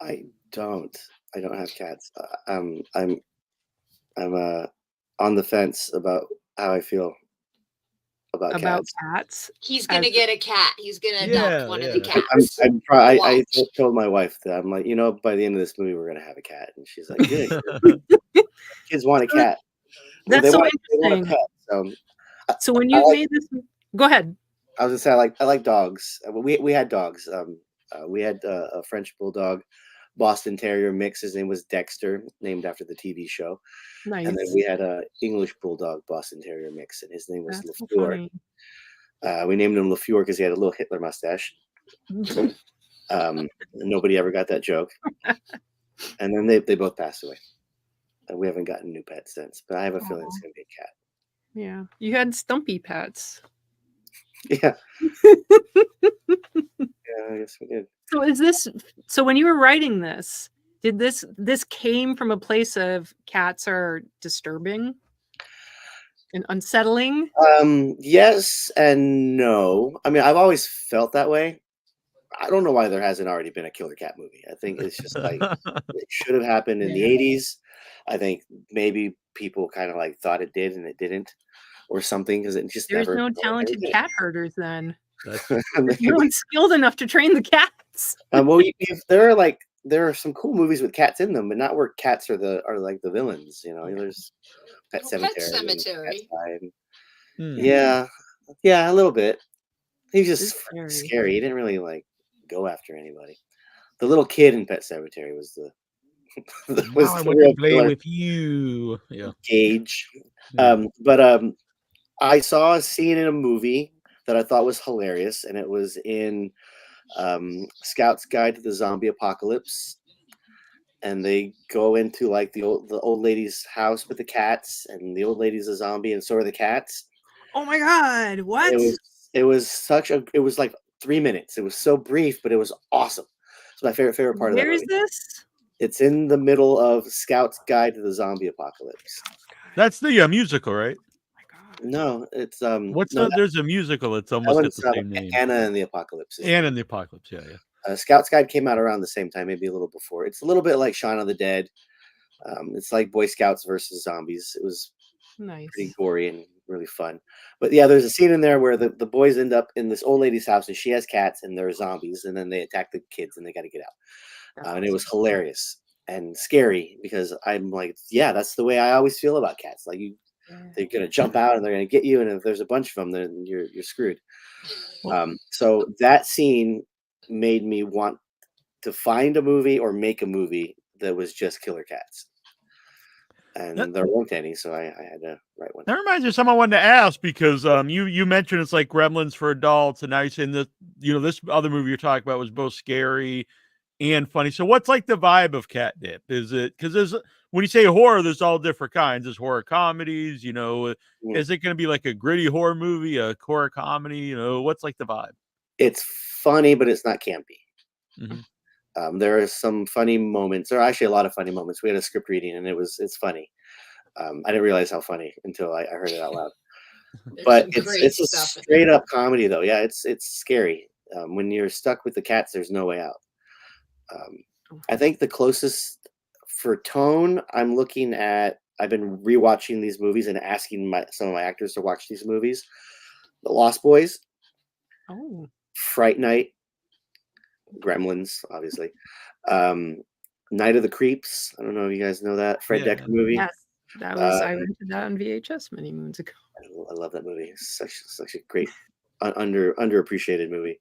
I don't have cats. I'm on the fence about how I feel about cats. He's gonna get a cat. He's gonna adopt one of the cats. I told my wife that I'm like, by the end of this movie, we're gonna have a cat, and she's like, good. Kids want a cat. That's they so want interesting. a pet. So when you made this, go ahead. I was gonna say I like dogs. We had dogs. We had a French bulldog, Boston Terrier mix. His name was Dexter, named after the TV show. Nice. And then we had a English bulldog Boston Terrier mix, and his name was LaFleur. We named him LaFleur because he had a little Hitler mustache. Nobody ever got that joke. And then they both passed away. And we haven't gotten new pets since, but I have a feeling it's going to be a cat. Yeah. You had stumpy pets. Yeah. Yeah, I guess we did. So when you were writing this, did this came from a place of cats are disturbing and unsettling? Yes and no. I mean, I've always felt that way. I don't know why there hasn't already been a killer cat movie. I think it's just like it should have happened in the 80s. I think maybe people kind of like thought it did and it didn't, or something, because it just There's never. no talented cat herders then. No one's skilled enough to train the cats. Well, there are some cool movies with cats in them, but not where cats are like the villains. There's Pet Sematary. Yeah, a little bit. He's just scary. He didn't really like go after anybody. The little kid in Pet Sematary was the I want to play with you. Yeah, Gage. But I saw a scene in a movie that I thought was hilarious, and it was in Scout's Guide to the Zombie Apocalypse. And they go into like the old lady's house with the cats, and the old lady's a zombie, and so are the cats. Oh my God! What? It was like 3 minutes. It was so brief, but it was awesome. It's my favorite part of that movie. Where is this? It's in the middle of Scout's Guide to the Zombie Apocalypse. That's the musical, right? No, it's there's a musical. It's almost got the same name. Anna and the Apocalypse. Anna and the Apocalypse. Yeah. Scout's Guide came out around the same time, maybe a little before. It's a little bit like Shaun of the Dead. It's like Boy Scouts versus zombies. It was pretty gory and really fun. But yeah, there's a scene in there where the boys end up in this old lady's house, and she has cats, and they're zombies, and then they attack the kids, and they got to get out. And it was hilarious and scary because I'm like, yeah, that's the way I always feel about cats. Like they're gonna jump out and they're gonna get you, and if there's a bunch of them, then you're screwed. So that scene made me want to find a movie or make a movie that was just killer cats. And there weren't any, so I had to write one. That reminds me of something I wanted to ask, because you mentioned it's like Gremlins for adults, and now you're saying that this other movie you're talking about was both scary and funny. So what's like the vibe of Catnip? Is it, because when you say horror, there's all different kinds. There's horror comedies, Is it going to be like a gritty horror movie, a horror comedy? What's like the vibe? It's funny, but it's not campy. Mm-hmm. There are some funny moments. There are actually a lot of funny moments. We had a script reading, and it's funny. I didn't realize how funny until I heard it out loud. But it's a straight up comedy, though. Yeah, it's scary. When you're stuck with the cats, there's no way out. I think the closest for tone, I'm looking at. I've been rewatching these movies and asking some of my actors to watch these movies. The Lost Boys, Fright Night, Gremlins, obviously. Night of the Creeps. I don't know if you guys know that Fred Dekker movie. Yes, that was I rented that on VHS many moons ago. I love that movie. It's such a great underappreciated movie.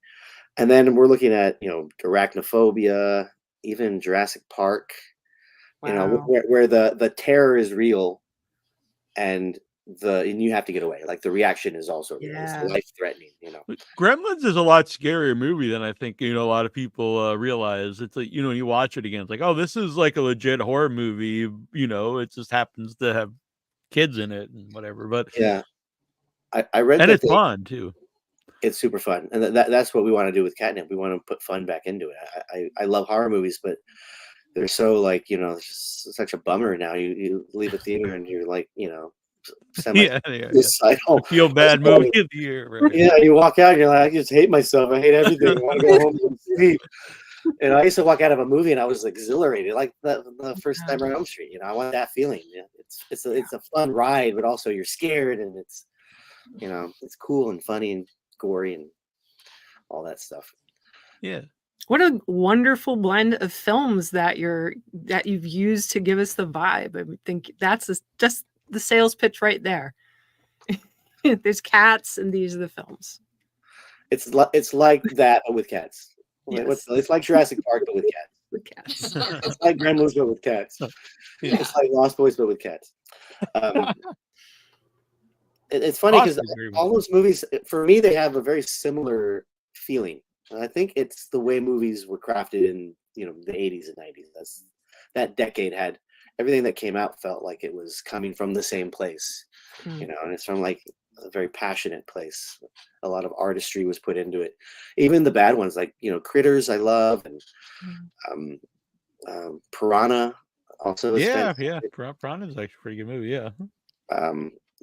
And then we're looking at Arachnophobia, even Jurassic Park. Wow. Where the terror is real, and you have to get away. Like the reaction is also real. It's life threatening. Gremlins is a lot scarier movie than I think a lot of people realize. It's like when you watch it again, it's like, oh, this is like a legit horror movie. It just happens to have kids in it and whatever. But yeah, I read and it's fun too. It's super fun, and that's what we want to do with Catnip. We want to put fun back into it. I love horror movies, but they're so it's just such a bummer now. You leave a theater and you're like, semi-suicidal. Feel bad movie of the year. Right? Yeah, you walk out and you're like, I just hate myself. I hate everything. I want to go home and sleep. And I used to walk out of a movie and I was exhilarated, like the first time on Elm Street. I want that feeling. Yeah, it's a fun ride, but also you're scared, and it's it's cool and funny and gory and all that stuff. Yeah. What a wonderful blend of films that you've used to give us the vibe. I think that's just the sales pitch right there. There's cats, and these are the films. It's like that, but with cats. Yes. It's like Jurassic Park, but with cats. With cats. It's like Gremlins, but with cats. Yeah. It's like Lost Boys, but with cats. It's funny because all those movies, for me, they have a very similar feeling. And I think it's the way movies were crafted in the 80s and 90s. That decade had everything that came out felt like it was coming from the same place, and it's from like a very passionate place. A lot of artistry was put into it. Even the bad ones, like Critters, I love, and Piranha also. Yeah. Piranha is actually a pretty good movie. Yeah.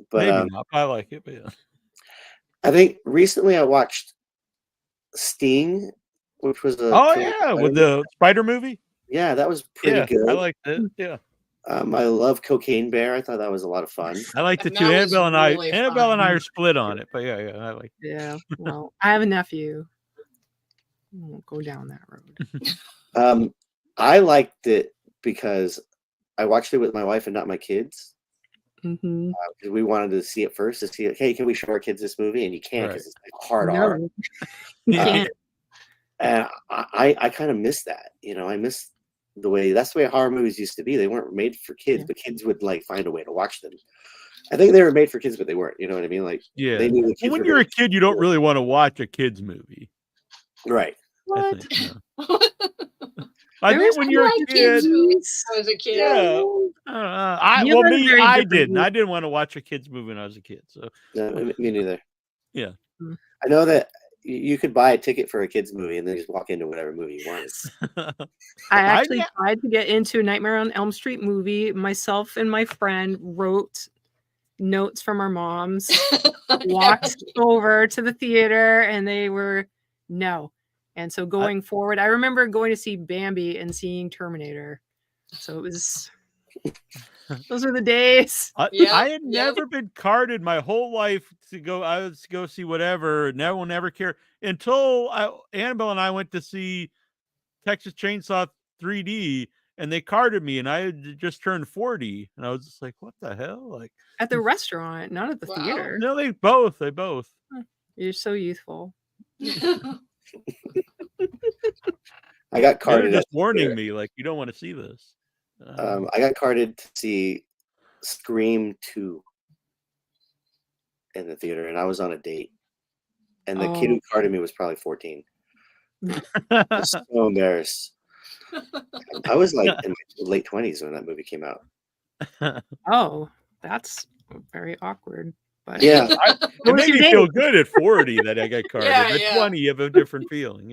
But maybe not. I like it, but yeah. I think recently I watched Sting, which was with the spider movie. Yeah, that was pretty good. I liked it. Yeah. I love Cocaine Bear. I thought that was a lot of fun. I liked it too. Annabelle and I are split on it, but yeah, I like it. Yeah. Well, I have a nephew. I won't go down that road. I liked it because I watched it with my wife and not my kids. Mm-hmm. Because we wanted to see it first to see, hey, can we show our kids this movie? And you can't because it's like hard R. And I kind of miss that. I miss that's the way horror movies used to be. They weren't made for kids, but kids would like find a way to watch them. I think they were made for kids, but they weren't. You know what I mean? Like, they knew the kids when you're a kid, you don't really want to watch a kids movie, right? What? I think when you're a kid, I was a kid. Yeah. I didn't. I didn't want to watch a kids movie when I was a kid. So no, me neither. Yeah. I know that you could buy a ticket for a kids movie and then just walk into whatever movie you want. I actually tried to get into a Nightmare on Elm Street movie. Myself and my friend wrote notes from our moms, walked over to the theater, and they were no. And so going forward, I remember going to see Bambi and seeing Terminator. So it was, those are the days. I had never been carded my whole life to go see whatever. Never cared until Annabelle and I went to see Texas Chainsaw 3D, and they carded me, and I had just turned 40, and I was just like, what the hell? Like at the restaurant, not at the theater. No, they both. You're so youthful. I got carded. Just warning me, like, you don't want to see this. I got carded to see Scream 2 in the theater, and I was on a date, and the kid who carded me was probably 14. I was so embarrassed. I was like in my late 20s when that movie came out. Oh, that's very awkward. But yeah, it made me feel good at 40 that I got carded. At 20, you have a different feling.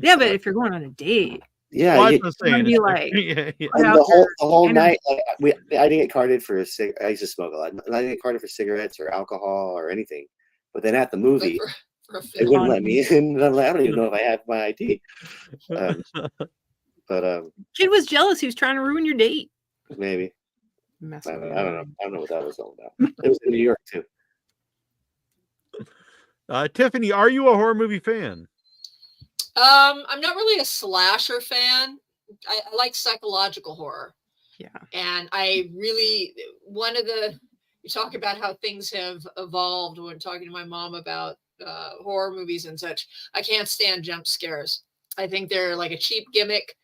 Yeah, but if you're going on a date, yeah, well, you'd be like, the whole night. Like, I didn't get carded for I used to smoke a lot. I didn't get carded for cigarettes or alcohol or anything. But then at the movie, they wouldn't let me in. I'm like, I don't even know if I have my ID. Kid was jealous. He was trying to ruin your date. Maybe. I don't know. I don't know what that was all about. It was in New York too. Tiffany, are you a horror movie fan? I'm not really a slasher fan. I like psychological horror. Yeah. And I really, you talk about how things have evolved when talking to my mom about horror movies and such. I can't stand jump scares. I think they're like a cheap gimmick.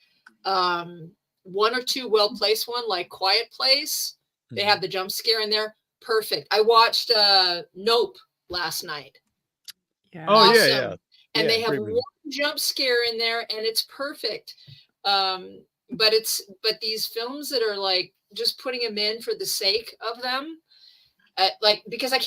One or two well-placed one, like Quiet Place. They have the jump scare in there. Perfect. I watched Nope last night. Yeah. Oh, awesome. yeah. And they have one jump scare in there, and it's perfect. But these films that are like just putting them in for the sake of them, because I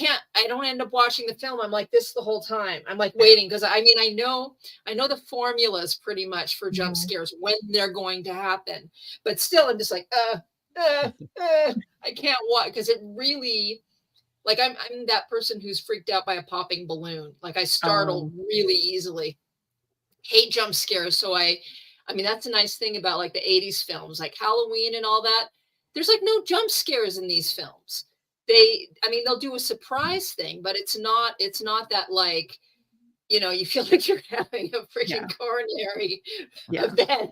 don't end up watching the film. I'm like this the whole time. I'm like waiting because I know the formulas pretty much for jump scares when they're going to happen, but still I'm just like, I can't watch because it really, like, I'm that person who's freaked out by a popping balloon. Like, I startle really easily. Hate jump scares. So I mean, that's a nice thing about like the 80s films, like Halloween and all that. There's like no jump scares in these films. I mean, they'll do a surprise thing, but it's not that, like, you know, you feel like you're having a freaking coronary event.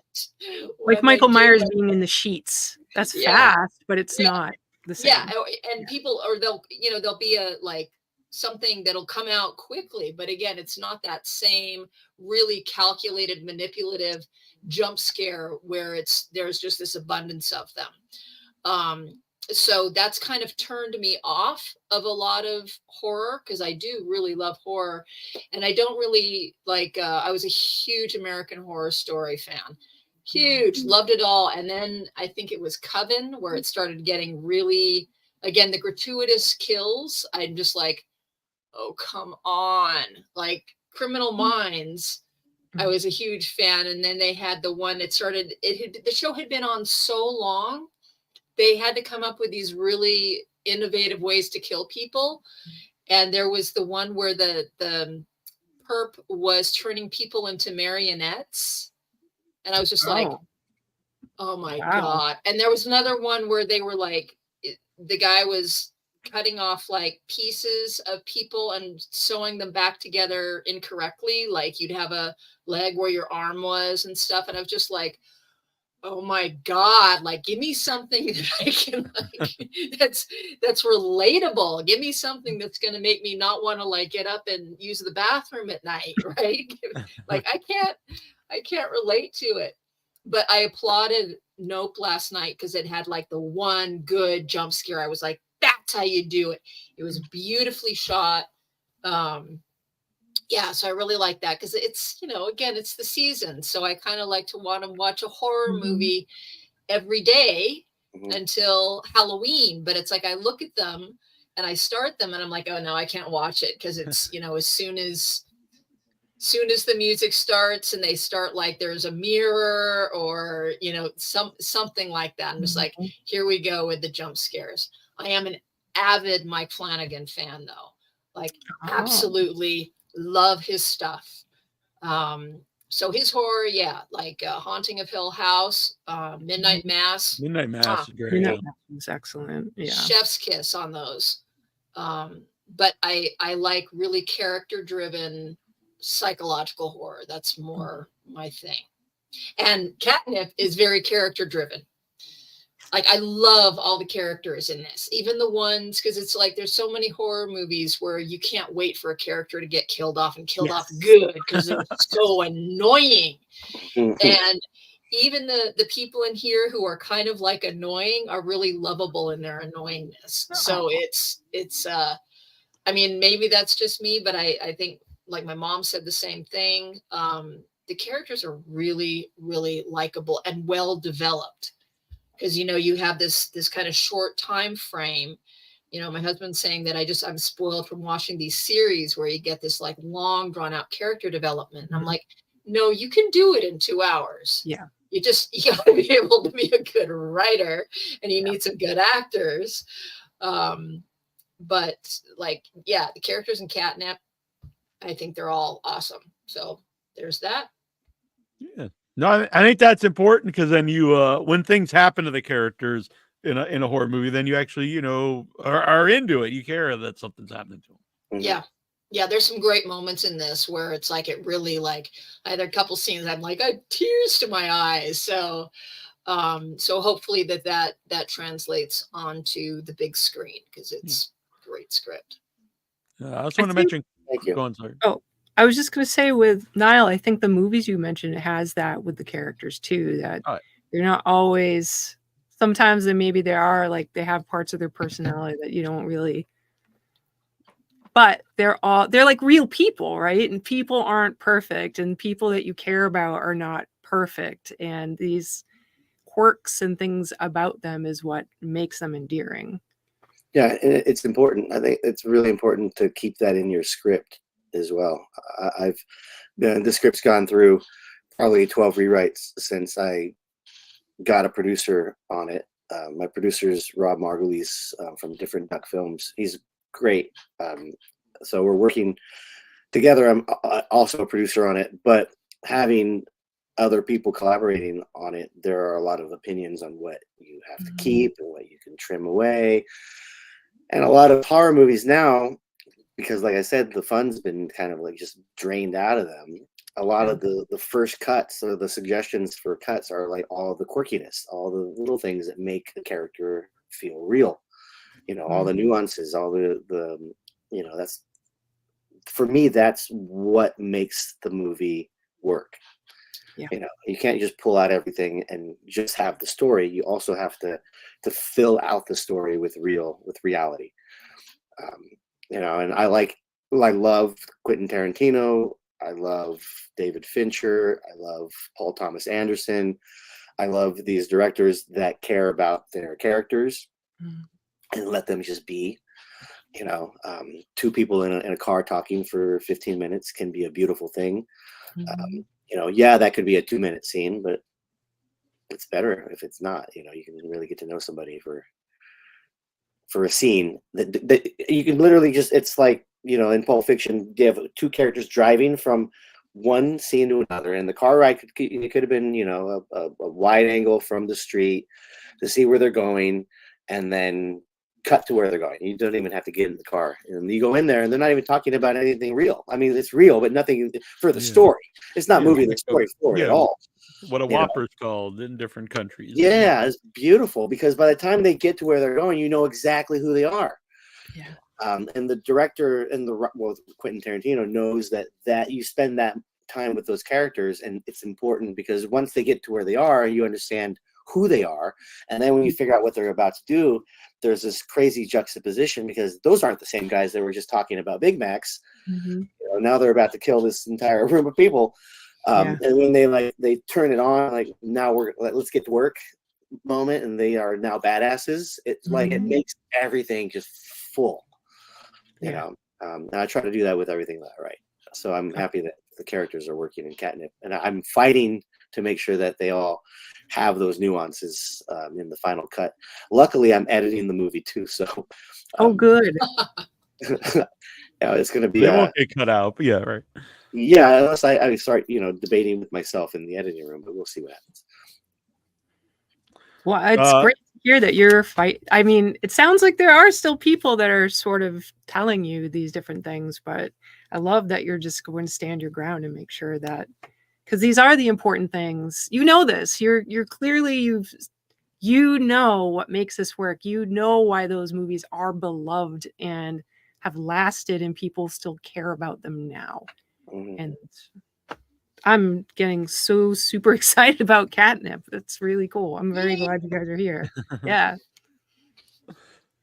Like Michael Myers being in the sheets. That's fast, but it's not the same. Yeah, and people, or there'll be a like something that'll come out quickly, but again, it's not that same really calculated, manipulative jump scare where there's just this abundance of them. So that's kind of turned me off of a lot of horror, because I do really love horror, and I don't really like, I was a huge American Horror Story fan. Huge, loved it all. And then I think it was Coven where it started getting really, again, the gratuitous kills. I'm just like, oh, come on. Like Criminal Minds, I was a huge fan. And then they had the one that started, the show had been on so long, they had to come up with these really innovative ways to kill people. And there was the one where the perp was turning people into marionettes. And I was just like, oh my God. And there was another one where they were like, the guy was cutting off like pieces of people and sewing them back together incorrectly. Like you'd have a leg where your arm was and stuff. And I was just like, oh my God, like, give me something that I can like, that's relatable. Give me something that's going to make me not want to like get up and use the bathroom at night. Right. Like I can't relate to it, but I applauded Nope last night because it had like the one good jump scare. I was like, that's how you do it. It was beautifully shot. Yeah, so I really like that because it's, you know, again, it's the season. So I kind of like to want to watch a horror movie every day until Halloween. But it's like I look at them and I start them and I'm like, oh no, I can't watch it because it's, you know, as soon as the music starts and they start like there's a mirror or, you know, something like that. I'm just like, here we go with the jump scares. I am an avid Mike Flanagan fan though. Like absolutely love his stuff. So his horror, yeah, like Haunting of Hill House, Midnight Mass. Midnight Mass is great. Midnight Mass is excellent. Yeah. Chef's kiss on those. But I like really character driven psychological horror. That's more my thing. And Catnip is very character driven. Like I love all the characters in this, even the ones, because it's like there's so many horror movies where you can't wait for a character to get killed off and killed off good because they're so annoying. And even the people in here who are kind of like annoying are really lovable in their annoyingness. So it's I mean, maybe that's just me, but I think like my mom said the same thing. The characters are really, really likable and well developed. Because, you know, you have this kind of short time frame. You know, my husband's saying that I'm spoiled from watching these series where you get this like long drawn out character development. And I'm like, no, you can do it in 2 hours. Yeah. You gotta be able to be a good writer and you need some good actors. But like, yeah, the characters in Catnip, I think they're all awesome. So there's that. Yeah. No, I think that's important because then you, when things happen to the characters in a horror movie, then you actually, you know, are into it. You care that something's happening to them. Yeah. Yeah. There's some great moments in this where it's like, it really like, I had a couple scenes I'm like, I had tears to my eyes. So, so hopefully that translates onto the big screen because it's a great script. I just want to mention, thank you. Go on, sorry. Oh, I was just going to say with Nyle, I think the movies you mentioned has that with the characters too, that they're not always, sometimes maybe they are like, they have parts of their personality that you don't really, but they're like real people, right? And people aren't perfect and people that you care about are not perfect. And these quirks and things about them is what makes them endearing. Yeah, and it's important. I think it's really important to keep that in your script as well. The script's gone through probably 12 rewrites since I got a producer on it, My producer's Rob Margulies from Different Duck Films. He's great. So we're working together. I'm also a producer on it, but having other people collaborating on it, there are a lot of opinions on what you have to keep and what you can trim away. And a lot of horror movies now, because like I said, the fun's been kind of like just drained out of them. A lot of the first cuts or the suggestions for cuts are like all the quirkiness, all the little things that make the character feel real. You know, all the nuances, all the you know, that's, for me, that's what makes the movie work. Yeah. You know, you can't just pull out everything and just have the story. You also have to fill out the story with reality. You know, and I love Quentin Tarantino. I love David Fincher. I love Paul Thomas Anderson. I love these directors that care about their characters and let them just be. You know, two people in a car talking for 15 minutes can be a beautiful thing. You know, yeah, that could be a 2-minute scene, but it's better if it's not. You know, you can really get to know somebody for a scene that you can literally just, it's like, you know, in Pulp Fiction, you have two characters driving from one scene to another, and the car ride it could have been, you know, a wide angle from the street to see where they're going, and then cut to where they're going. You don't even have to get in the car, and you go in there and they're not even talking about anything real. I mean, it's real, but nothing for the story. It's not moving the story forward at all. What a Whopper's called in different countries. Yeah, it's beautiful, because by the time they get to where they're going, you know exactly who they are. Yeah. And the director and Quentin Tarantino knows that you spend that time with those characters, and it's important because once they get to where they are, you understand who they are, and then when you figure out what they're about to do, there's this crazy juxtaposition, because those aren't the same guys that were just talking about Big Macs. You know, now they're about to kill this entire room of people. And when they turn it on, like, now let's get to work moment, and they are now badasses. It's like it makes everything just full. You know, and I try to do that with everything that I write. So I'm happy that the characters are working in Catnip, and I'm fighting to make sure that they all have those nuances in the final cut. Luckily, I'm editing the movie too, so good. Yeah, it's going to be. They won't get cut out, but yeah, right. Yeah, unless I start, you know, debating with myself in the editing room, but we'll see what happens. Well, it's great to hear that you're I mean, it sounds like there are still people that are sort of telling you these different things, but I love that you're just going to stand your ground and make sure that, because these are the important things. You know this. You're clearly you know what makes this work. You know why those movies are beloved and have lasted, and people still care about them now. And I'm getting so super excited about Catnip. That's really cool. I'm very glad you guys are here. Yeah.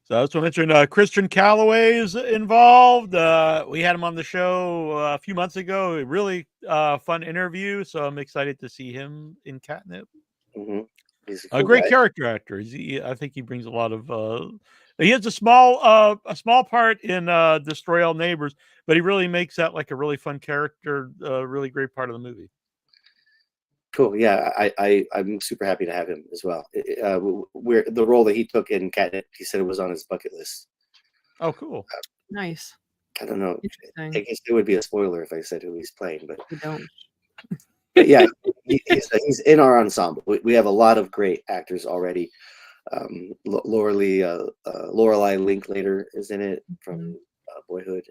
So I also mentioned Christian Calloway is involved. We had him on the show a few months ago. A really fun interview. So I'm excited to see him in Catnip. He's a great character actor. I think he brings a lot of. He has a small part in Destroy All Neighbors, but he really makes that like a really fun character, really great part of the movie. Cool. Yeah, I'm super happy to have him as well. The role that he took in Catnip, he said it was on his bucket list. Oh, cool. Nice. I don't know. I guess it would be a spoiler if I said who he's playing, but you don't. But yeah, he's in our ensemble. We have a lot of great actors already. Lorelei Linklater is in it from Boyhood,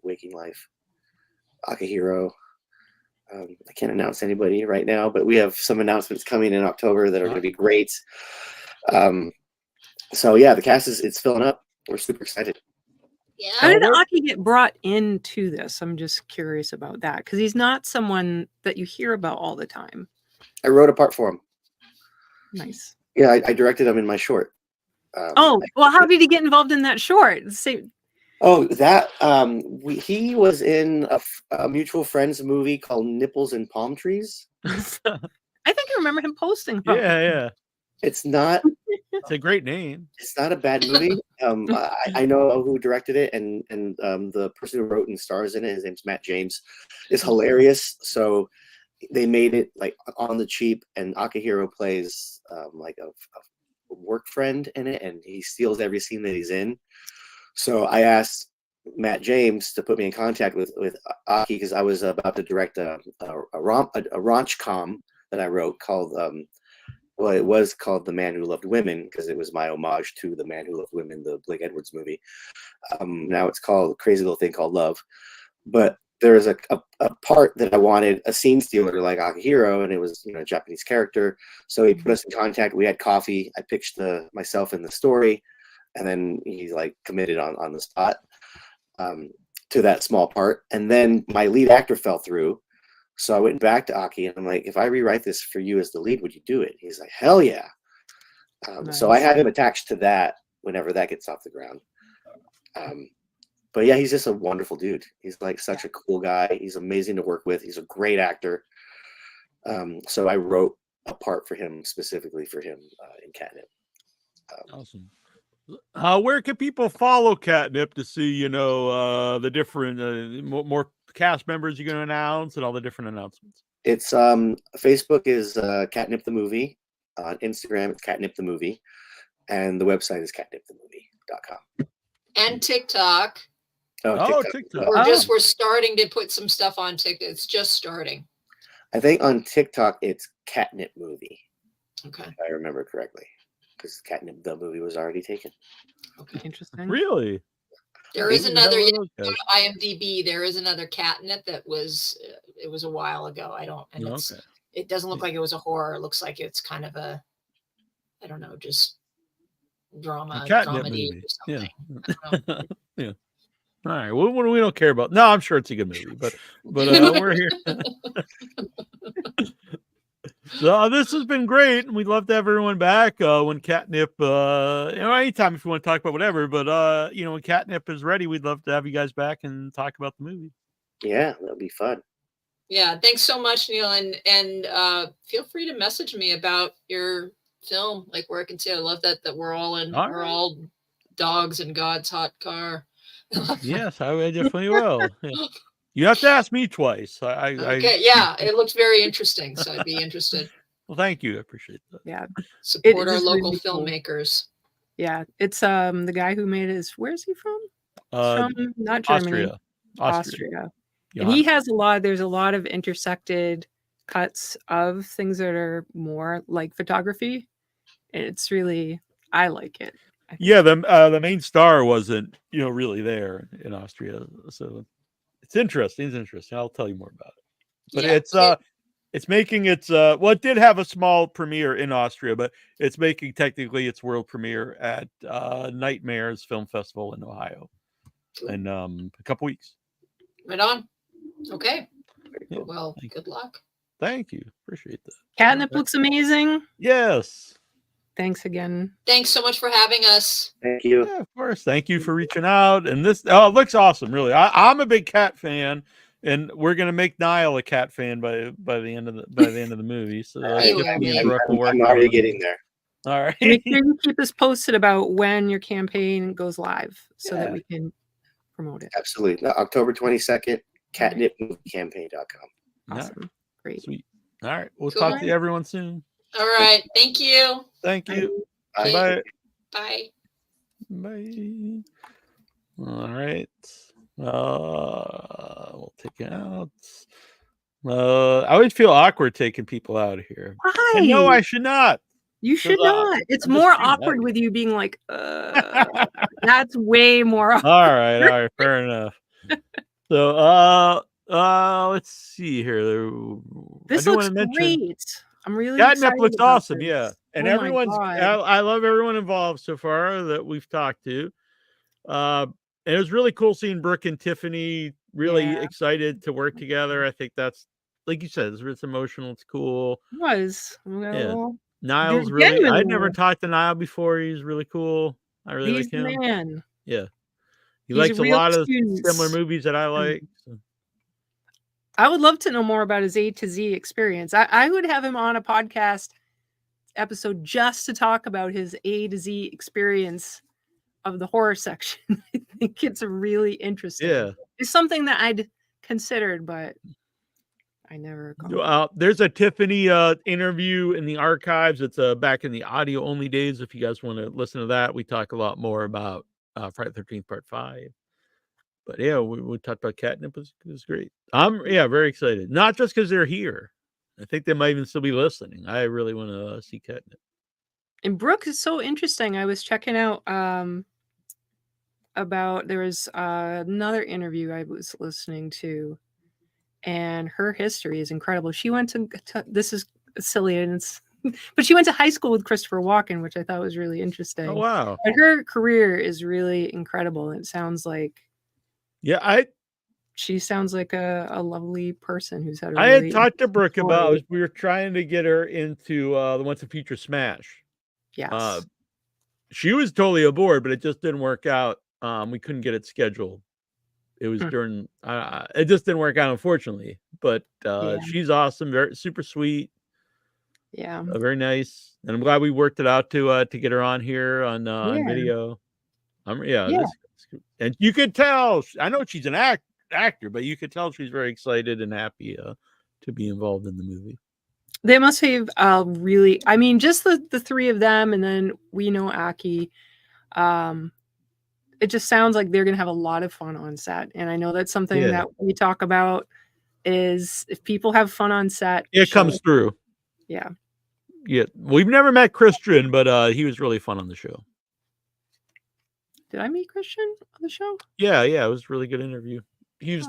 Waking Life. Akihiro. I can't announce anybody right now, but we have some announcements coming in October that are going to be great. So yeah, the cast it's filling up. We're super excited. Yeah. How did Aki get brought into this? I'm just curious about that, because he's not someone that you hear about all the time. I wrote a part for him. Nice. Yeah, I directed him in my short. Well, how did he get involved in that short? He was in a mutual friends movie called Nipples and Palm Trees. I think I remember him posting. Yeah. It's not. It's a great name. It's not a bad movie. I know who directed it, and the person who wrote and stars in it, his name's Matt James, is hilarious. So they made it like on the cheap, and Akihiro plays like a work friend in it, and he steals every scene that he's in. So I asked Matt James to put me in contact with Aki, because I was about to direct a raunch com that I wrote called well, it was called The Man Who Loved Women, because it was my homage to The Man Who Loved Women, the Blake Edwards movie. Now it's called Crazy Little Thing Called Love. But there was a part that I wanted a scene stealer like Akihiro, and it was, you know, a Japanese character. So he put us in contact. We had coffee. I pitched myself in the story, and then he like committed on the spot to that small part. And then my lead actor fell through. So I went back to Aki and I'm like, if I rewrite this for you as the lead, would you do it? He's like, hell yeah. Nice. So I had him attached to that whenever that gets off the ground. But yeah, he's just a wonderful dude. He's like such a cool guy. He's amazing to work with. He's a great actor. So I wrote a part for him, specifically for him in Catnip. Awesome. Where can people follow Catnip to see, you know, the different more cast members you're going to announce and all the different announcements? It's Facebook is Catnip the Movie. On Instagram, it's Catnip the Movie, and the website is catnipthemovie.com. And TikTok. Oh, TikTok. We're starting to put some stuff on TikTok. It's just starting. I think on TikTok it's Catnip Movie. Okay. If I remember correctly, because Catnip the Movie was already taken. Okay, interesting. Really? There is another, go to IMDb. There is another Catnip that was, it was a while ago. It doesn't look like it was a horror. It looks like it's kind of a, I don't know, just drama, dramedy or something. Yeah. Yeah. All right. Well, we don't care about. No, I'm sure it's a good movie, but we're here. So this has been great, and we'd love to have everyone back when Catnip. Anytime if you want to talk about whatever, but when Catnip is ready, we'd love to have you guys back and talk about the movie. Yeah, that'll be fun. Yeah, thanks so much, Neal, and feel free to message me about your film, like where I can see. I love that we're all all dogs in God's hot car. Yes, I definitely will. Yeah. You have to ask me twice. Okay, yeah, it looks very interesting, so I'd be interested. Well, thank you. I appreciate that. Yeah, support our local filmmakers. Yeah, it's the guy who made it. Where's he from? From not Germany, Austria. Yeah. And he has there's a lot of intersected cuts of things that are more like photography. And it's really, I like it. Yeah, the main star wasn't, really there in Austria. So it's interesting. It's interesting. I'll tell you more about it. But it's making its it did have a small premiere in Austria, but it's making technically its world premiere at Nightmares Film Festival in Ohio in a couple weeks. Right on. Okay. Yeah, well, good luck. Thank you. Appreciate that. Catnip looks amazing. Yes. Thanks again. Thanks so much for having us. Thank you. Yeah, of course. Thank you for reaching out. And this, it looks awesome. Really, I'm a big cat fan, and we're gonna make Nyle a cat fan by the end of the movie. So I'm already getting there. All right. Make sure you keep us posted about when your campaign goes live, so that we can promote it. Absolutely. No, October 22nd, catnipmoviecampaign.com. Awesome. Great. Sweet. All right. We'll talk to everyone soon. All right. Thank you. Thank you. Bye. Bye. Bye. Bye. All right. We'll take it out. I always feel awkward taking people out of here. Why? And no, I should not. You should not. It's more awkward with you being like, that's way more awkward. All right, fair enough. So let's see here. This looks great. I'm really Catnip looks awesome, this. yeah. And everyone's I love everyone involved so far that we've talked to. And it was really cool seeing Brooke and Tiffany really excited to work together. I think that's, like you said, it's emotional. It's cool. It was. Yeah. Nile's really, I'd never talked to Nyle before. He's really cool. I really like him. Man. Yeah. He likes a lot of similar movies that I like. So. I would love to know more about his A to Z experience. I would have him on a podcast episode just to talk about his A to Z experience of the horror section. I think it's really interesting. Yeah. It's something that I'd considered, but I never recall. There's a Tiffany interview in the archives. It's back in the audio only days. If you guys want to listen to that, we talk a lot more about Friday the 13th Part 5. But yeah, we talked about Catnip. It was great. I'm very excited. Not just because they're here. I think they might even still be listening. I really want to see Catnip. And Brooke is so interesting. I was checking out about, there was another interview I was listening to, and her history is incredible. She went to this is silly, and but she went to high school with Christopher Walken, which I thought was really interesting. Oh, wow. But her career is really incredible. And it sounds like, she sounds like a lovely person who's had a I really had talked to Brooke story. about, we were trying to get her into the Once a Future Smash. Yes. She was totally aboard, but it just didn't work out. We couldn't get it scheduled. It was during, it just didn't work out, unfortunately. But she's awesome, very super sweet. Yeah. Very nice. And I'm glad we worked it out to get her on here on video. And you could tell, I know she's an actor, but you could tell she's very excited and happy to be involved in the movie. They must have really, I mean, just the three of them, and then we know Aki. It just sounds like they're going to have a lot of fun on set. And I know that's something that we talk about is if people have fun on set, it comes through. Yeah. Yeah. We've never met Christian, but he was really fun on the show. Did I meet Christian on the show? Yeah. It was a really good interview. He was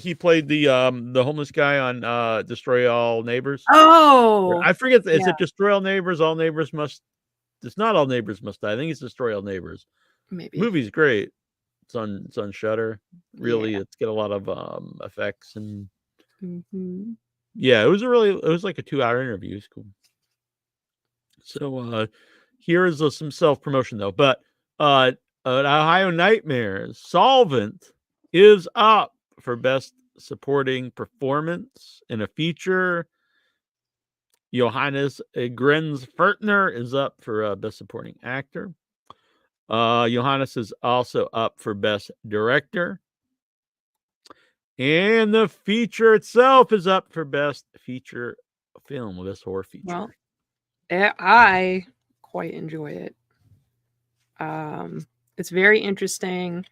he played the homeless guy on Destroy All Neighbors. Oh, I forget. Is it Destroy All Neighbors? All Neighbors Must. It's not All Neighbors Must Die. I think it's Destroy All Neighbors. Maybe. The movie's great. It's on Shudder. Really, it's got a lot of effects and it was like a 2-hour interview. It's cool. So here is some self-promotion though. But Ohio Nightmares, Solvent is up for Best Supporting Performance in a Feature. Johannes Grenzfurtner is up for Best Supporting Actor. Johannes is also up for Best Director. And the feature itself is up for Best Feature Film, Best Horror Feature. Well, I quite enjoy it. It's very interesting.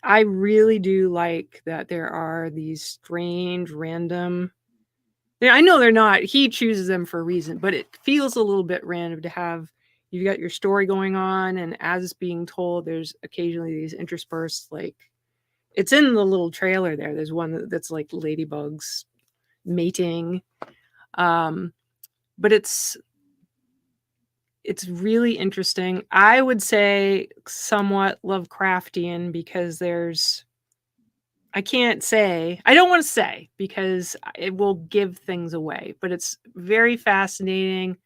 I really do like that there are these strange, random. I know they're not. He chooses them for a reason, but it feels a little bit random to have. You've got your story going on, and as it's being told, there's occasionally these interspersed, like it's in the little trailer there. There's one that's like ladybugs mating, but it's really interesting. I would say somewhat Lovecraftian because I don't want to say because it will give things away, but it's very fascinating.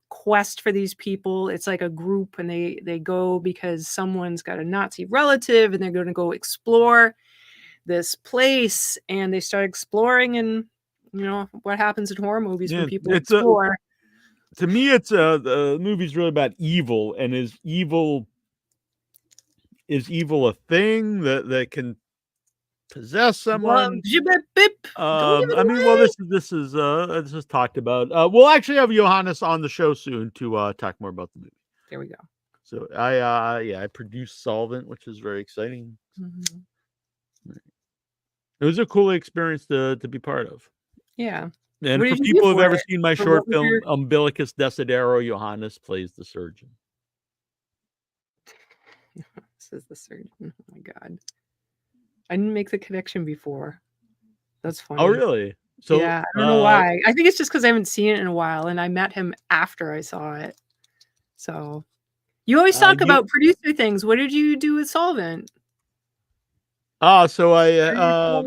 Quest for these people. It's like a group, and they go because someone's got a Nazi relative, and they're going to go explore this place, and they start exploring, and what happens in horror movies when people explore. To me, it's the movie's really about evil, and is evil a thing that can possess someone? I mean, well, this is talked about. We'll actually have Johannes on the show soon to talk more about the movie. There we go. So I produced Solvent, which is very exciting. It was a cool experience to be part of. Yeah. And for people who've ever seen my short film, Umbilicus Desidero, Johannes plays the surgeon. This is the surgeon. Oh my God. I didn't make the connection before. That's funny. Oh, really? So yeah, I don't know why. I think it's just because I haven't seen it in a while, and I met him after I saw it. So you always talk about producer things. What did you do with Solvent? So I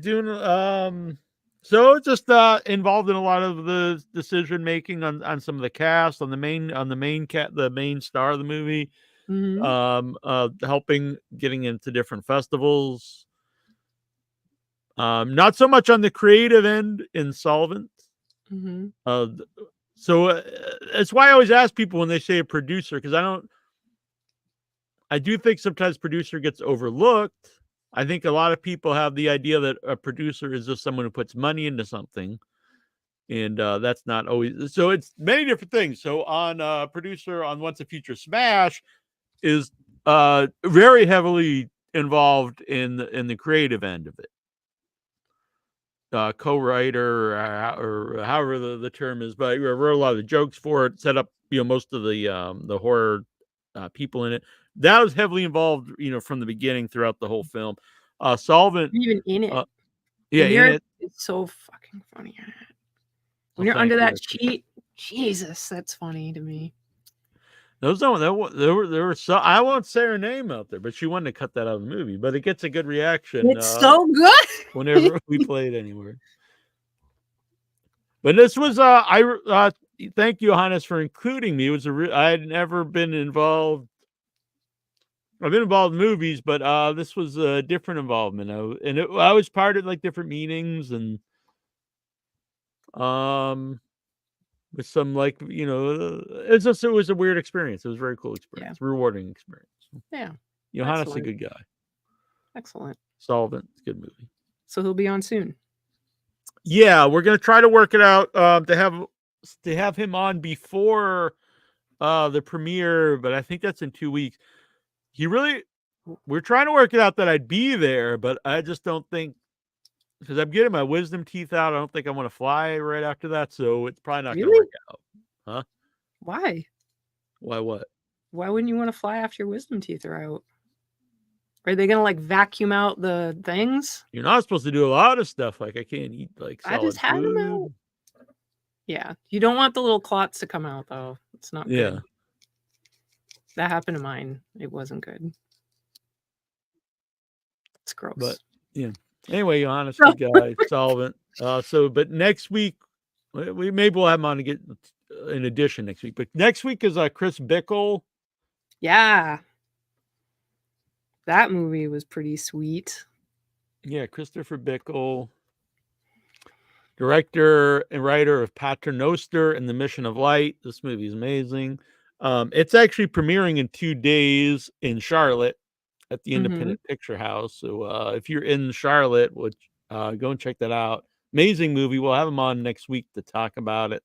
doing so just involved in a lot of the decision making on some of the cast, on the main star of the movie. Helping getting into different festivals. Not so much on the creative end in Solvent. So that's why I always ask people when they say a producer, because I do think sometimes producer gets overlooked. I think a lot of people have the idea that a producer is just someone who puts money into something. And that's not always. So it's many different things. So on producer on Once a Future Smash is very heavily involved in the creative end of it. Co-writer or however the term is, but I wrote a lot of the jokes for it, set up most of the horror people in it. That was heavily involved, from the beginning throughout the whole film. Solvent, even in it, yeah, in it. It's so fucking funny. When you're under that sheet, Jesus, that's funny to me. There were so, I won't say her name out there, but she wanted to cut that out of the movie. But it gets a good reaction. It's so good whenever we play it anywhere. But this was thank you, Johannes, for including me. It was I had never been involved. I've been involved in movies, but this was a different involvement. I was part of like different meetings and with some it was a weird experience. It was a very cool experience, rewarding experience. Yeah, Johannes is a good guy. Excellent. Solvent, good movie. So he'll be on soon. Yeah, we're gonna try to work it out to have him on before the premiere, but I think that's in 2 weeks. We're trying to work it out that I'd be there, but I just don't think, because I'm getting my wisdom teeth out, I don't think I want to fly right after that, so it's probably not going to work out. Huh? Why? Why what? Why wouldn't you want to fly after your wisdom teeth are out? Are they going to vacuum out the things? You're not supposed to do a lot of stuff. I can't eat solid I just had food. them out. Yeah. You don't want the little clots to come out, though. It's not good. That happened to mine. It wasn't good. It's gross. But, yeah. Anyway, Johannes, good guy, Solvent. But next week, we'll have him on to get an edition next week. But next week is Chris Bickle. Yeah. That movie was pretty sweet. Yeah, Christopher Bickle, director and writer of Paternoster and The Mission of Light. This movie is amazing. It's actually premiering in 2 days in Charlotte at the Independent Picture House. So if you're in Charlotte, go and check that out. Amazing movie. We'll have him on next week to talk about it.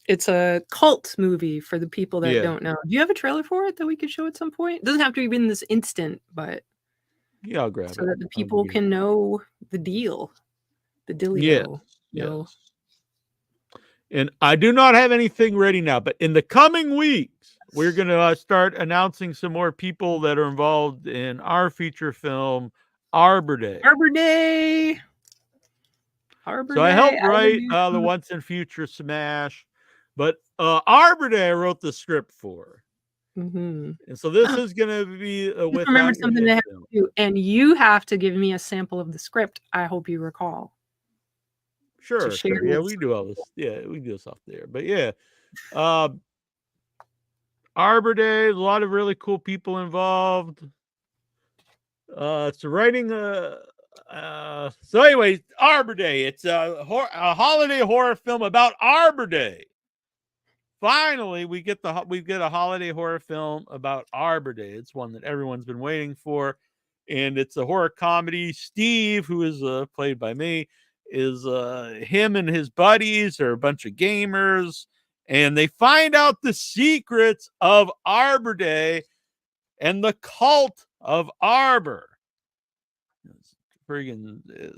It's a cult movie for the people that don't know. Do you have a trailer for it that we could show at some point? It doesn't have to be in this instant, but I'll grab it. So that the people can know the deal. The dealio. Yes. And I do not have anything ready now, but in the coming weeks, we're going to start announcing some more people that are involved in our feature film, Arbor Day. Arbor Day. Arbor So Day, I helped write the Once and Future Smash, but Arbor Day I wrote the script for. And so this is going to be with remember something to have to do, and you have to give me a sample of the script. I hope you recall. Sure. Yeah, we do all this. Yeah, we do this off there. But yeah, Arbor Day, a lot of really cool people involved. It's writing. So anyway, Arbor Day. It's a holiday horror film about Arbor Day. Finally, we get a holiday horror film about Arbor Day. It's one that everyone's been waiting for, and it's a horror comedy. Steve, who is played by me, is him and his buddies are a bunch of gamers, and they find out the secrets of Arbor Day and the cult of Arbor.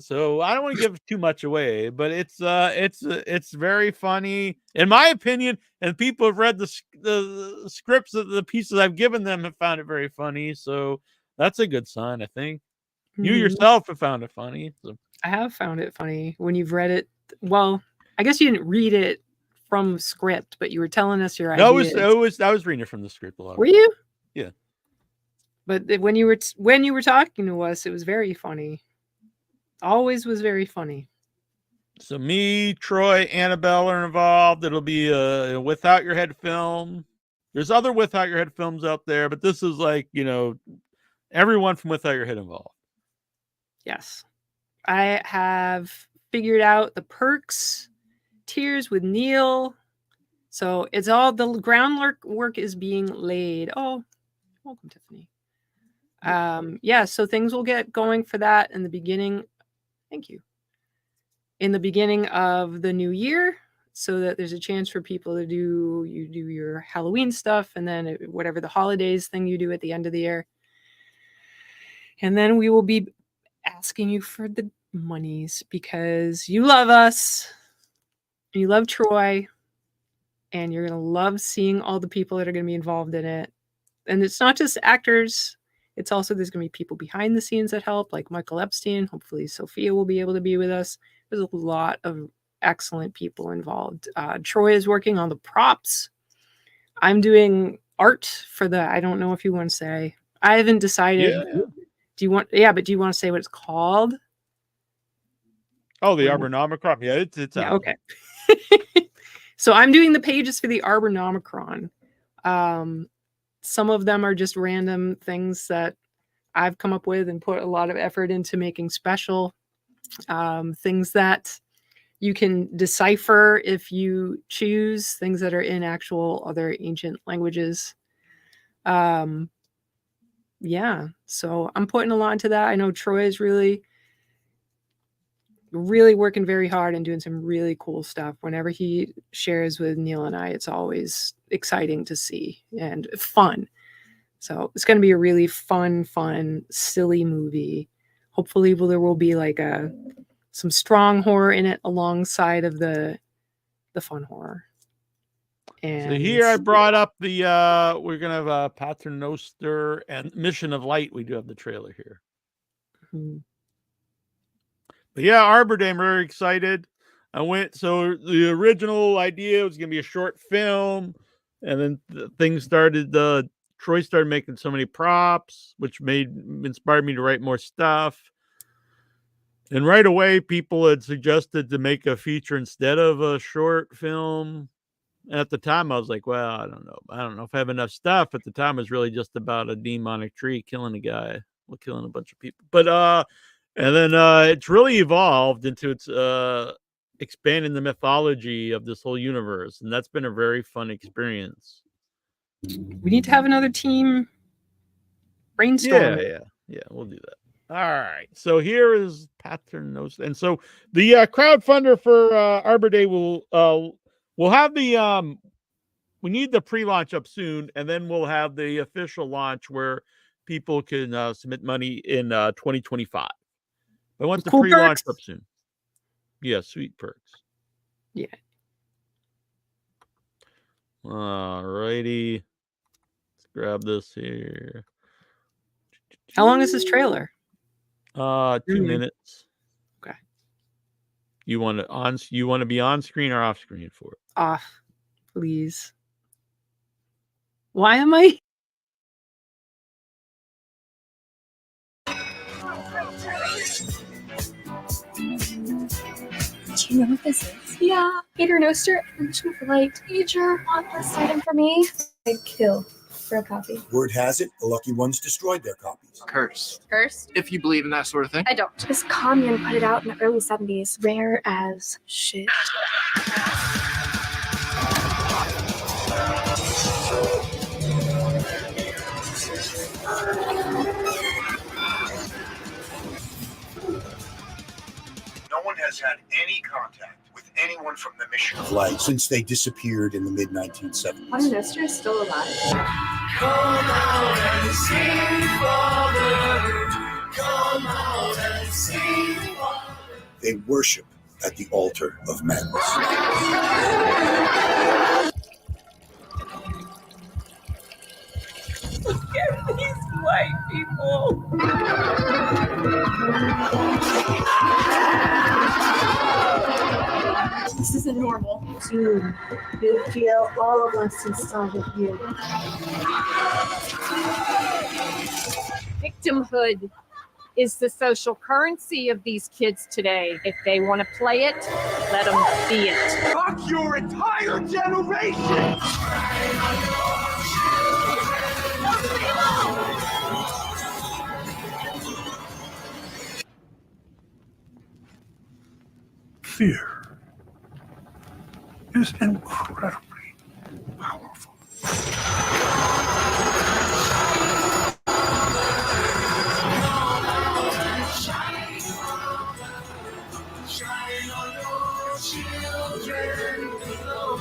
So I don't want to give too much away, but it's very funny in my opinion, and people have read the scripts of the pieces I've given them have found it very funny. So that's a good sign, I think. You yourself have found it funny. So. I have found it funny when you've read it. Well, I guess you didn't read it from script, but you were telling us your ideas. I was reading it from the script a lot. Were you? Yeah. But when you were talking to us, it was very funny. Always was very funny. So me, Troy, Annabelle are involved. It'll be a Without Your Head film. There's other Without Your Head films out there, but this is everyone from Without Your Head involved. Yes. I have figured out the perks, tiers with Neal. So it's all the groundwork is being laid. Oh, welcome, Tiffany. Yeah, so things will get going for that in the beginning. Thank you. In the beginning of the new year, so that there's a chance for people to do your Halloween stuff, and then whatever the holidays thing you do at the end of the year. And then we will be asking you for the monies because you love us, you love Troy, and you're going to love seeing all the people that are going to be involved in it. And it's not just actors. It's also, there's going to be people behind the scenes that help, like Michael Epstein. Hopefully Sophia will be able to be with us. There's a lot of excellent people involved. Troy is working on the props. I'm doing art for the, I don't know if you want to say, I haven't decided. Yeah. Do you want to say what it's called? Oh, the Arbornomicron. Yeah, it's out. Okay. So I'm doing the pages for the Arbornomicron. Some of them are just random things that I've come up with and put a lot of effort into making special. Things that you can decipher if you choose, things that are in actual other ancient languages. Yeah, so I'm putting a lot into that. I know Troy is really working very hard and doing some really cool stuff. Whenever he shares with Neal and I, it's always exciting to see and fun. So it's going to be a really fun, silly movie. Hopefully there will be like some strong horror in it alongside of the fun horror. And so here I brought up the we're gonna have Paternoster and Mission of Light. We do have the trailer here. Mm-hmm. But yeah, Arbor Day, I'm very excited. So the original idea was gonna be a short film, and then things started. Troy started making so many props, which inspired me to write more stuff. And right away, people had suggested to make a feature instead of a short film. At the time, I was like, well, I don't know if I have enough stuff. At the time, it was really just about a demonic tree killing a guy, killing a bunch of people. But and then it's really evolved into its expanding the mythology of this whole universe, and that's been a very fun experience. We need to have another team brainstorm. Yeah, we'll do that. All right, so here is Paternoster, and so the crowdfunder for Arbor Day we'll have the we need the pre-launch up soon, and then we'll have the official launch where people can submit money in 2025. But once the pre-launch up soon. Yeah, sweet perks. Yeah. All righty. Let's grab this here. How long is this trailer? 2 minutes. Okay. You want to be on screen or off screen for it? Off, please. Why am I? Do you know what this is? Yeah, Paternoster, Mission for Light. Major on this item for me. I'd kill for a copy. Word has it, the lucky ones destroyed their copies. Curse. Cursed? If you believe in that sort of thing. I don't. This commune put it out in the early 70s. Rare as shit. No one has had any contact with anyone from the Mission of Light since they disappeared in the mid-1970s. Paternoster is still alive. Come out and see Father. Come out and see Father. They worship at the altar of madness. Look at these white people. This isn't normal. Dude, you feel all of us inside of you. Victimhood is the social currency of these kids today. If they want to play it, let them be it. Fuck your entire generation! Fear is incredibly powerful. on your children below.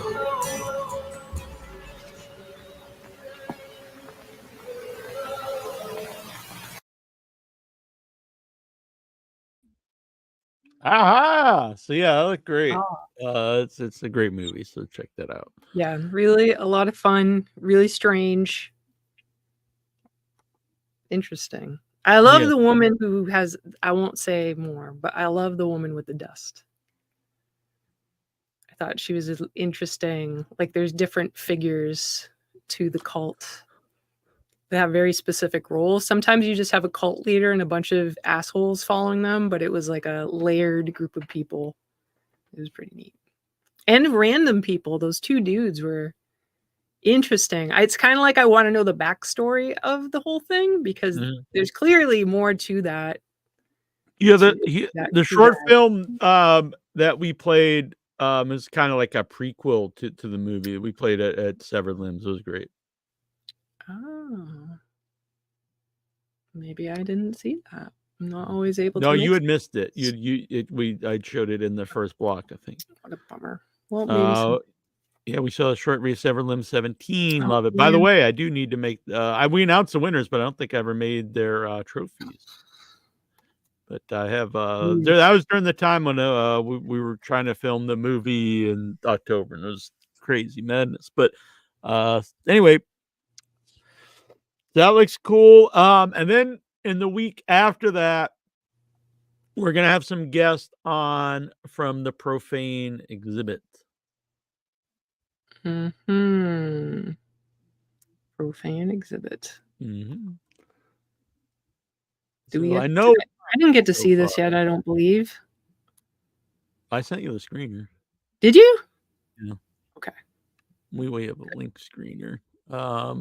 Aha! So yeah, that looked great. Oh. It's a great movie, so check that out. Yeah, really a lot of fun, really strange. Interesting. I love Yeah. the woman who has, I won't say more, but I love the woman with the dust. I thought she was interesting. Like there's different figures to the cult. They have very specific roles. Sometimes you just have a cult leader and a bunch of assholes following them, but it was like a layered group of people. It was pretty neat. And random people. Those two dudes were interesting. It's kind of like I want to know the backstory of the whole thing because there's clearly more to that. Yeah, the short film that we played is kind of like a prequel to the movie. We played it at Severed Limbs. It was great. Oh. Maybe I didn't see that. I'm not always able to. No, you had missed it. I showed it in the first block, I think. What a bummer. Well, maybe yeah, we saw a short read, Severed Limbs 17. Oh, Love it. By the yeah. way, I do need to make. We announced the winners, but I don't think I ever made their trophies. But I have. That was during the time when we were trying to film the movie in October, and it was crazy madness. But anyway, that looks cool. And then in the week after that, we're gonna have some guests on from the Profane exhibit. Profane exhibit. Mm-hmm. Do we? I know. I didn't get to see this yet. I don't believe. I sent you the screener. Did you? Yeah. Okay. We have a link screener. Let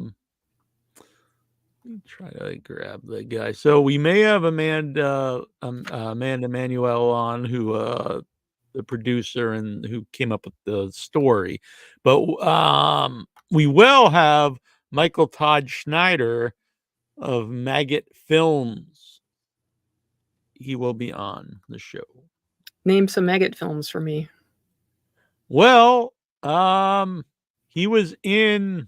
me try to grab the guy. So we may have Amanda Manuel on, who the producer and who came up with the story, but we will have Michael Todd Schneider of Maggot Films. He will be on the show. Name some Maggot films for me. Well, he was in.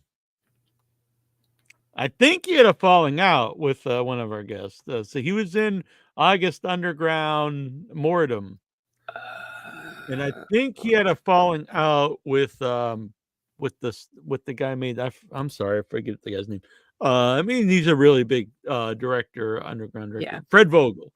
I think he had a falling out with one of our guests. So he was in August Underground Mortem, and I think he had a falling out with the guy who made that. I'm sorry, I forget the guy's name. I mean, he's a really big director, underground director, Yeah. Fred Vogel.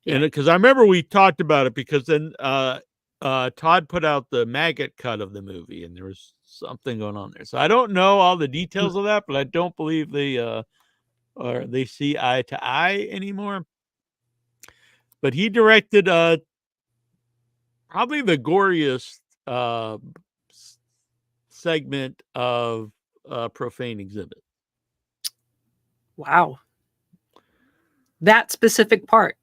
And because I remember we talked about it, because then Todd put out the Maggot cut of the movie, and there was something going on there. So I don't know all the details of that, but I don't believe they see eye to eye anymore. But he directed probably the goriest segment of Profane exhibit. Wow. That specific part.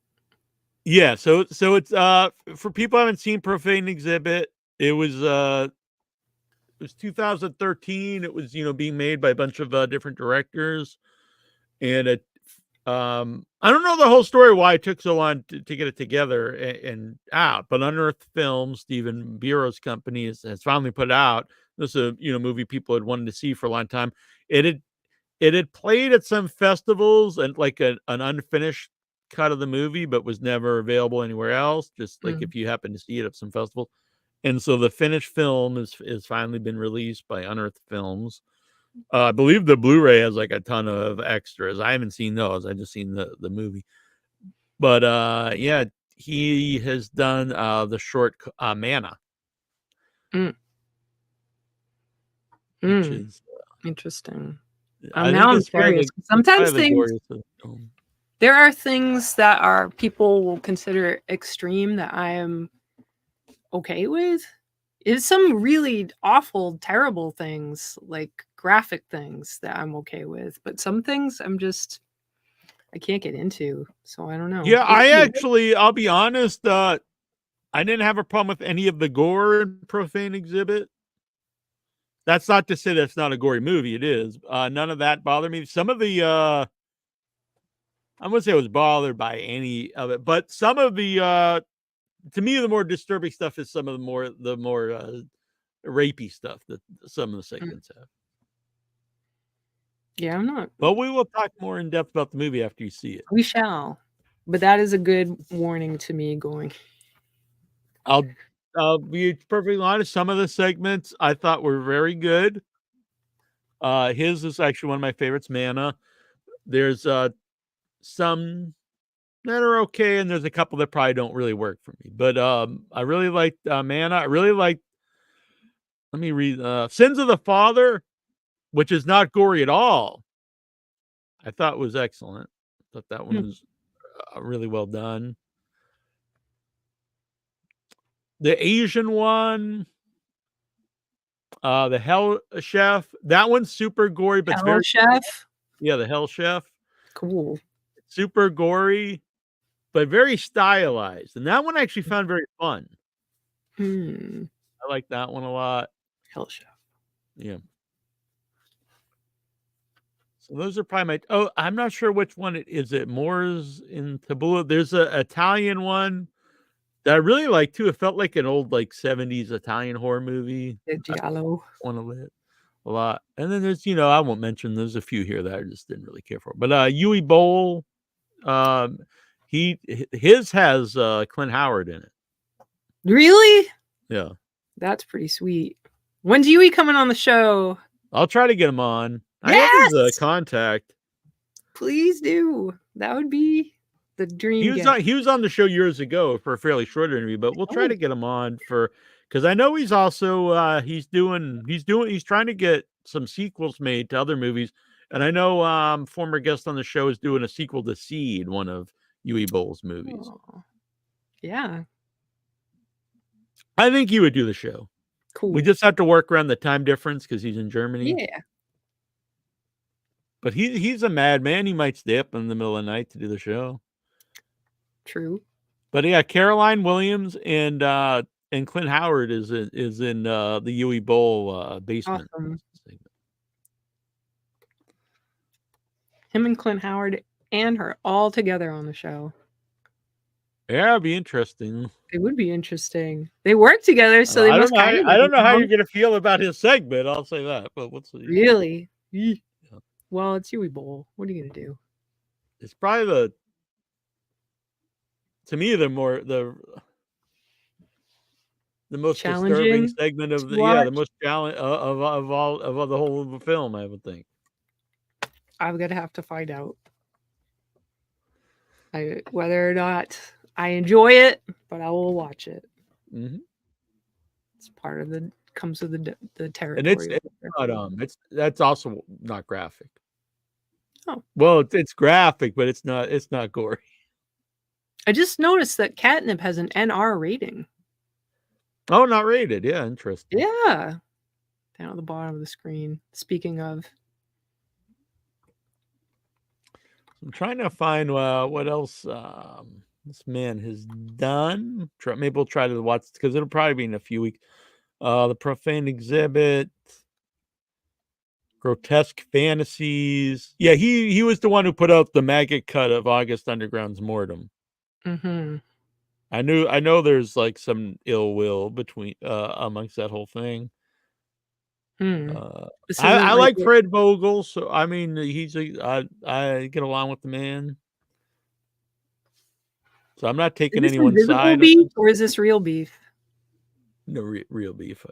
Yeah, so it's for people who haven't seen Profane exhibit, it was 2013. It was being made by a bunch of different directors, and it I don't know the whole story why it took so long to get it together and out, but Unearthed Films, Stephen Bureau's company, has finally put it out. This is a movie people had wanted to see for a long time. It had played at some festivals and like an unfinished cut of the movie, but was never available anywhere else, just like if you happen to see it at some festival. And so the finished film is finally been released by Unearthed Films. I believe the Blu-ray has like a ton of extras. I haven't seen those. I just seen the movie. But yeah, he has done the short Mana. Which is interesting. I now I'm think it's probably curious. the- Sometimes probably the things goriest of them. there are things that are people will consider extreme that I am okay with. It's some really awful, terrible things, like graphic things that I'm okay with. But some things I can't get into. So I don't know. Yeah, I'll be honest, I didn't have a problem with any of the gore in Profane exhibit. That's not to say that's not a gory movie. It is. None of that bothered me. Some of the I wouldn't say I was bothered by any of it, but some of the to me, the more disturbing stuff is some of the more rapey stuff that some of the segments have. Yeah, I'm not. But we will talk more in depth about the movie after you see it. We shall. But that is a good warning to me going. I'll be perfectly honest. Some of the segments I thought were very good. His is actually one of my favorites, Mana. There's some that are okay, and there's a couple that probably don't really work for me. But I really liked Mana. I really liked, let me read, Sins of the Father, which is not gory at all. I thought was excellent. I thought that one was really well done. The Asian one, the Hell Chef, that one's super gory, but it's Hell very Chef? Yeah, the Hell Chef. Cool. Super gory, but very stylized. And that one I actually found very fun. I like that one a lot. Hell Chef. Yeah. So those are probably my. Oh, I'm not sure which one it is. It Moors in Tabula. There's an Italian one that I really like too. It felt like an old 70s Italian horror movie. Giallo. One of it a lot. And then there's I won't mention. There's a few here that I just didn't really care for. But Yui Bowl, his has Clint Howard in it. Really? Yeah. That's pretty sweet. When's Yui coming on the show? I'll try to get him on. Yes! I have his contact. Please do. That would be the dream. He was on the show years ago for a fairly short interview, but we'll try to get him on because I know he's also he's trying to get some sequels made to other movies, and I know former guest on the show is doing a sequel to Seed, one of Yui Bowl's movies. Oh. Yeah. I think he would do the show. Cool. We just have to work around the time difference because he's in Germany. Yeah. But he's a madman. He might stay up in the middle of the night to do the show. True. But yeah, Caroline Williams and Clint Howard is in the Yui Bowl basement. Awesome. Him and Clint Howard and her all together on the show. Yeah, it'd be interesting. It would be interesting. They work together, so they must kind of. I don't know how you're gonna feel about his segment. I'll say that. But let's see. Really? Yeah. Well, it's Yui Bowl. What are you gonna do? It's probably to me the most disturbing segment of the most challenge of the whole film. I would think. I'm gonna have to find out whether or not I enjoy it, but I will watch it. Mm-hmm. It's part of comes with the territory. And it's that's also not graphic. Oh. Well, it's graphic, but it's not gory. I just noticed that Catnip has an NR rating. Oh, not rated. Yeah, interesting. Yeah. Down at the bottom of the screen. Speaking of. I'm trying to find what else this man has done. Maybe we'll try to watch because it'll probably be in a few weeks. The Profane Exhibit, Grotesque Fantasies. Yeah, he was the one who put out the maggot cut of August Underground's Mortem. Mm-hmm. I know there's some ill will between amongst that whole thing. I like Fred Vogel, so I mean I get along with the man. So I'm not taking anyone's side. Beef, or is this real beef? No, real beef.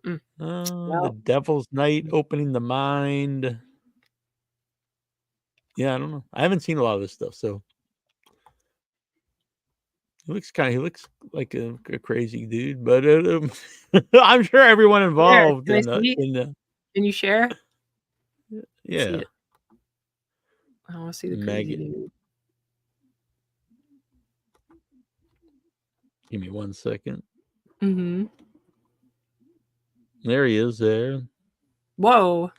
Yeah. The Devil's Night, Opening the Mind. Yeah, I don't know. I haven't seen a lot of this stuff, so he looks like a crazy dude, but I'm sure everyone involved Can you share? Yeah. I want to see the crazy dude. Give me 1 second. Mm-hmm. There he is there. Whoa.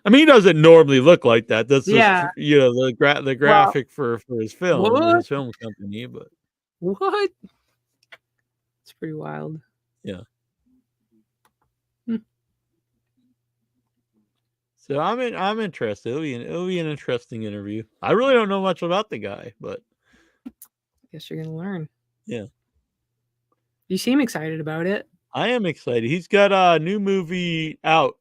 I mean, he doesn't normally look like that. That's just, Yeah. The graphic for his film, his film company, but what? It's pretty wild. Yeah. So I'm interested. It'll be an interesting interview. I really don't know much about the guy, but guess you're gonna learn. Yeah. You seem excited about it. I am excited. He's got a new movie out.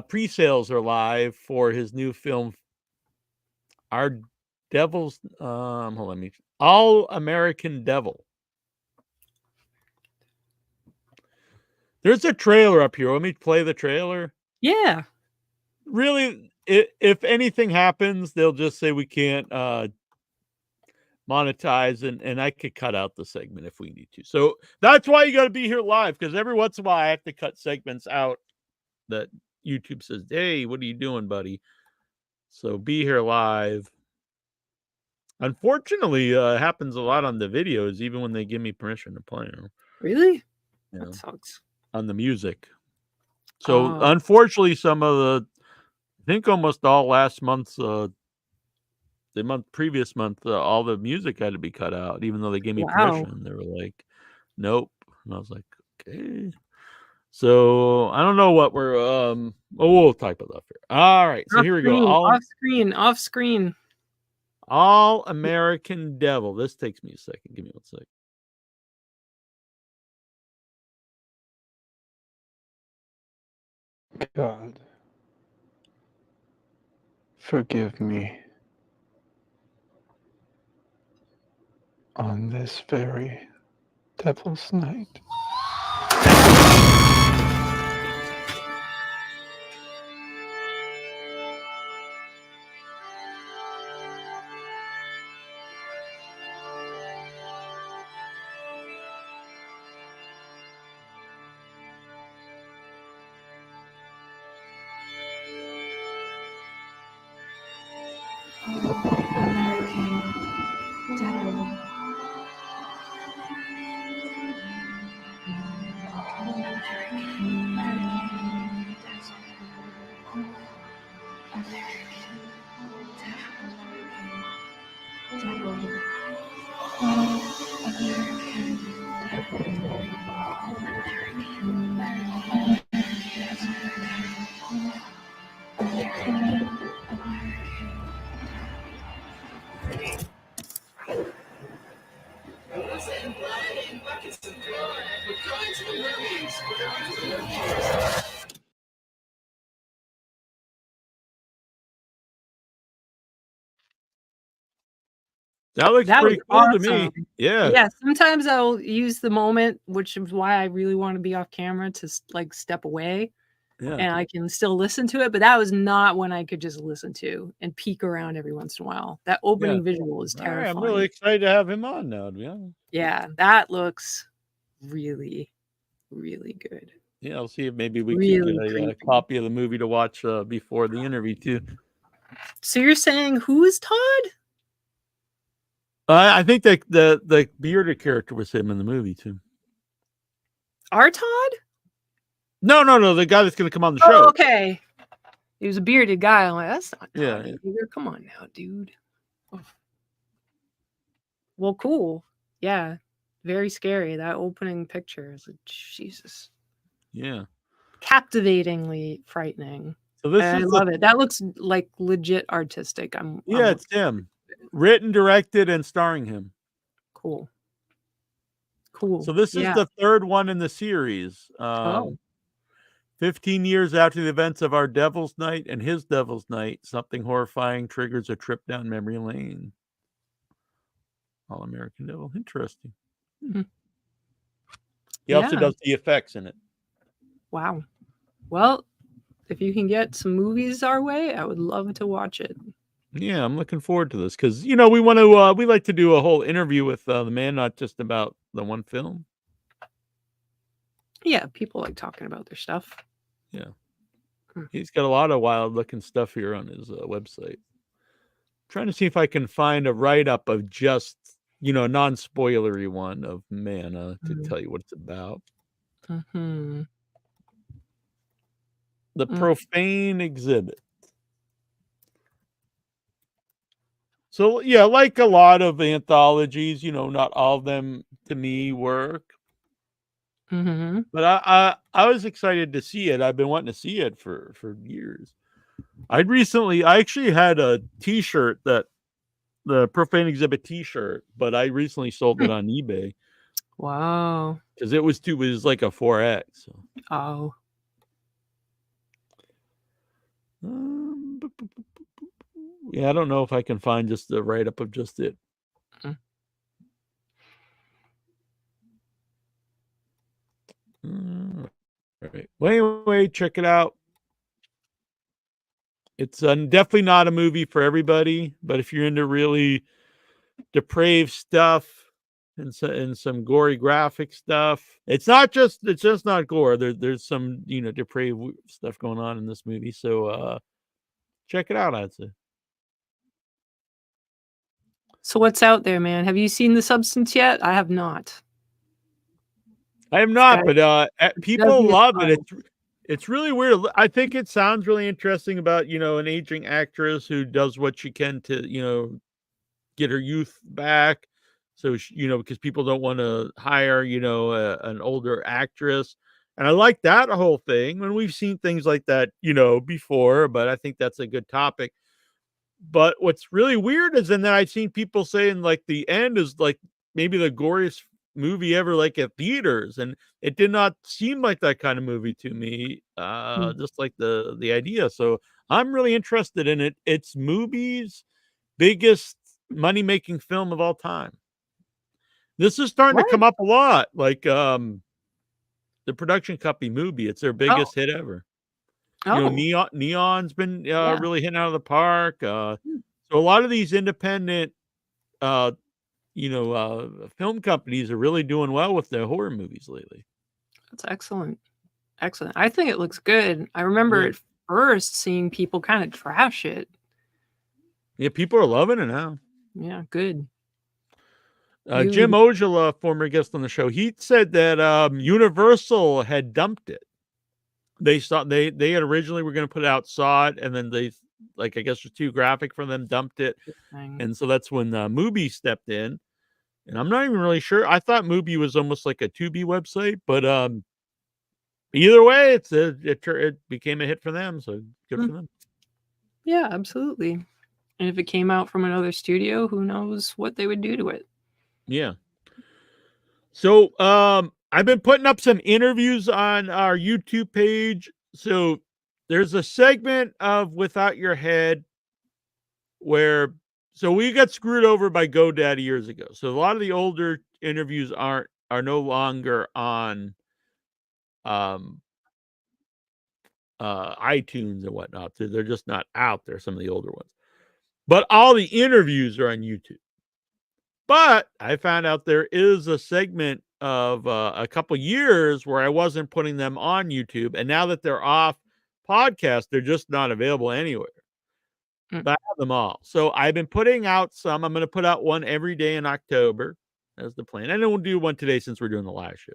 Pre-sales are live for his new film, Our Devil's hold on, All American Devil. There's a trailer up here. Let me play the trailer. Yeah. Really, if anything happens, they'll just say we can't monetize, and I could cut out the segment if we need to. So that's why you got to be here live, because every once in a while I have to cut segments out that YouTube says, hey, what are you doing, buddy? So be here live. Unfortunately, it happens a lot on the videos, even when they give me permission to play them. Really? You That sucks. On the music. So unfortunately, some of the, I think almost all last month's, the previous month, all the music had to be cut out, even though they gave me permission. They were like, nope. And I was like, okay. So I don't know what we're, we'll type it up here. All right. So here we go. Off screen. All American Devil. This takes me a second. Give me 1 second. God, forgive me on this very devil's night. That looks pretty cool to me. Yeah. Yeah. Sometimes I'll use the moment, which is why I really want to be off camera, to like step away. Yeah. And I can still listen to it, but that was not when I could just listen to and peek around every once in a while. That opening visual is All right, terrifying. I'm really excited to have him on now, to be honest. Yeah, that looks really, really good. Yeah, I'll see if maybe we Really can get a copy of the movie to watch before the interview too. So you're saying who is Todd? I think that the bearded character was him in the movie too. Our Todd? No, the guy that's going to come on the show. Oh, okay. He was a bearded guy. I'm like, that's not Todd. Yeah. Either. Come on now, dude. Oh. Well, cool. Yeah, very scary. That opening picture is like, Jesus. Yeah. Captivatingly frightening. So this I is love it. That looks like legit artistic. It's him. Written, directed, and starring him. Cool. So this is the third one in the series. 15 years after the events of Our Devil's Night and His Devil's Night, something horrifying triggers a trip down memory lane. All American Devil. Interesting. Mm-hmm. He also does the effects in it. Wow. Well, if you can get some movies our way, I would love to watch it. Yeah, I'm looking forward to this because, we want to, we like to do a whole interview with the man, not just about the one film. Yeah, people like talking about their stuff. Yeah. He's got a lot of wild looking stuff here on his website. I'm trying to see if I can find a write-up of just, non-spoilery one of Mana to tell you what it's about. Mm-hmm. The Profane Exhibit. So, yeah, like a lot of anthologies, not all of them, to me, work. Mm-hmm. But I was excited to see it. I've been wanting to see it for years. I actually had a T-shirt, that the Profane Exhibit T-shirt, but I recently sold it on eBay. Wow. Because it was like a 4X. So. Oh. Yeah, I don't know if I can find just the write-up of just it. All right. Well, anyway, check it out. It's definitely not a movie for everybody, but if you're into really depraved stuff and some gory graphic stuff, it's just not gore. There's some depraved stuff going on in this movie. So check it out, I'd say. So what's out there, man? Have you seen The Substance yet? I have not. I am not, but people love it. It's really weird. I think it sounds really interesting about an aging actress who does what she can to get her youth back. So because people don't want to hire an older actress, and I like that whole thing. When we've seen things like that before, but I think that's a good topic. But what's really weird is, and then I've seen people saying like the end is like maybe the goriest movie ever, like at theaters, and it did not seem like that kind of movie to me. Just like the idea. So I'm really interested in it. It's Mubi's biggest money-making film of all time. This is starting to come up a lot. Like the production company Mubi, it's their biggest hit ever. Neon's been really hitting out of the park. So a lot of these independent film companies are really doing well with their horror movies lately. That's excellent. I think it looks good. I remember at first seeing people kind of trash it. Yeah, people are loving it now. Yeah, good. Jim Ojala, former guest on the show, he said that Universal had dumped it. They had originally were going to put it out, saw it, and then they, I guess it was too graphic for them, dumped it. And so that's when Mubi stepped in. And I'm not even really sure. I thought Mubi was almost like a Tubi website, but either way, it became a hit for them. So good for them. Yeah, absolutely. And if it came out from another studio, who knows what they would do to it? Yeah. So I've been putting up some interviews on our YouTube page. So there's a segment of Without Your Head where we got screwed over by GoDaddy years ago. So a lot of the older interviews are no longer on iTunes and whatnot. They're just not out there, some of the older ones. But all the interviews are on YouTube. But I found out there is a segment of a couple years where I wasn't putting them on YouTube. And now that they're off podcast, they're just not available anywhere. But I have them all. So I've been putting out some. I'm going to put out one every day in October. That's the plan. And then we'll do one today since we're doing the live show.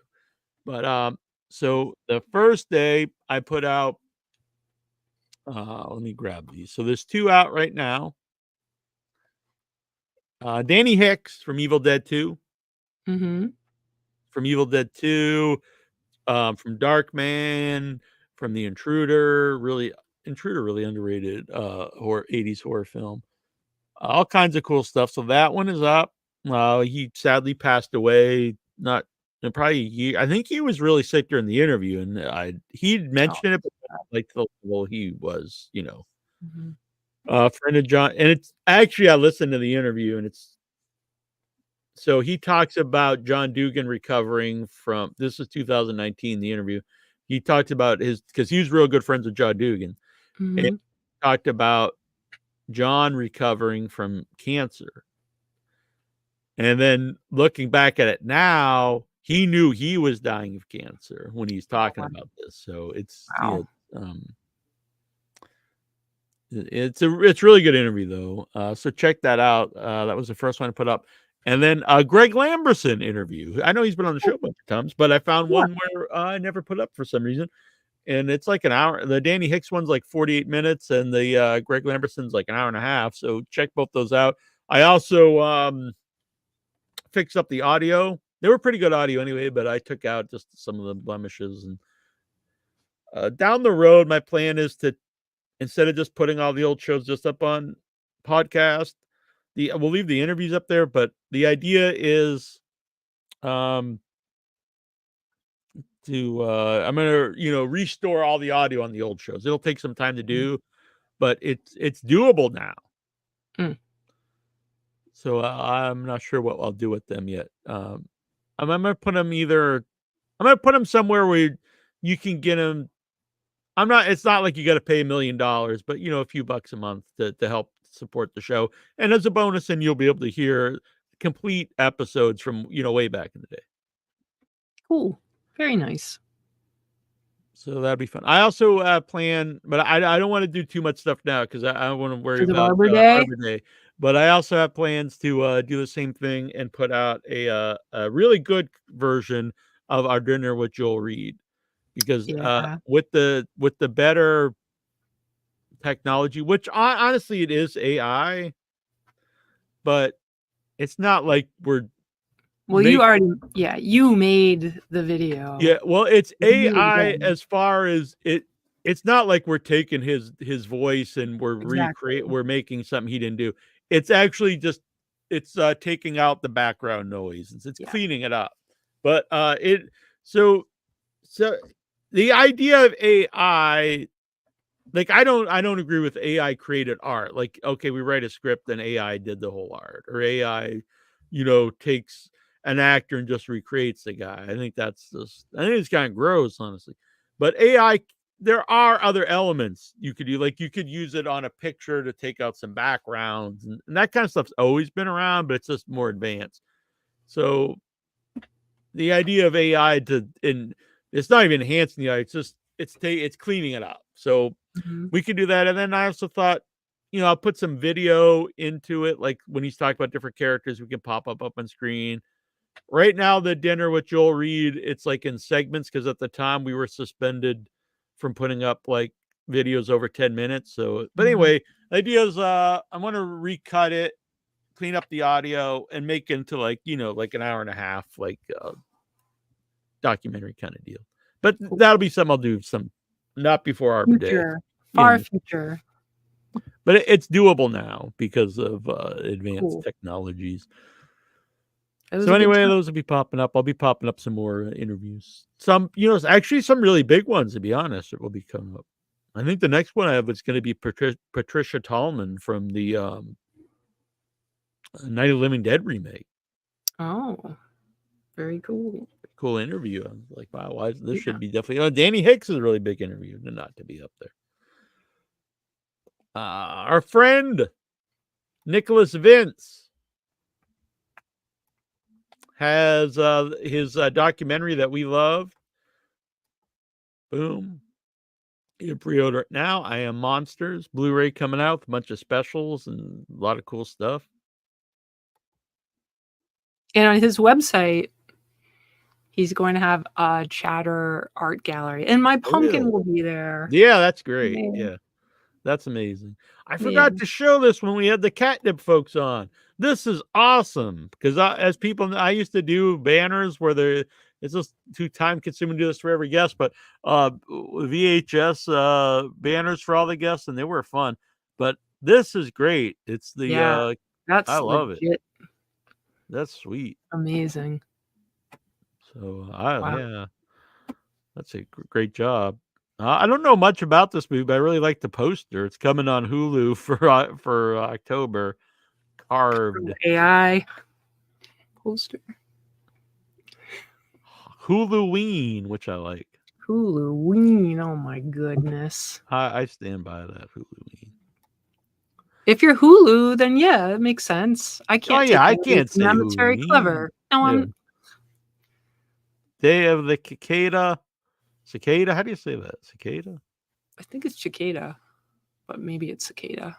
But so the first day I put out, let me grab these. So there's two out right now. Danny Hicks from Evil Dead 2. Mm-hmm. From Evil Dead 2, from Darkman, from The Intruder, really underrated 80s horror film. All kinds of cool stuff. So that one is up. He sadly passed away, not probably a year. I think he was really sick during the interview, and he'd mentioned it, but like the level he was, Mm-hmm. Friend of John. And it's actually, I listened to the interview, and so he talks about John Dugan recovering from, this was 2019, the interview. He talked about because he was real good friends with John Dugan. Mm-hmm. And he talked about John recovering from cancer. And then looking back at it now, he knew he was dying of cancer when he's talking about this. So it's it's a really good interview though. So check that out. That was the first one I put up. And then Greg Lamberson interview. I know he's been on the show a bunch of times, but I found one where I never put up for some reason. And it's like an hour. The Danny Hicks one's like 48 minutes, and the Greg Lamberson's like an hour and a half. So check both those out. I also fixed up the audio. They were pretty good audio anyway, but I took out just some of the blemishes. And down the road, my plan is to instead of just putting all the old shows just up on podcast, we'll leave the interviews up there, but the idea is I'm gonna restore all the audio on the old shows. It'll take some time to do, but it's doable now. So I'm not sure what I'll do with them yet. I'm gonna put them somewhere where you can get them. It's not like you got to pay $1 million, but a few bucks a month to help support the show. And as a bonus, then you'll be able to hear complete episodes from way back in the day. Cool. Very nice. So that'd be fun. I also plan, but I don't want to do too much stuff now because I want to worry about Arbor Day. But I also have plans to do the same thing and put out a really good version of Our Dinner with Joel Reed, because with the better technology, which honestly it is AI, but it's not like we're. Well, you made the video. Yeah, well, it's AI as far as it's not like we're taking his voice and we're making something he didn't do. It's actually just taking out the background noise. It's cleaning it up. But so the idea of AI, like I don't agree with AI created art. Like, okay, we write a script and AI did the whole art, or AI, takes an actor and just recreates the guy. I think it's kind of gross, honestly. But AI, there are other elements you could do. Like you could use it on a picture to take out some backgrounds, and that kind of stuff's always been around, but it's just more advanced. So the idea of AI it's not even enhancing the art, it's cleaning it up. So we could do that. And then I also thought, I'll put some video into it, like when he's talking about different characters, we can pop up on screen. Right now, the Dinner with Joel Reed, it's like in segments, because at the time we were suspended from putting up like videos over 10 minutes. So, but anyway, the idea is I want to recut it, clean up the audio, and make it into like an hour and a half, like documentary kind of deal. But that'll be something I'll do not before Arbor Day. Far future. But it's doable now because of advanced technologies. So anyway, those will be popping up. I'll be popping up some more interviews. Some, actually some really big ones, to be honest, that will be coming up. I think the next one I have is going to be Patricia Tallman from the Night of the Living Dead remake. Oh, very cool. Cool interview. I was like, wow, this should be definitely. Danny Hicks is a really big interview, not to be up there. Our friend Nicolas Vince has his documentary that we love. Boom. You can pre-order it now. I Am Monsters. Blu-ray coming out with a bunch of specials and a lot of cool stuff. And on his website, he's going to have a Chatter art gallery. And my pumpkin will be there. Yeah, that's great. Yeah. That's amazing. I forgot to show this when we had the Catnip folks on. This is awesome because I used to do banners where it's just too time consuming to do this for every guest, but VHS banners for all the guests, and they were fun. But this is great. It's I love it. That's sweet. Amazing. So that's a great job. I don't know much about this movie, but I really like the poster. It's coming on Hulu for October. Carved AI poster. Huluween, which I like. Huluween. Oh my goodness. I stand by that. Huluween. If you're Hulu, then yeah, it makes sense. I can't. I can't say It's very clever. No, Day of the Cicada. Cicada? How do you say that? Cicada? I think it's Cicada, but maybe it's Cicada.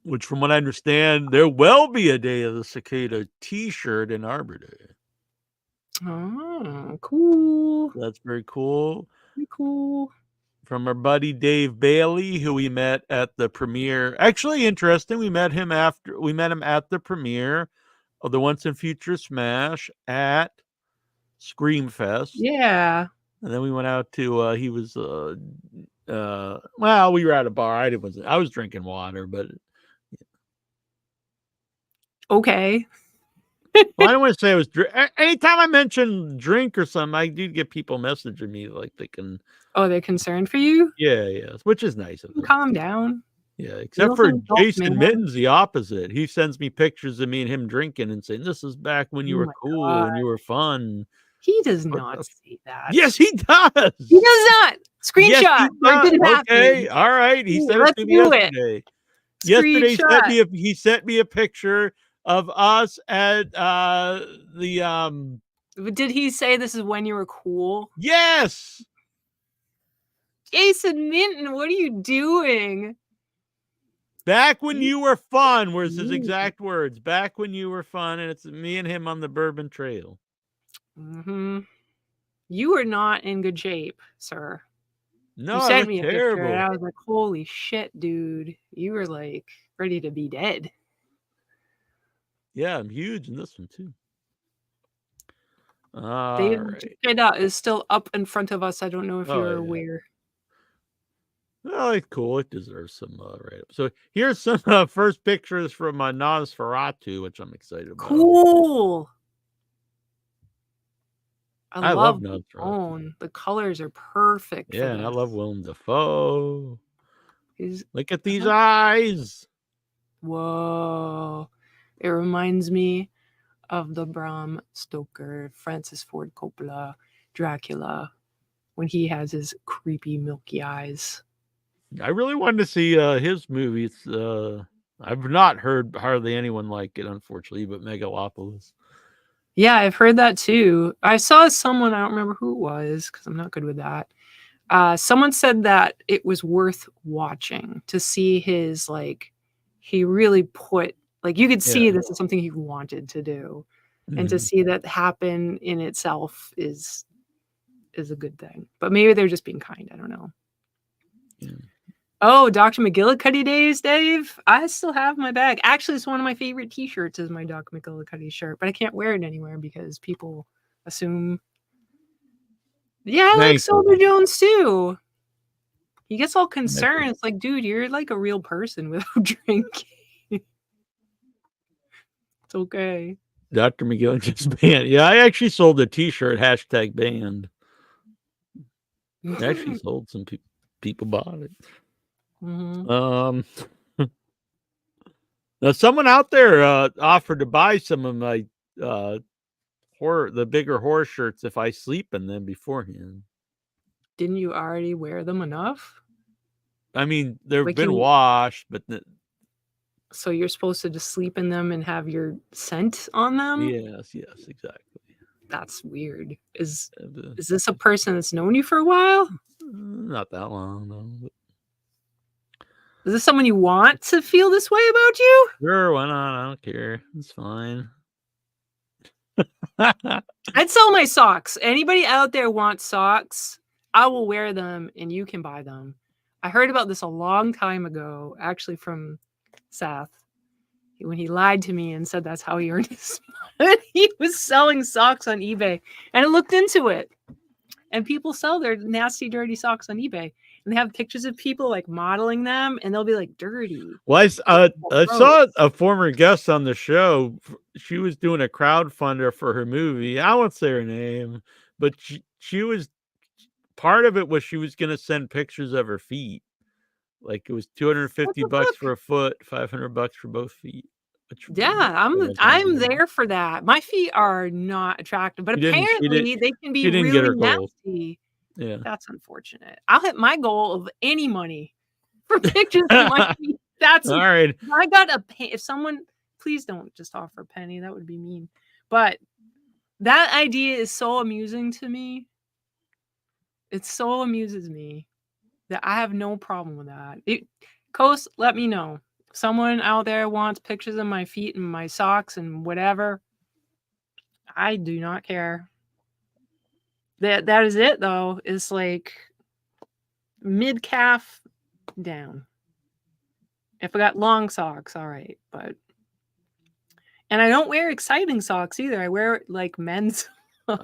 Which, from what I understand, there will be a Day of the Cicada t-shirt in Arbor Day. Oh, cool. That's very cool. Very cool. From our buddy Dave Bailey, who we met at the premiere. Actually, interesting. We met him at the premiere of the Once and Future Smash at Screamfest. Yeah. And then we went out to he was Well, we were at a bar. I was drinking water, but okay. Well, I don't want to say I was. Anytime I mention drink or something, I do get people messaging me like they can. Oh, they're concerned for you? Yeah, which is nice of them. Calm down. Yeah, except for Jason Mitten's the opposite. He sends me pictures of me and him drinking and saying, "This is back when you were cool and you were fun." He does not say that. Yes, he does. He does not. Screenshot. Yes, he does. Okay, happen. all right. He sent it to me yesterday. Yesterday, he sent me a picture of us at the Did he say this is when you were cool? Yes. Jason Minton, what are you doing? Back when you were fun was his exact words. Back when you were fun, and it's me and him on the Bourbon Trail. You are not in good shape, sir. No, you sent me a terrible. picture, and I was like, "Holy shit, dude! You were like ready to be dead." Yeah, I'm huge in this one too. Check it out. It's still up in front of us. I don't know if you're aware. Well, it's cool. It deserves some write-up. So here's some first pictures from Nosferatu, which I'm excited about. Cool. I love Nosferatu. The colors are perfect. Yeah, and I love Willem Dafoe. Look at these eyes. Whoa. It reminds me of the Bram Stoker, Francis Ford Coppola, Dracula, when he has his creepy, milky eyes. I really wanted to see his movie. I've not heard hardly anyone like it, unfortunately, but Megalopolis. Yeah, I've heard that too. I saw someone, I don't remember who it was, because I'm not good with that. Someone said that it was worth watching to see his, like, he really put, like, you could see this is something he wanted to do. And to see that happen in itself is a good thing. But maybe they're just being kind. I don't know. Oh, Dr. McGillicuddy days, Dave. I still have my bag. Actually, it's one of my favorite t-shirts is my Dr. McGillicuddy shirt, but I can't wear it anywhere because people assume. Yeah, I like Soldier Jones too. He gets all concerned. It's like, dude, you're like a real person without drinking. It's okay. Dr. McGillicuddy's banned. Yeah, I actually sold a t-shirt, #banned. I actually sold some people bought it. Now someone out there offered to buy some of my the bigger horror shirts if I sleep in them beforehand. Didn't you already wear them enough? I mean, they've been washed, but so you're supposed to just sleep in them and have your scent on them? Yes, exactly. That's weird. Is this a person that's known you for a while? Not that long, no. Is this someone you want to feel this way about you? Sure, why not? I don't care. It's fine. I'd sell my socks. Anybody out there wants socks? I will wear them and you can buy them. I heard about this a long time ago, actually from Seth, when he lied to me and said that's how he earned his money. He was selling socks on eBay, and I looked into it. And people sell their nasty, dirty socks on eBay. And they have pictures of people like modeling them, and they'll be like dirty. Well, I saw a former guest on the show. She was doing a crowdfunder for her movie. I won't say her name, but she was part of it was she was going to send pictures of her feet. Like it was $250 for a foot, $500 for both feet. Yeah, I'm there for that. My feet are not attractive, but apparently they can be really nasty. Yeah, that's unfortunate. I'll hit my goal of any money for pictures of my feet. That's all right. I got a if someone, please don't just offer a penny. That would be mean. But that idea is so amusing to me. It so amuses me that I have no problem with that. Coast, let me know. If someone out there wants pictures of my feet and my socks and whatever, I do not care. That is it though. It's like mid calf down. If I got long socks, all right, but and I don't wear exciting socks either. I wear like men's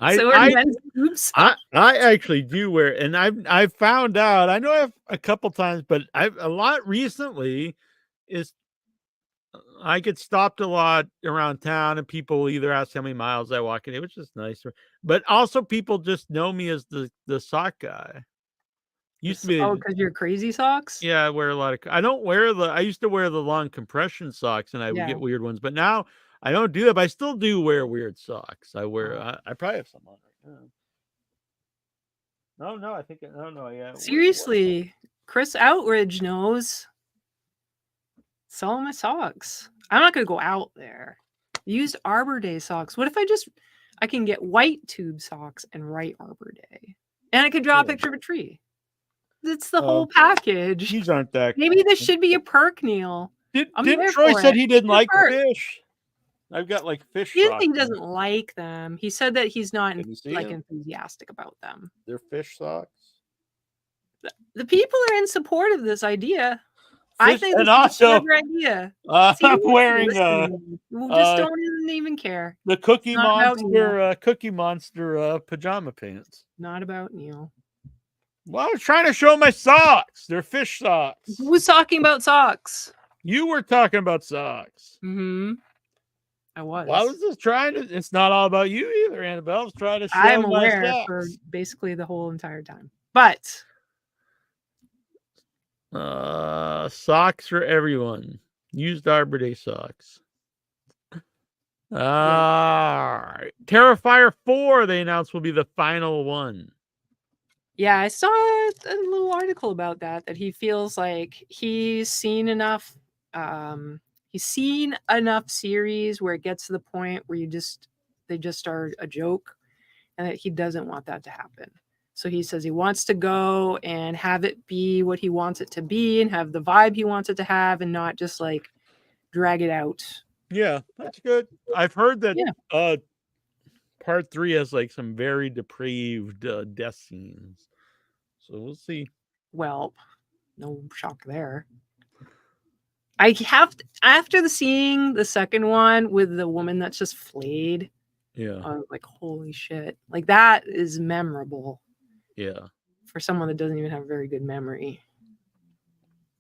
I actually do wear, and I've found out. I know I've a couple times, but a lot recently is I get stopped a lot around town, and people will either ask how many miles I walk in, which is nice, but also people just know me as the sock guy. Used to be because you're crazy socks. Yeah, I wear a lot of. I used to wear the long compression socks, and I would get weird ones, but now I don't do that. But I still do wear weird socks. I probably have some on right now. No, I think no, yeah. Seriously, Chris Outridge knows. Sell my socks. I'm not gonna go out there. Used Arbor Day socks. What if I can get white tube socks and write Arbor Day, and I could draw a picture of a tree. It's the whole package. These aren't that. Maybe this should be a perk, Neal. Didn't Troy said he didn't like fish? I've got like fish. He didn't think he doesn't like them. He said that he's not enthusiastic about them. They're fish socks. The people are in support of this idea. I think and this also, is a clever idea. I'm wearing we'll just don't even care. The Cookie Monster pajama pants. Not about Neal. Well, I was trying to show my socks. They're fish socks. Who was talking about socks? You were talking about socks. Mm-hmm. I was. Well, I was just trying to. It's not all about you either, Annabelle. I was trying to show I'm my aware socks. for basically the whole entire time. But socks for everyone. Used Arbor Day socks. All right. Terrifier 4, they announced, will be the final one. yeah, I saw a little article about that he feels like he's seen enough series where it gets to the point where they just are a joke, and that he doesn't want that to happen. So he says he wants to go and have it be what he wants it to be and have the vibe he wants it to have, and not just like drag it out. Yeah, that's good. I've heard that part 3 has like some very depraved death scenes. So we'll see. Well, no shock there. I have after seeing the second one with the woman that's just flayed. Yeah. I was like, holy shit. Like, that is memorable. Yeah. For someone that doesn't even have a very good memory.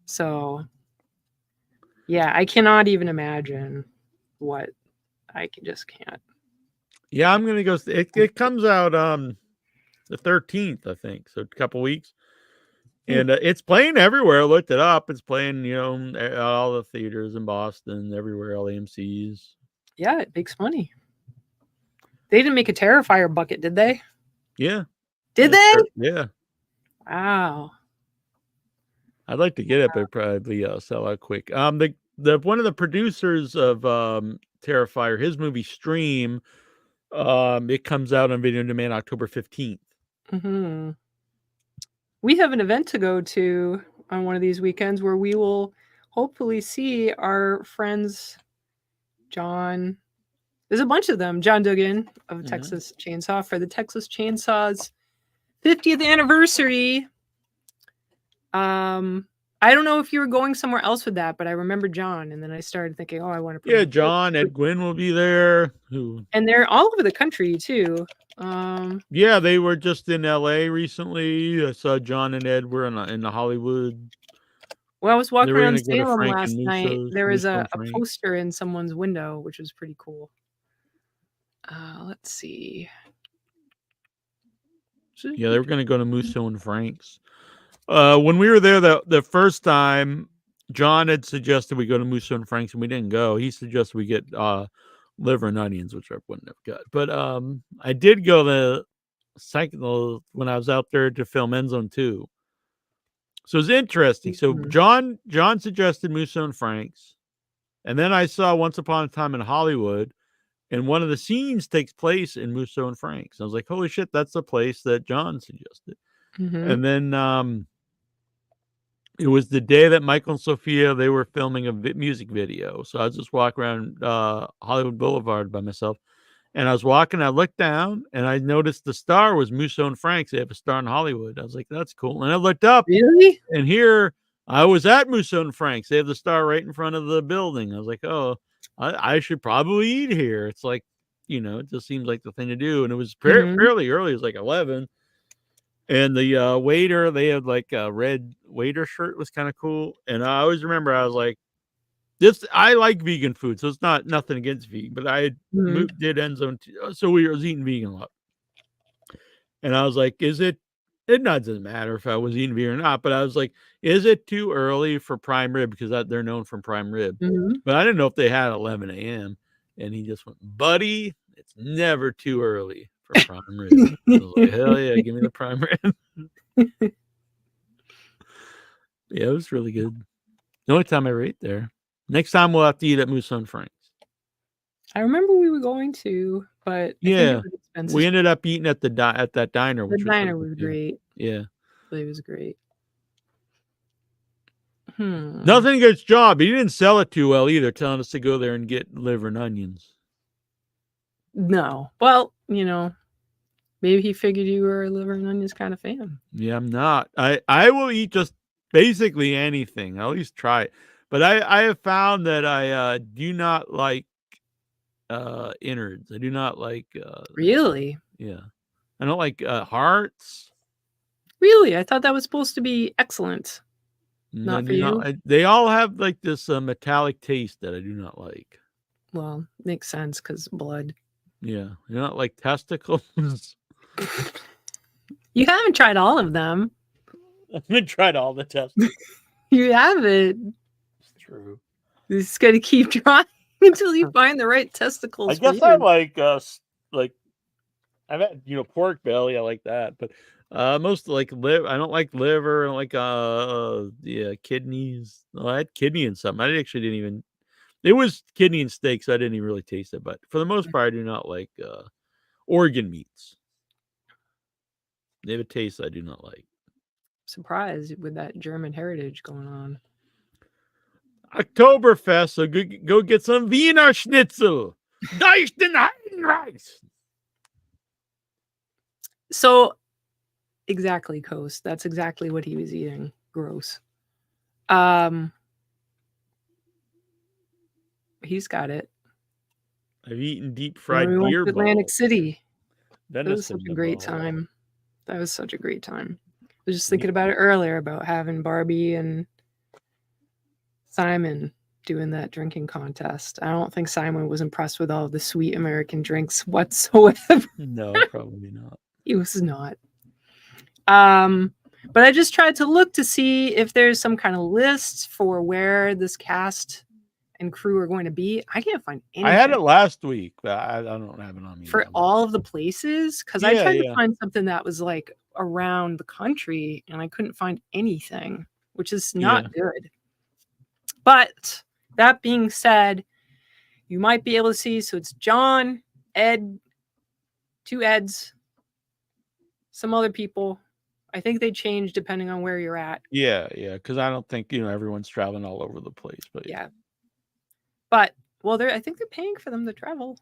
So, yeah, I cannot even imagine what I just can't. Yeah, I'm gonna go. It comes out the 13th, I think. So a couple weeks, and it's playing everywhere. I looked it up. It's playing, all the theaters in Boston, everywhere, all AMC's. Yeah, it makes money. They didn't make a Terrifier bucket, did they? Yeah. Did they? Yeah. Wow. I'd like to get it, but probably sell out quick. The one of the producers of Terrifier, his movie Stream, it comes out on video on demand October 15th. Mm-hmm. We have an event to go to on one of these weekends where we will hopefully see our friends John. There's a bunch of them. John Duggan of Texas Chainsaw for the Texas Chainsaw's 50th anniversary. I don't know if you were going somewhere else with that, but I remember John, and then I started thinking, I want to. Yeah, John, Ed Gwynn will be there. And they're all over the country too. Yeah, they were just in LA recently. I saw John and Ed were in the Hollywood. Well, I was walking around Salem last night. There was a poster in someone's window, which was pretty cool. Let's see. Yeah, they were going to go to Musso and Frank's. When we were there the first time, John had suggested we go to Musso and Frank's, and we didn't go. He suggested we get liver and onions, which I wouldn't have got. But I did go the second when I was out there to film End Zone 2. So it's interesting. So John suggested Musso and Frank's, and then I saw Once Upon a Time in Hollywood, and one of the scenes takes place in Musso and Frank's. I was like, holy shit, that's the place that John suggested. And then it was the day that Michael and Sophia, they were filming a music video. So I was just walking around Hollywood Boulevard by myself. And I was walking, I looked down, and I noticed the star was Musso and Frank's. They have a star in Hollywood. I was like, that's cool. And I looked up. Really? And here I was at Musso and Frank's. They have the star right in front of the building. I was like, oh, I should probably eat here. It's like it just seems like the thing to do. And it was fairly early. It was like 11. And the waiter, they had like a red waiter shirt, was kind of cool. And I always remember, I was like, I like vegan food, so it's nothing against vegan, but I did End Zone, so we was eating vegan a lot. And I was like, it doesn't matter if I was eating vegan or not, but I was like, is it too early for prime rib? Because they're known for prime rib. But I didn't know if they had 11 a.m. And he just went, buddy, it's never too early for prime rib. I was like, hell yeah, give me the prime rib. Yeah, it was really good. The only time I ever ate there. Next time we'll have to eat at Moose on Frank's. I remember we were going to, but yeah, we ended up eating at that diner. The diner was great. Yeah, it was great. Nothing against John, but he didn't sell it too well either, telling us to go there and get liver and onions. No, well, maybe he figured you were a liver and onions kind of fan. Yeah, I'm not. I will eat just basically anything. I'll at least try it. But I have found that I do not like innards. I do not like really. Yeah, I don't like hearts. Really, I thought that was supposed to be excellent. Not for you. They all have like this metallic taste that I do not like. Well, makes sense because blood. Yeah, you're not like testicles. You haven't tried all of them. I haven't tried all the testicles. You haven't. It's true. You just got to keep trying until you find the right testicles. I guess I like I've had pork belly. I like that, but most like liver. I don't like liver. I don't like kidneys. Well, I had kidney and something. I actually didn't even. It was kidney and steak, so I didn't even really taste it. But for the most part, I do not like organ meats. They have a taste I do not like. Surprised with that German heritage going on. Oktoberfest, so go get some Wiener Schnitzel. So, exactly, Coast. That's exactly what he was eating. Gross. He's got it. I've eaten deep fried beer balls. Atlantic City. That was such a great time. That was such a great time. I was just thinking about it earlier about having Barbie and Simon doing that drinking contest. I don't think Simon was impressed with all of the sweet American drinks whatsoever. No, probably not. He was not. But I just tried to look to see if there's some kind of list for where this cast and crew are going to be. I can't find anything. I had it last week, but I don't have it on me. For all of the places? Because I tried to find something that was like around the country and I couldn't find anything, which is not good. But that being said, you might be able to see. So it's John, Ed, 2 Eds, some other people. I think they change depending on where you're at. Yeah. Because I don't think everyone's traveling all over the place. But yeah. But I think they're paying for them to travel.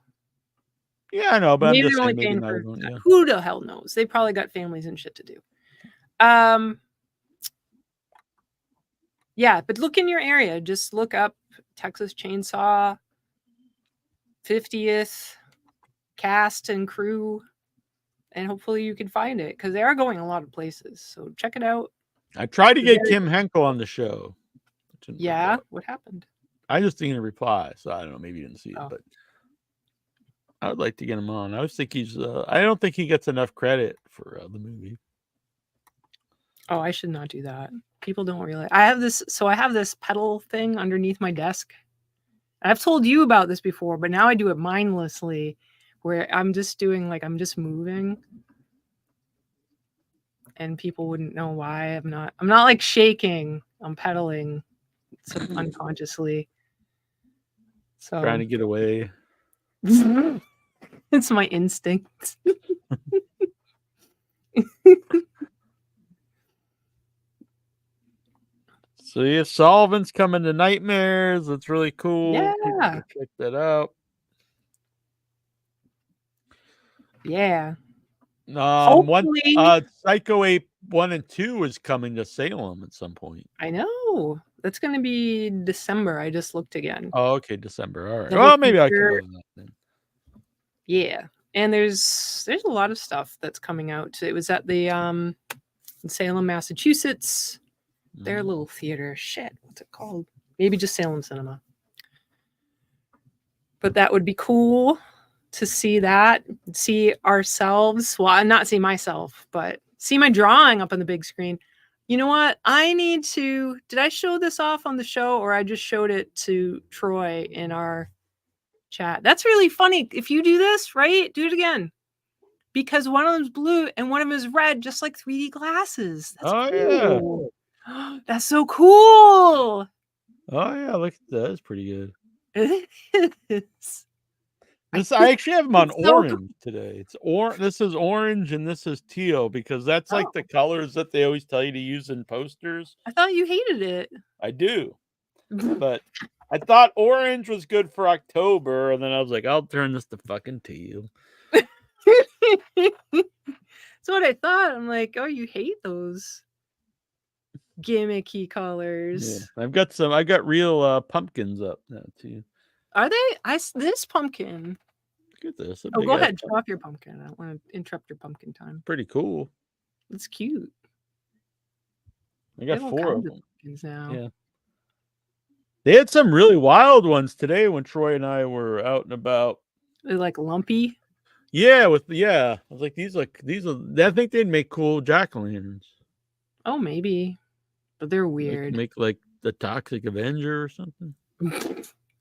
Yeah, I know, but maybe I'm just they're only saying paying for who the hell knows? They probably got families and shit to do. Yeah, but look in your area. Just look up Texas Chainsaw 50th cast and crew, and hopefully you can find it because they are going a lot of places. So check it out. I tried to get Kim Henkel on the show. Yeah, what happened? I just didn't reply, so I don't know. Maybe you didn't see it, but I would like to get him on. I always think I don't think he gets enough credit for the movie. Oh, I should not do that. People don't realize I have this pedal thing underneath my desk. I've told you about this before, but now I do it mindlessly, where I'm just doing I'm just moving, and people wouldn't know why. I'm not like shaking. I'm pedaling unconsciously. So trying to get away. It's my instinct. So yeah, Solvent's coming to Nightmares. That's really cool. Yeah, check that out. Yeah. Psycho 8 1 and 2 is coming to Salem at some point. I know. That's going to be December. I just looked again. Oh, okay, December. All right. Well, maybe I can go to that then. Yeah. And there's a lot of stuff that's coming out. It was at the in Salem, Massachusetts. Their little theater. Shit, what's it called? Maybe just Salem Cinema. But that would be cool to see that, see ourselves. Well, not see myself, but see my drawing up on the big screen. You know what? Did I show this off on the show, or I just showed it to Troy in our chat? That's really funny. If you do this, right? Do it again. Because one of them's blue and one of them is red, just like 3D glasses. That's cool. Yeah. That's so cool. Oh yeah, look at that. That's pretty good. It is. I actually have them on orange today. This is orange and this is teal because that's like the colors that they always tell you to use in posters. I thought you hated it. I do. But I thought orange was good for October, and then I was like, I'll turn this to fucking teal. That's what I thought. I'm like, oh, you hate those gimmicky colors. Yeah. I got real pumpkins up now too. Are they? This pumpkin. Look at this. Oh, go ahead. Show off your pumpkin. I don't want to interrupt your pumpkin time. Pretty cool. It's cute. I got 4 of them now. Yeah. They had some really wild ones today when Troy and I were out and about. They're like lumpy. Yeah, I was like, these are. I think they'd make cool jack-o'-lanterns. Oh, maybe, but they're weird. Make like the Toxic Avenger or something.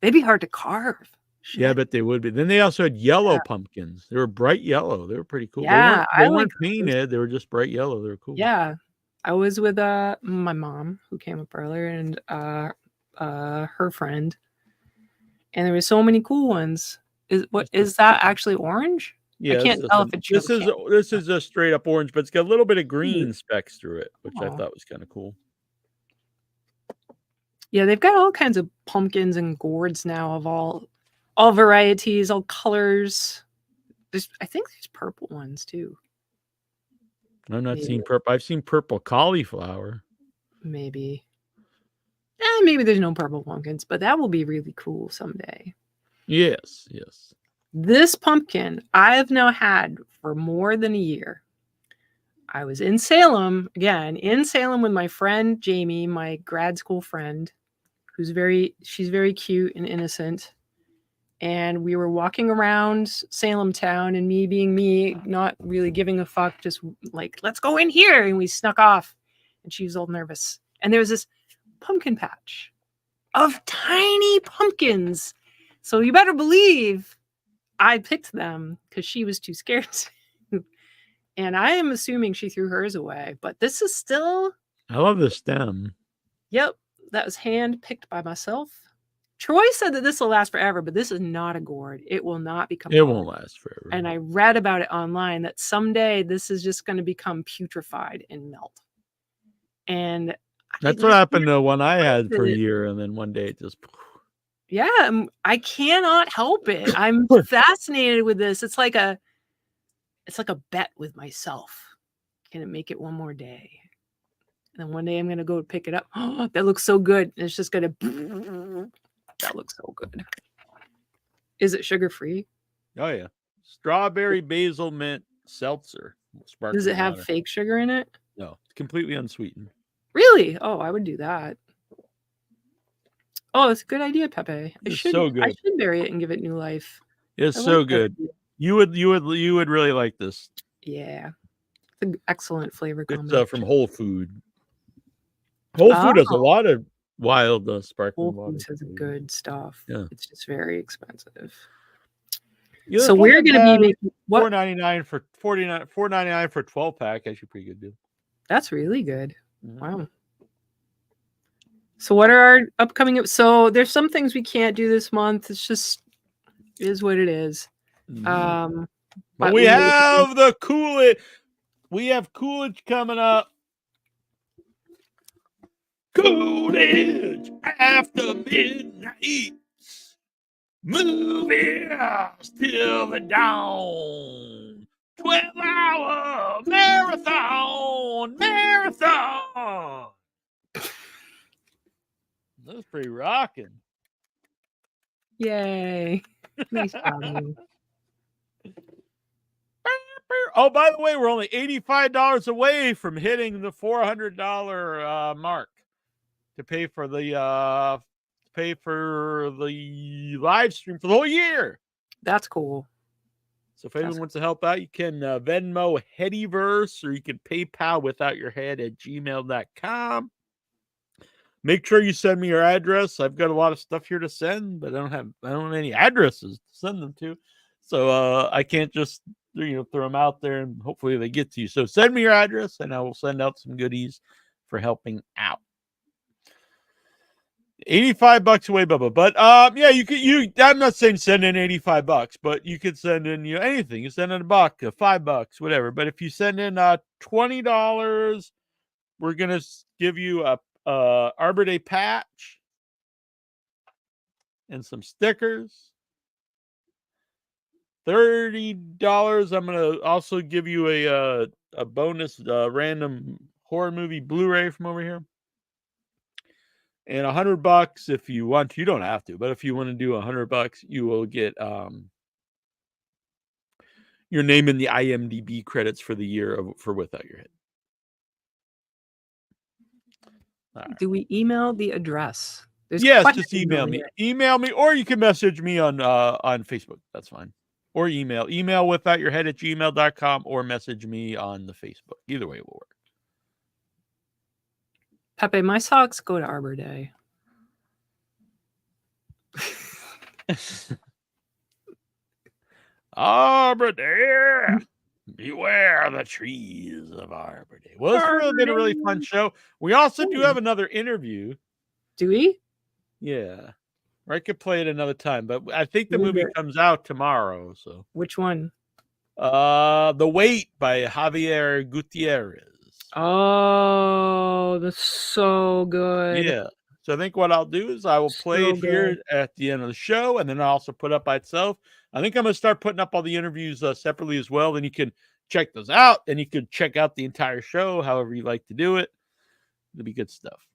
They'd be hard to carve. Shit. Yeah, I bet they would be. Then they also had yellow pumpkins. They were bright yellow. They were pretty cool. Yeah, they weren't painted. They were just bright yellow. They were cool. Yeah, I was with my mom who came up earlier and her friend, and there were so many cool ones. Is that actually orange? Yeah, I can't tell if it's this is a straight up orange, but it's got a little bit of green specks through it, which I thought was kind of cool. Yeah, they've got all kinds of pumpkins and gourds now of all varieties, all colors. I think there's purple ones too. I've not seen purple. I've seen purple cauliflower. Maybe. Maybe there's no purple pumpkins, but that will be really cool someday. Yes. This pumpkin I have now had for more than a year. I was in Salem with my friend Jamie, my grad school friend, she's very cute and innocent. And we were walking around Salem town, and me being me, not really giving a fuck, just like, let's go in here. And we snuck off, and she was all nervous. And there was this pumpkin patch of tiny pumpkins. So you better believe I picked them because she was too scared to. And I am assuming she threw hers away, but this is still. I love the stem. Yep. That was hand picked by myself. Troy said that this will last forever, but this is not a gourd. It will not become. It won't last forever. And I read about it online that someday this is just going to become putrefied and melt. And that's what happened to one I had for a year, and then one day it just. Yeah, I cannot help it. I'm fascinated with this. It's like a bet with myself. Can it make it one more day? And then one day I'm gonna go pick it up. Oh, that looks so good. It's just gonna. That looks so good. Is it sugar free? Oh yeah, strawberry basil mint seltzer. Does it have fake sugar in it? No, it's completely unsweetened. Really? Oh, I would do that. Oh, it's a good idea, Pepe. It's so good. I should bury it and give it new life. It's so good. You would really like this. Yeah, it's an excellent flavor. It's from Whole Food. Whole Food has a lot of wild sparkling water. Whole Foods has good stuff. Yeah, it's just very expensive. Yeah, so we're going to be making $4.99 for $4.99 for a 12-pack. Actually, pretty good deal. That's really good. Wow. So what are our upcoming? So there's some things we can't do this month. It's just is what it is. But we have the Coolidge. We have Coolidge coming up. Coolidge after midnight. Movies till the dawn. 12-hour marathon. That's pretty rocking. Yay. Nice job. Oh, by the way, we're only $85 away from hitting the $400 mark to pay for the live stream for the whole year. That's cool. So if anyone wants to help out, you can Venmo Headyverse, or you can PayPal withoutyourhead@gmail.com. Make sure you send me your address. I've got a lot of stuff here to send, but I don't have any addresses to send them to. So I can't just throw them out there and hopefully they get to you. So send me your address and I will send out some goodies for helping out. $85 away, Bubba. But yeah, I'm not saying send in $85, but you could send in anything. You send in $1, $5, whatever. But if you send in $20, we're gonna give you a Arbor Day patch and some stickers. $30, I'm gonna also give you a bonus random horror movie Blu-ray from over here. And $100 if you want to. You don't have to, but if you want to do $100, you will get your name in the IMDb credits for the year for Without Your Head. Right. Do we email the address? Yes, just email me. Email me, or you can message me on Facebook. That's fine. Or email withoutyourhead@gmail.com, or message me on the Facebook. Either way will work. Pepe, my socks go to Arbor Day. Arbor Day. Beware the trees of Arbor Day. Well, it's really been a really fun show. We also do have another interview. Do we? Yeah. Or I could play it another time, but I think the movie comes out tomorrow. So which one? The Wait by Javier Gutiérrez. Oh, that's so good. Yeah. So I think what I'll do is I will play it here at the end of the show, and then I'll also put up by itself. I think I'm going to start putting up all the interviews separately as well. Then you can check those out, and you can check out the entire show, however you like to do it. It'll be good stuff.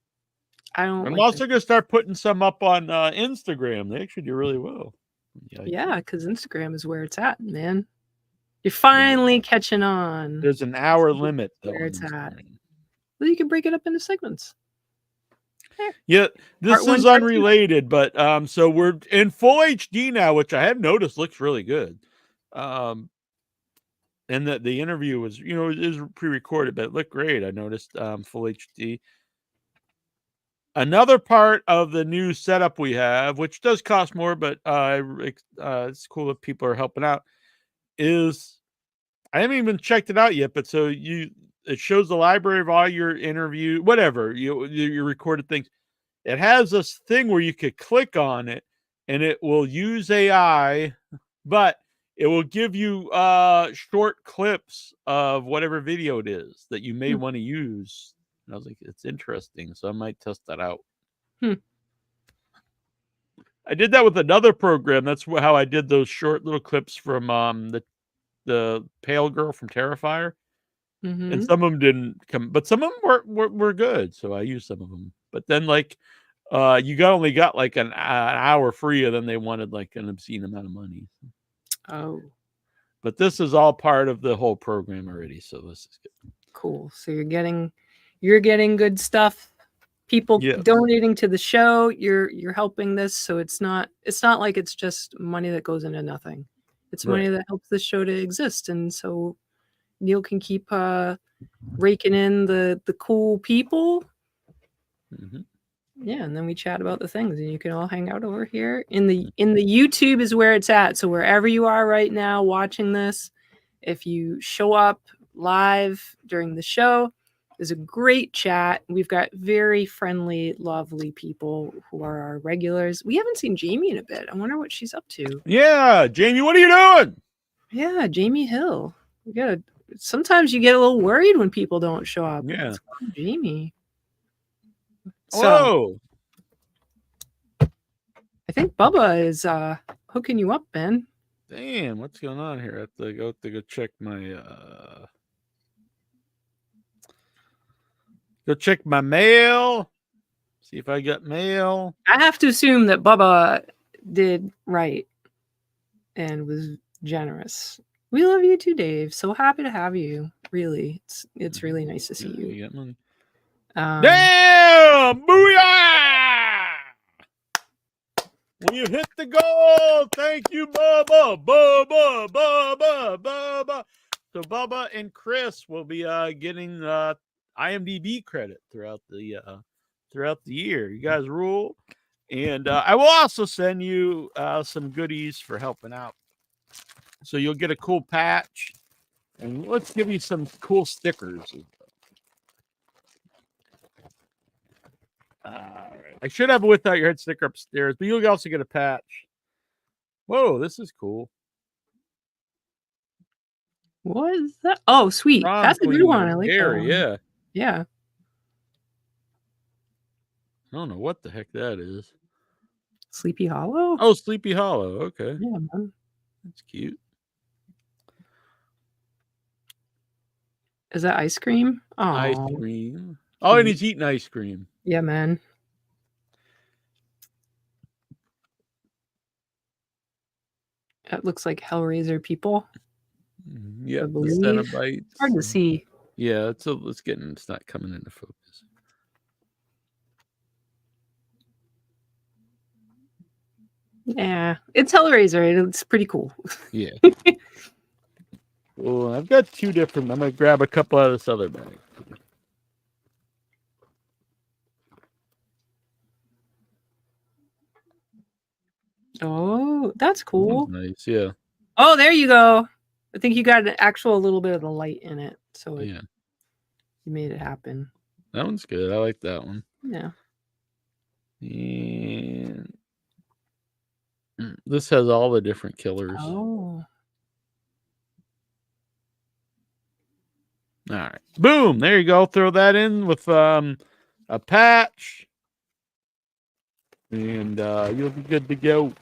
I'm also going to start putting some up on Instagram. They actually do really well. Yeah, because Instagram is where it's at, man. You're finally catching on. There's an hour limit, though. Where it's at. Well, you can break it up into segments. Yeah, this is unrelated, but so we're in full HD now, which I have noticed looks really good. And that the interview was, is pre-recorded, but it looked great. I noticed full HD. Another part of the new setup we have, which does cost more, but it's cool if people are helping out, is I haven't even checked it out yet, but so it shows the library of all your interview, whatever, your recorded things. It has this thing where you could click on it and it will use AI, but it will give you short clips of whatever video it is that you may want to use. And I was like, it's interesting. So I might test that out. I did that with another program. That's how I did those short little clips from the pale girl from Terrifier. And some of them didn't come, but some of them were good. So I used some of them. But then you only got like an hour free, and then they wanted like an obscene amount of money. Oh. But this is all part of the whole program already. So this is good. Cool. So you're getting good stuff. People donating to the show. You're helping this. So it's not like it's just money that goes into nothing. It's money that helps the show to exist. And so Neal can keep raking in the cool people. Yeah, and then we chat about the things, and you can all hang out over here in the YouTube is where it's at. So wherever you are right now watching this, if you show up live during the show, there's a great chat. We've got very friendly, lovely people who are our regulars. We haven't seen Jamie in a bit. I wonder what she's up to. Yeah, Jamie, what are you doing? Yeah, Jamie Hill. Sometimes you get a little worried when people don't show up. Yeah, Jamie. Hello. So, I think Bubba is hooking you up, Ben. Damn, what's going on here? I have to go check my mail. See if I got mail. I have to assume that Bubba did right and was generous We love you too, Dave. So happy to have you. Really, it's really nice to see you. You got money. Damn! Booyah! When you hit the goal, thank you, Bubba. Bubba. So Bubba and Chris will be getting IMDb credit throughout the year. You guys rule. And I will also send you some goodies for helping out. So you'll get a cool patch. And let's give you some cool stickers. All right. I should have a without your head sticker upstairs, but you'll also get a patch. Whoa, this is cool. What is that? Oh, sweet. Prom That's a good queen one. I of like that Gary, one. yeah. Yeah. I don't know what the heck that is. Sleepy Hollow? Oh, Sleepy Hollow. Okay. Yeah, man. That's cute. Is that ice cream? Oh, Ice cream. Oh, and he's eating ice cream. yeah, man. That looks like Hellraiser people. Yeah, I the believe. Cenobites. It's hard to see. Yeah, it's not coming into focus. Yeah, it's Hellraiser. It's pretty cool. Yeah. Well, I've got two different. I'm gonna grab a couple out of this other bag. Oh, that's cool. Nice, yeah. Oh, there you go. I think you got an actual little bit of the light in it, so Yeah. you made it happen. That one's good. I like that one. Yeah. And this has all the different killers. Oh. All right. Boom. There you go. Throw that in with a patch. And you'll be good to go.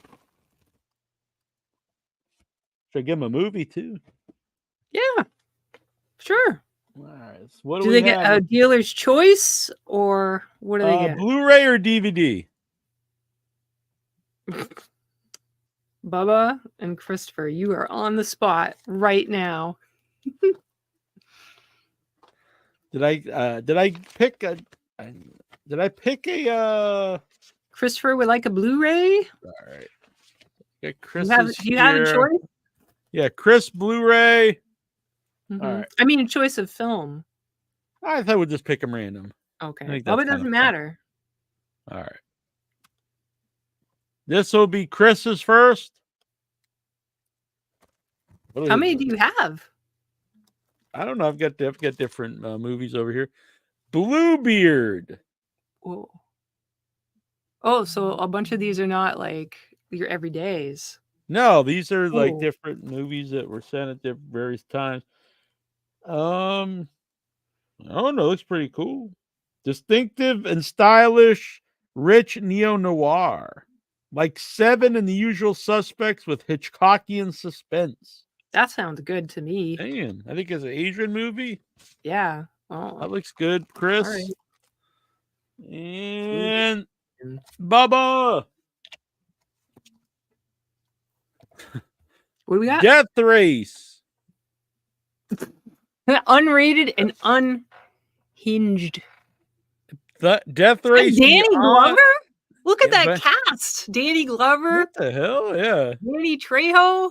Should I give him a movie too? Yeah. Sure. All right. So what Do we they get a have? dealer's choice or what do they get? Blu-ray or DVD? Bubba and Christopher, you are on the spot right now. Did I pick a Christopher would like a Blu-ray? All right. Yeah, Chris Do you have a choice? Yeah, Chris Blu-ray. Mhm. All right. I mean, a choice of film. I thought we'd just pick them random. Okay. think Oh, that's it kinda doesn't fun. matter. All right. This will be Chris's first. How many do you have? I don't know. I've got different movies over here. Bluebeard. Whoa. Oh, so a bunch of these are not like your everydays. No, these are like Oh. different movies that were sent at various times. I don't know. Looks pretty cool. Distinctive and stylish, rich neo-noir. Like Seven and The Usual Suspects with Hitchcockian suspense. That sounds good to me. Damn, I think it's an Asian movie. Yeah. Oh. That looks good, Chris. All right. And Bubba. What do we got? Death Race. Unrated and unhinged. The Death And Race. Danny Beyond- Glover? Look at Yeah, that cast. Danny Glover, What the hell? Yeah. Danny Trejo,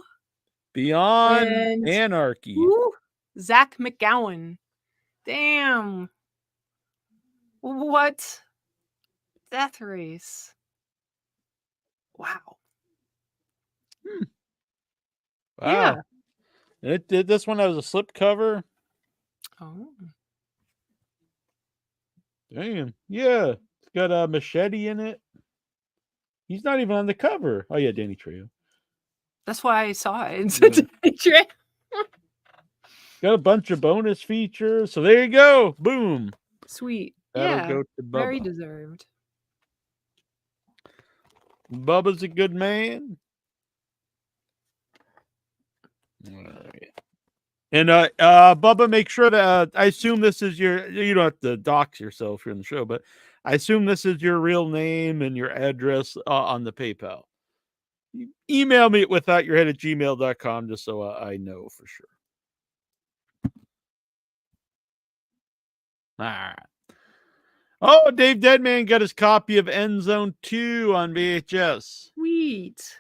Beyond And- Anarchy. who? Zach McGowan. Damn. What? Death Race. Wow. Wow. It did this one has a slip cover. Oh. Damn. Yeah. It's got a machete in it. He's not even on the cover. Oh yeah, Danny Trejo. That's why I saw it. It's a Danny Trejo. Got a bunch of bonus features. So there you go. Boom. Sweet. That'll Yeah. go to Very Bubba. deserved. Bubba's a good man. Alright. And Bubba, make sure that I assume this is you don't have to dox yourself here in the show, but I assume this is your real name and your address on the PayPal. email me at withoutyourhead@gmail.com just so I know for sure. All right. Oh, Dave Deadman got his copy of End Zone 2 on VHS. Sweet.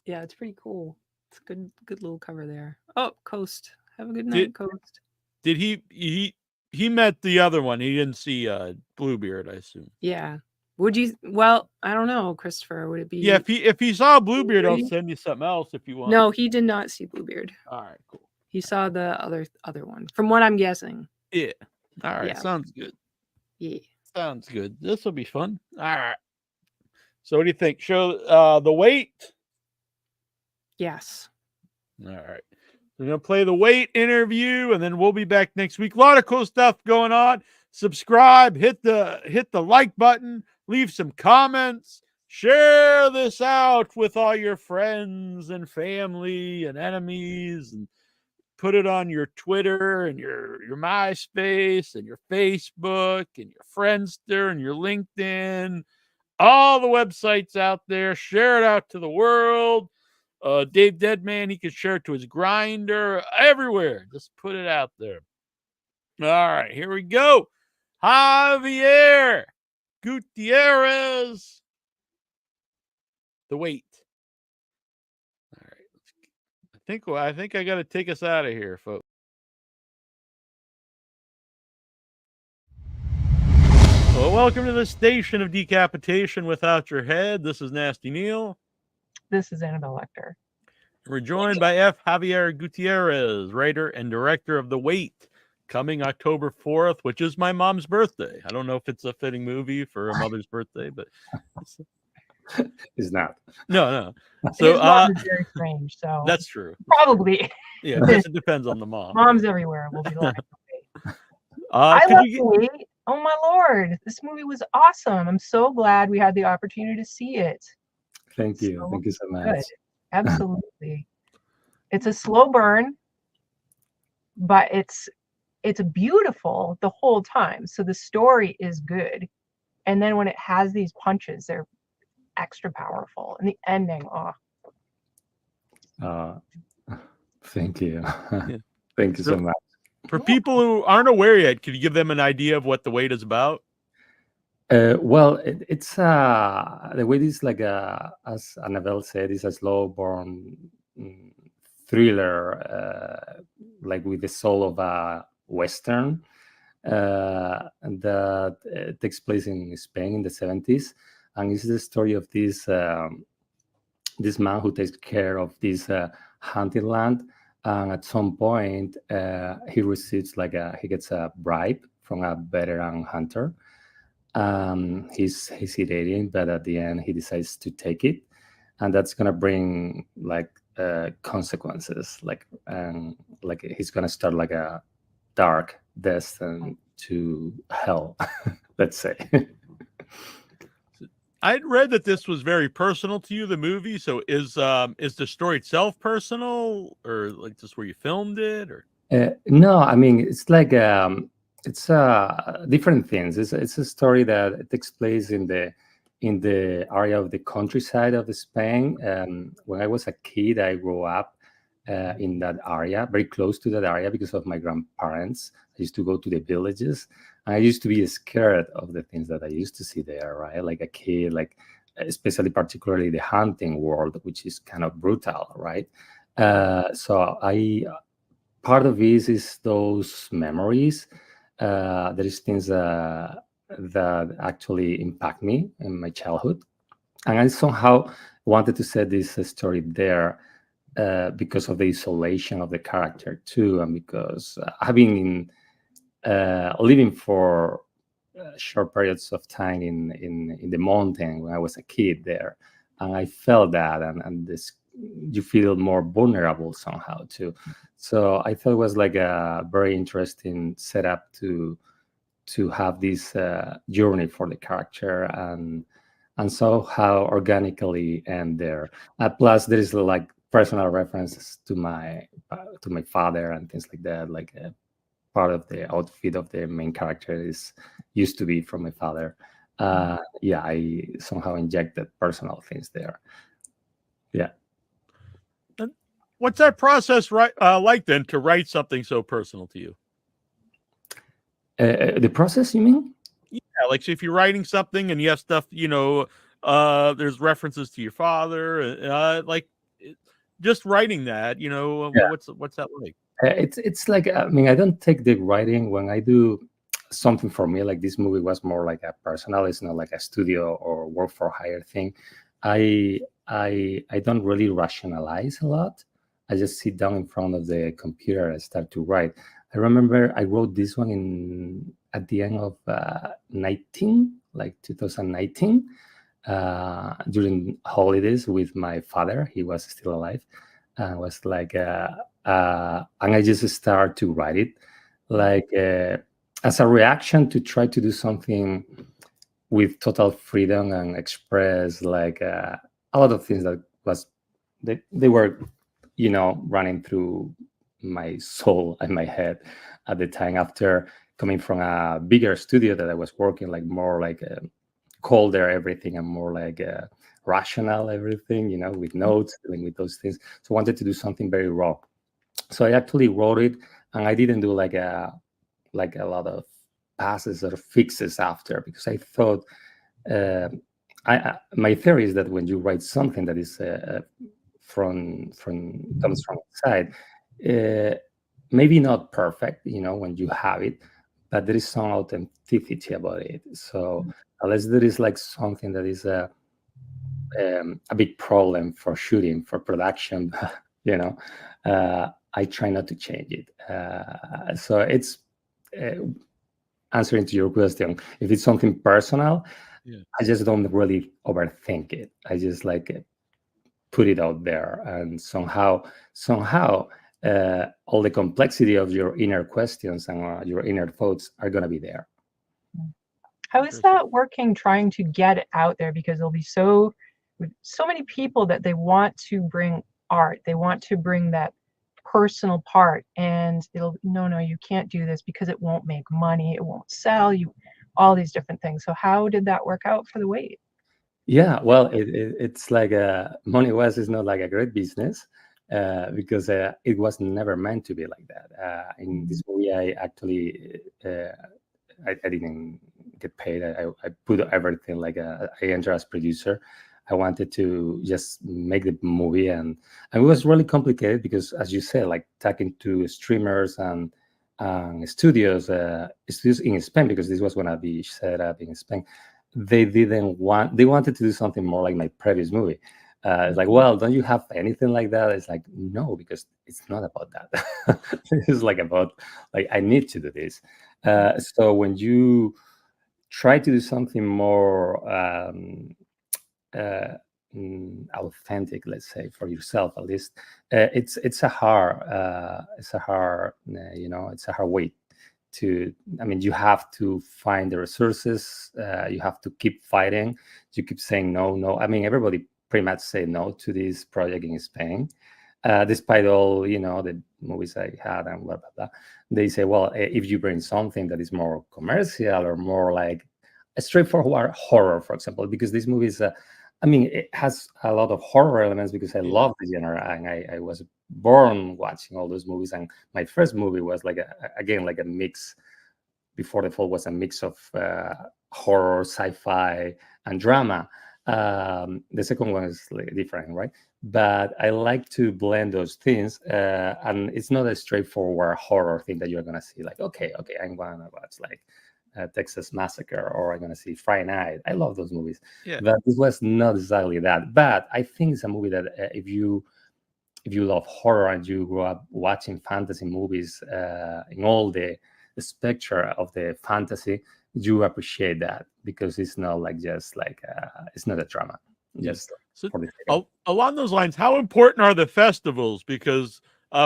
Yeah, it's pretty cool. It's a good little cover there. Oh, Coast. Have a good night, Coast. Did he met the other one? He didn't see Bluebeard, I assume. Yeah. Would you? Well, I don't know, Christopher. Would it be? Yeah, if he saw Bluebeard, I'll send you something else if you want. No, he did not see Bluebeard. All right, cool. He saw the other one, from what I'm guessing. Yeah. All right. Yeah. Sounds good. Yeah. Sounds good. This will be fun. All right. So what do you think? Show The Wait? Yes. All right. We're going to play The Wait interview, and then we'll be back next week. A lot of cool stuff going on. Subscribe, hit the like button, leave some comments, share this out with all your friends and family and enemies, and put it on your Twitter and your MySpace and your Facebook and your Friendster and your LinkedIn, all the websites out there. Share it out to the world. Dave Deadman, he could share it to his grinder, everywhere. Just put it out there. All right, here we go. Javier Gutiérrez. The Wait. All right. I think I got to take us out of here, folks. Well, welcome to the station of decapitation without your head. This is Nasty Neal. This is Annabelle Lecter. We're joined by F. Javier Gutiérrez, writer and director of The Wait, coming October 4th, which is my mom's birthday. I don't know if it's a fitting movie for a mother's birthday, but it's not. No. So it's very strange. So that's true. Probably. Yeah, it depends on the mom. Moms everywhere will be like, I love The Wait. Oh my Lord, this movie was awesome. I'm so glad we had the opportunity to see it. Thank you. Thank you so much. Good. Absolutely. It's a slow burn, but it's beautiful the whole time. So the story is good. And then when it has these punches, they're extra powerful. And the ending, thank you. Thank you so much. For people who aren't aware yet, could you give them an idea of what The Wait is about? Well, it's The Wait is like as Annabelle said, it's a slow burn thriller, like with the soul of a Western, that takes place in Spain in the 70s, and it's the story of this this man who takes care of this hunting land, and at some point he receives he gets a bribe from a veteran hunter. He's hesitating, but at the end he decides to take it, and that's gonna bring consequences, he's gonna start like a dark descent to hell, let's say. I'd read that this was very personal to you, the movie. So is the story itself personal, or like just where you filmed it, or? No, I mean it's like it's different things. It's a story that takes place in the area of the countryside of Spain. When I was a kid, I grew up in that area, very close to that area because of my grandparents. I used to go to the villages. And I used to be scared of the things that I used to see there, right? Like a kid, especially particularly the hunting world, which is kind of brutal, right? So part of this is those memories. There is things that actually impact me in my childhood. And I somehow wanted to set this story there because of the isolation of the character too, and because having living for short periods of time in the mountain when I was a kid there, and I felt that, and this, you feel more vulnerable somehow too. So I thought it was like a very interesting setup to have this journey for the character, and somehow organically end there. Plus, there is personal references to my father and things like that. Part of the outfit of the main character used to be from my father. Yeah, I somehow injected personal things there. Yeah. What's that process like then to write something so personal to you? The process, you mean? Yeah, like so if you're writing something and you have stuff, there's references to your father, just writing that, Yeah. what's that like? It's like, I mean, I don't take the writing when I do something for me. Like this movie was more like a personal. It's not like a studio or work for hire thing. I don't really rationalize a lot. I just sit down in front of the computer and start to write. I remember I wrote this one at the end of 2019, during holidays with my father. He was still alive. And I was like, and I just started to write it, like as a reaction to try to do something with total freedom and express like a lot of things that they were, running through my soul and my head at the time, after coming from a bigger studio that I was working like more like colder everything and more like rational everything, with notes, dealing with those things. So I wanted to do something very raw. So I actually wrote it, and I didn't do like a lot of passes or fixes after, because I thought my theory is that when you write something that is comes from inside, maybe not perfect, when you have it, but there is some authenticity about it. So unless there is like something that is a big problem for shooting, for production, I try not to change it. So it's answering to your question. If it's something personal, I just don't really overthink it. I just like put it out there, and somehow all the complexity of your inner questions and your inner thoughts are going to be there. How is that working, trying to get it out there? Because there'll be so many people that they want to bring art, they want to bring that personal part, and no, you can't do this because it won't make money, it won't sell you, all these different things. So how did that work out for the Wait? Yeah, well, it's like money wise is not like a great business, because it was never meant to be like that. In this movie, I actually I didn't get paid. I put everything, like I entered as producer. I wanted to just make the movie, and it was really complicated because, as you said, like talking to streamers and studios in Spain, because this was going to be set up in Spain. They wanted to do something more like my previous movie. It's like, well, don't you have anything like that? It's like, no, because it's not about that. It's like about, like, I need to do this. So when you try to do something more authentic, let's say, for yourself at least, it's a hard way to, I mean, you have to find the resources, you have to keep fighting, you keep saying no. I mean, everybody pretty much say no to this project in Spain, despite all, the movies I had and blah, blah, blah. They say, well, if you bring something that is more commercial or more like a straightforward horror, for example, because this movie is, it has a lot of horror elements because I love the genre, and I was born watching all those movies. And my first movie was like a mix. Before the Fall was a mix of horror, sci-fi, and drama. The second one is like different, right? But I like to blend those things, and it's not a straightforward horror thing that you're gonna see. Like, okay, I'm gonna watch like Texas Massacre, or I'm gonna see Friday Night. I love those movies. Yeah. But this was not exactly that. But I think it's a movie that if you love horror and you grew up watching fantasy movies in all the spectrum of the fantasy, you appreciate that, because it's not like just like it's not a drama. Just so, along those lines, how important are the festivals? Because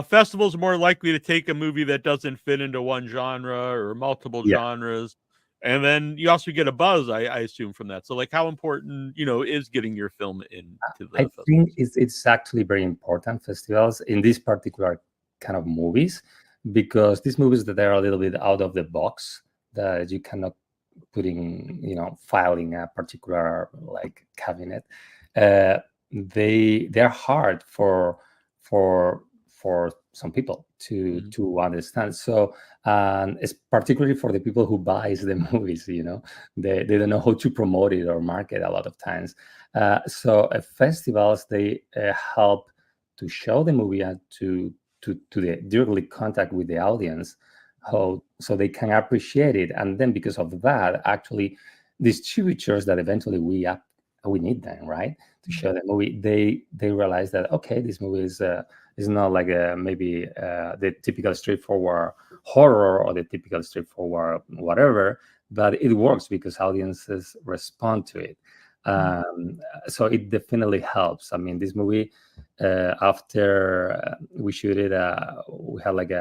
festivals are more likely to take a movie that doesn't fit into one genre or multiple genres, and then you also get a buzz, I assume, from that. So, like, how important, is getting your film into the I think it's actually very important, festivals, in this particular kind of movies, because these movies that are a little bit out of the box, that you cannot putting, you know, filing a particular like cabinet, they're hard for some people to understand. So it's particularly for the people who buys the movies, you know, they don't know how to promote it or market a lot of times. So festivals, they help to show the movie and to the directly contact with the audience, so they can appreciate it. And then because of that, actually distributors that eventually we need them, right, to show the movie, they realize that, okay, this movie is not like maybe the typical straightforward horror or the typical straightforward whatever, but it works because audiences respond to it. So it definitely helps. I mean, this movie, after we shoot it, we had like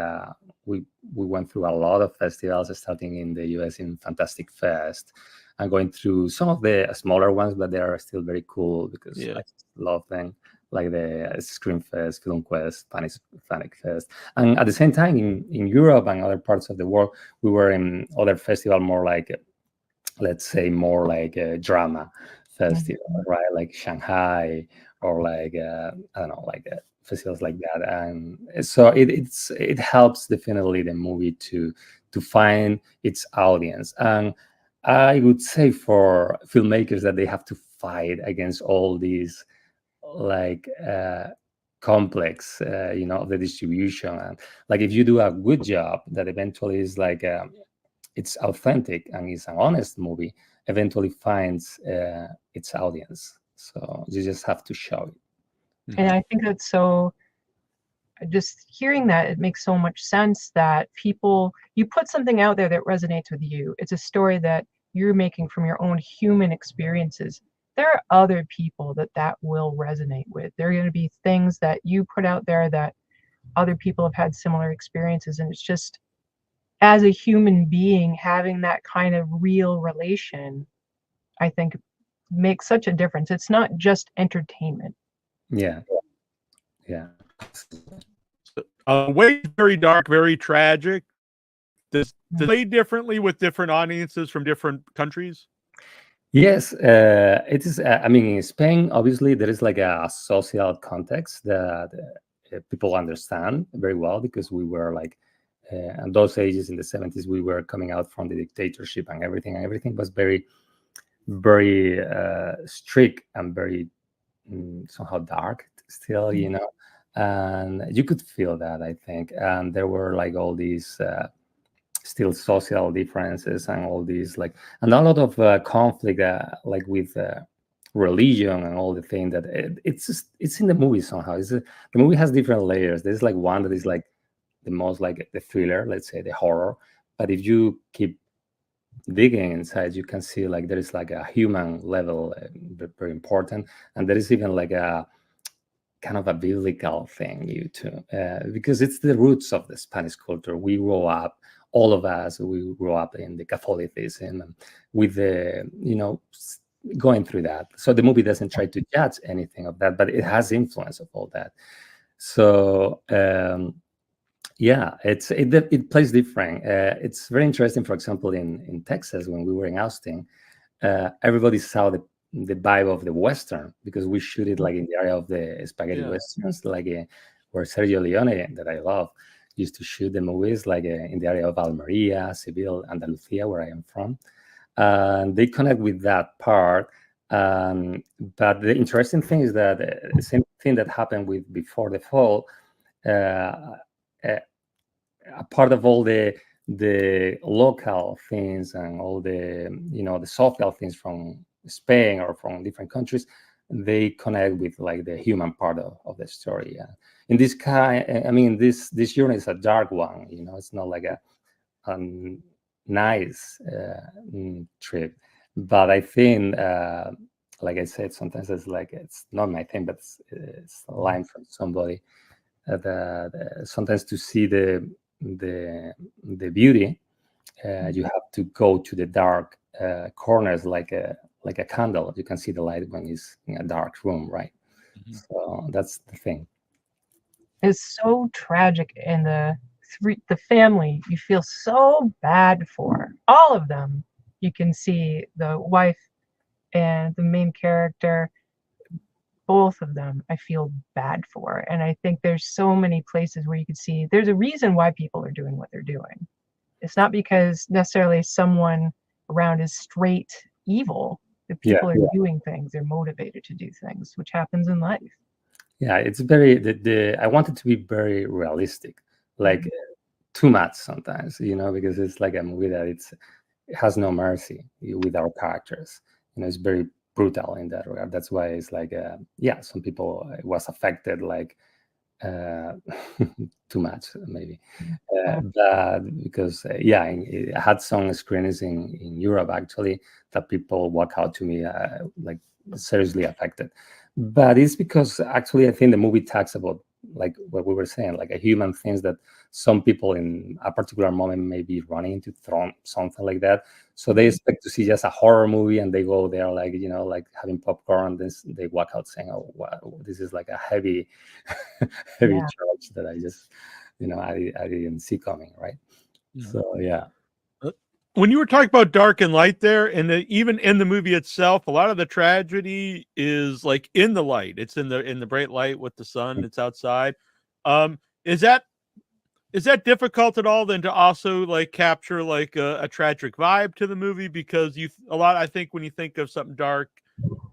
we went through a lot of festivals, starting in the US in Fantastic Fest, and going through some of the smaller ones, but they are still very cool because I just love them, like the Screamfest, Film Quest, Panic Fest. And at the same time, in Europe and other parts of the world, we were in other festivals, more like, let's say, more like a drama festival, right? Like Shanghai, or like, I don't know, like festivals like that. And so it helps definitely the movie to find its audience. And I would say for filmmakers that they have to fight against all these like complex, you know, the distribution. And like, if you do a good job, that eventually is like it's authentic and it's an honest movie, eventually finds its audience. So you just have to show it. And I think that's so, just hearing that, it makes so much sense that you put something out there that resonates with you. It's a story that you're making from your own human experiences. There are other people that will resonate with. There are going to be things that you put out there that other people have had similar experiences. And it's just, as a human being, having that kind of real relation, I think, makes such a difference. It's not just entertainment. Yeah. Way very dark, very tragic. Does it play differently with different audiences from different countries? Yes, it is. I mean, in Spain, obviously, there is like a social context that people understand very well, because we were like, in those ages in the 70s, we were coming out from the dictatorship, and everything was very, very strict and very somehow dark still, you know. And you could feel that, I think. And there were like all these still social differences, and all these like, and a lot of conflict, like with religion and all the thing that it's in the movie somehow. The movie has different layers. There's like one that is like the most like the thriller, let's say, the horror. But if you keep digging inside, you can see like there is like a human level, very important, and there is even like a kind of a biblical thing because it's the roots of the Spanish culture. We grow up, all of us, we grew up in the Catholicism, and with the, you know, going through that. So the movie doesn't try to judge anything of that, but it has influence of all that. So yeah, it plays different. It's very interesting. For example, in Texas, when we were in Austin, everybody saw the vibe of the Western, because we shoot it like in the area of the spaghetti Westerns, like where Sergio Leone, that I love, used to shoot the movies, like in the area of Almeria, Seville, Andalusia, where I am from. And they connect with that part. But the interesting thing is that the same thing that happened with Before the Fall, a part of all the local things and all the, you know, the social things from Spain or from different countries, they connect with like the human part of the story. In this kind, I mean, this journey is a dark one. You know, it's not like a nice trip. But I think, like I said, sometimes it's like, it's not my thing, but it's a line from somebody that sometimes to see the beauty, you have to go to the dark corners, like a candle. You can see the light when it's in a dark room, right? So that's the thing. It's so tragic, and the family you feel so bad for, all of them. you can see the wife and the main character, both of them I feel bad for. And I think there's so many places where you can see there's a reason why people are doing what they're doing. It's not because necessarily someone around is straight evil. The people are doing things, they're motivated to do things, which happens in life. Yeah, it's very, I want it to be very realistic, like too much sometimes, because it's like a movie that it has no mercy with our characters. It's very brutal in that regard. That's why it's like, some people was affected like too much maybe. But because, it had some screenings in Europe actually that people walk out to me like seriously affected. But it's because actually I think the movie talks about like what we were saying, like a human things that some people in a particular moment may be running into something like that. So they expect to see just a horror movie and they go there like, like having popcorn, and then they walk out saying, oh, wow, this is like a heavy charge that I just, I didn't see coming, right? So, yeah. When you were talking about dark and light there, and even in the movie itself, a lot of the tragedy is like in the light. It's in the bright light with the sun. It's outside. Is that difficult at all then to also like capture like a tragic vibe to the movie? Because I think when you think of something dark,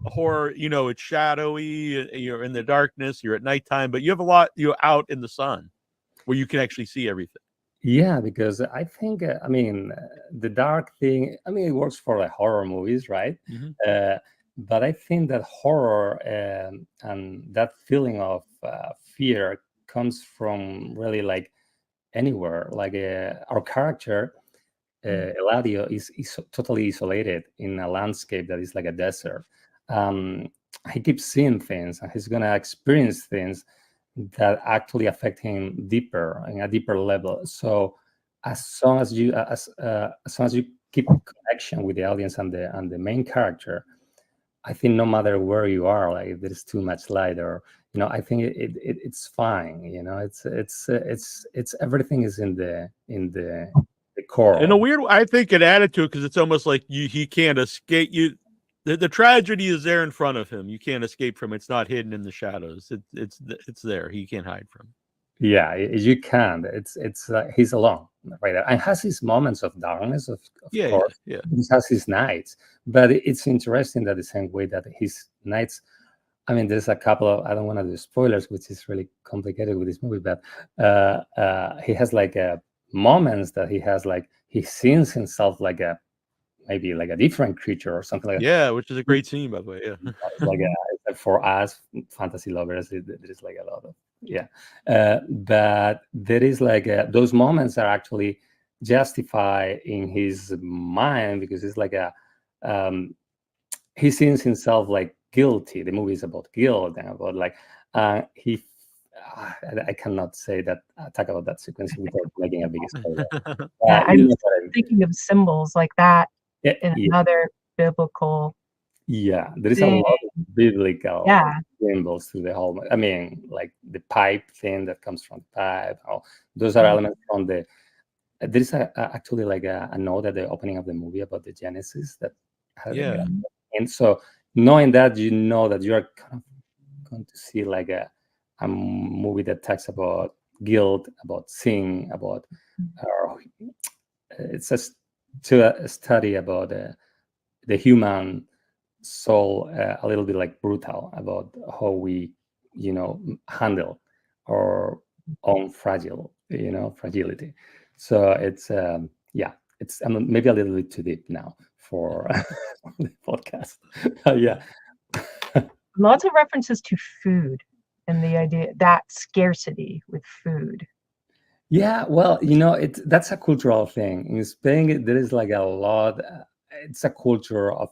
horror, it's shadowy. You're in the darkness. You're at nighttime, but you have a lot. You're out in the sun, where you can actually see everything. Yeah, because I think, the dark thing, it works for like horror movies, right? But I think that horror and that feeling of fear comes from really like anywhere. Like our character, Eladio, is totally isolated in a landscape that is like a desert. He keeps seeing things and he's going to experience things that actually affect him deeper, in a deeper level. So as soon as you keep connection with the audience and the main character, I think no matter where you are, like if there's too much light or I think it's fine. It's everything is in the core. In a weird, I think it added to it because it's almost like he can't escape you. The tragedy is there in front of him. You can't escape from it. It's not hidden in the shadows. It's there. He can't hide from it. Yeah, you can't. It's he's alone right there, and has his moments of darkness, of course. Yeah. He has his nights, but it's interesting that the same way that his nights. There's a couple of, I don't want to do spoilers, which is really complicated with this movie, but he has like moments that he has like he sees himself like maybe like a different creature or something like that. Yeah, which is a great scene, by the way. Yeah. It's like for us fantasy lovers, there is like a lot of but there is like those moments are actually justified in his mind because it's like he sees himself like guilty. The movie is about guilt and about like he. I cannot say that talk about that sequence without making a big spoiler. I'm thinking of symbols like that. In another biblical there is a lot of biblical symbols through the whole like the pipe thing that comes from the pipe, those are elements from the there is actually like a note at the opening of the movie about the Genesis that and so knowing that that you are kind of going to see like a movie that talks about guilt, about sin, about it's just to a study about the human soul, a little bit like brutal about how we, handle our own fragility. So it's it's maybe a little bit too deep now for the podcast. Lots of references to food and the idea that scarcity with food. Yeah, well, that's a cultural thing. In Spain, there is like a lot. It's a culture of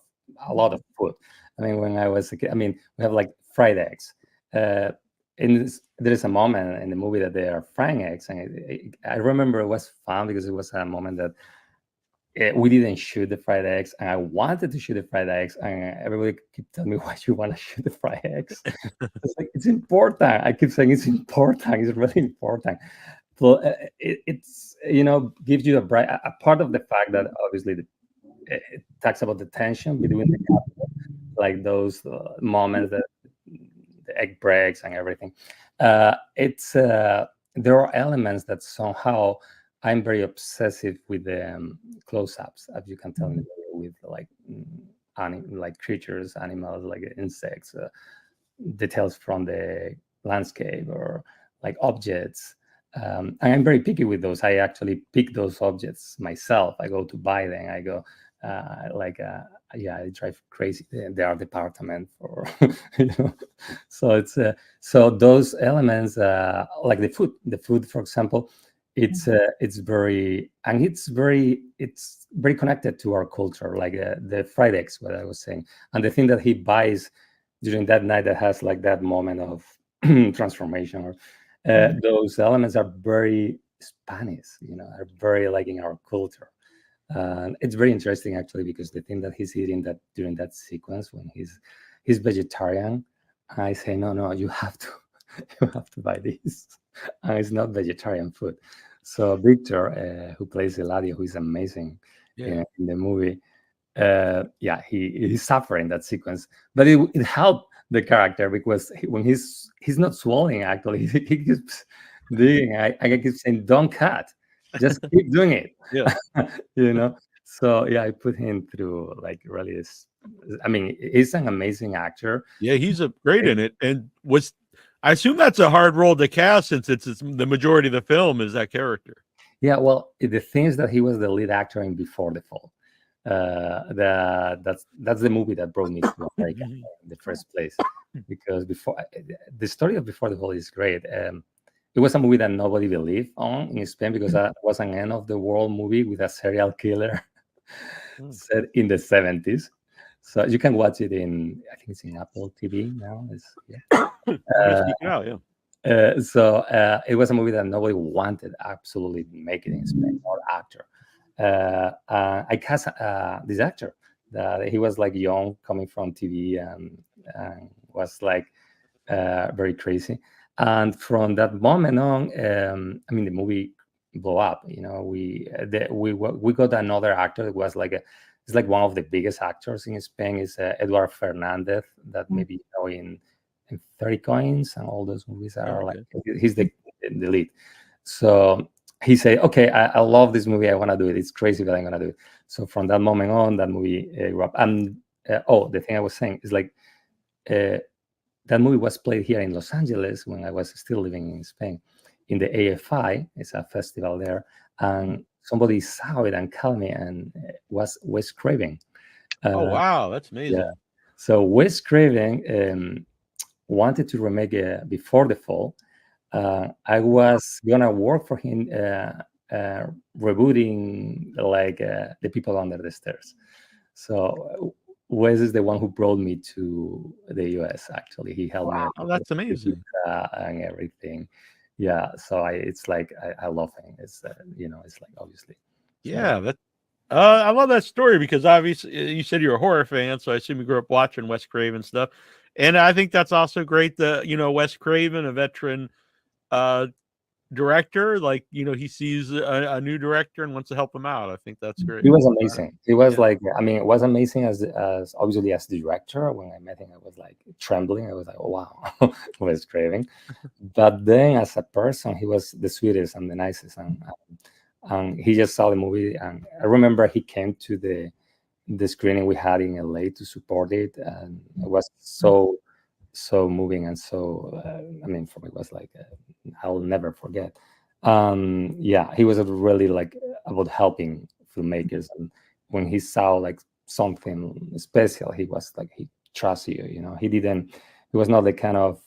a lot of food. When I was a kid, we have like fried eggs. And there is a moment in the movie that they are frying eggs, and I remember it was fun because it was a moment that we didn't shoot the fried eggs, and I wanted to shoot the fried eggs, and everybody kept telling me, why you want to shoot the fried eggs? It's like, it's important. I keep saying it's important. It's really important. So it's gives you a part of the fact that obviously it talks about the tension between the couple, like those moments that the egg breaks and everything. There are elements that somehow I'm very obsessive with the close-ups, as you can tell me, with like creatures, animals, like insects, details from the landscape or like objects. And I'm very picky with those. I actually pick those objects myself. I go to buy them. I go I drive crazy. The art department for So it's so those elements like the food, for example, it's very connected to our culture, like the fried eggs, what I was saying, and the thing that he buys during that night that has like that moment of transformation, or those elements are very Spanish, are very like in our culture. It's very interesting actually, because the thing that he's eating that during that sequence when he's vegetarian, I say no, you have to buy this, and it's not vegetarian food. So Victor, who plays Eladio, who is amazing in the movie, he's suffering that sequence, but it helped the character, because when he's not swallowing, actually he keeps doing. I keep saying, don't cut, just keep doing it. So I put him through like really he's an amazing actor. He's great in it. And I assume that's a hard role to cast, since it's the majority of the film is that character. Well, the thing is that he was the lead actor in Before the Fall. That's the movie that brought me to America in the first place, because the story of Before the Fall is great. It was a movie that nobody believed on in Spain, because that was an end of the world movie with a serial killer set in the 70s. So you can watch it I think it's in Apple TV now. So it was a movie that nobody wanted absolutely make it in Spain, or actor. I cast this actor that he was like young, coming from TV, and was like very crazy. And from that moment on, the movie blew up. We got another actor that was it's like one of the biggest actors in Spain is Eduard Fernandez, that maybe you know in 30 Coins and all those movies are he's the lead. So he said, okay, I love this movie. I want to do it. It's crazy, but I'm going to do it. So from that moment on, that movie grew up. And the thing I was saying is like, that movie was played here in Los Angeles when I was still living in Spain, in the AFI. It's a festival there. And somebody saw it and called me, and it was Wes Craven. Oh, wow. That's amazing. Yeah. So Wes Craven wanted to remake Before the Fall. I was gonna work for him rebooting like The People Under the Stairs. So Wes is the one who brought me to the US. Actually, he helped me. Oh, that's amazing. And everything. Yeah. So it's like I love him. It's it's like obviously. Yeah. I love that story, because obviously you said you're a horror fan, so I assume you grew up watching Wes Craven stuff. And I think that's also great that, Wes Craven, a veteran director, like, he sees a new director and wants to help him out. I think that's great. He was amazing. He was it was amazing as obviously as the director. When I met him, I was like trembling. I was like, oh, wow, Wes Craven. But then as a person, he was the sweetest and the nicest. And he just saw the movie. And I remember he came to the screening we had in LA to support it, and it was so moving, and so for me it was like I'll never forget. He was really like about helping filmmakers, and when he saw like something special, he was like, he trusts you. He was not the kind of,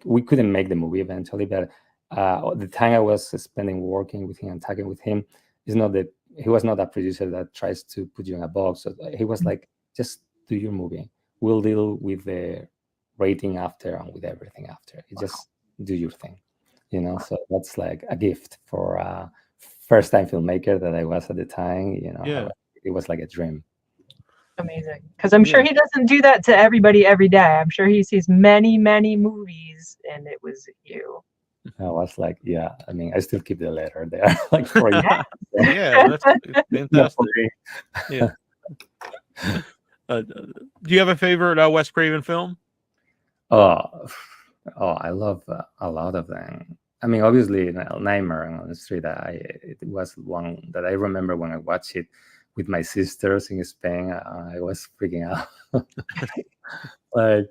we couldn't make the movie eventually, but the time I was spending working with him and talking with him is not that he was not a producer that tries to put you in a box. So he was like, just do your movie. We'll deal with the rating after and with everything after. You just do your thing, So that's like a gift for a first-time filmmaker that I was at the time. It was like a dream. Amazing, because I'm sure he doesn't do that to everybody every day. I'm sure he sees many, many movies, and it was you. I was like, I still keep the letter there, like for you. Yeah, that's fantastic. Yeah. Do you have a favorite Wes Craven film? Oh, I love a lot of them. I mean, obviously, Nightmare on Elm Street. It was one that I remember when I watched it with my sisters in Spain. I was freaking out. I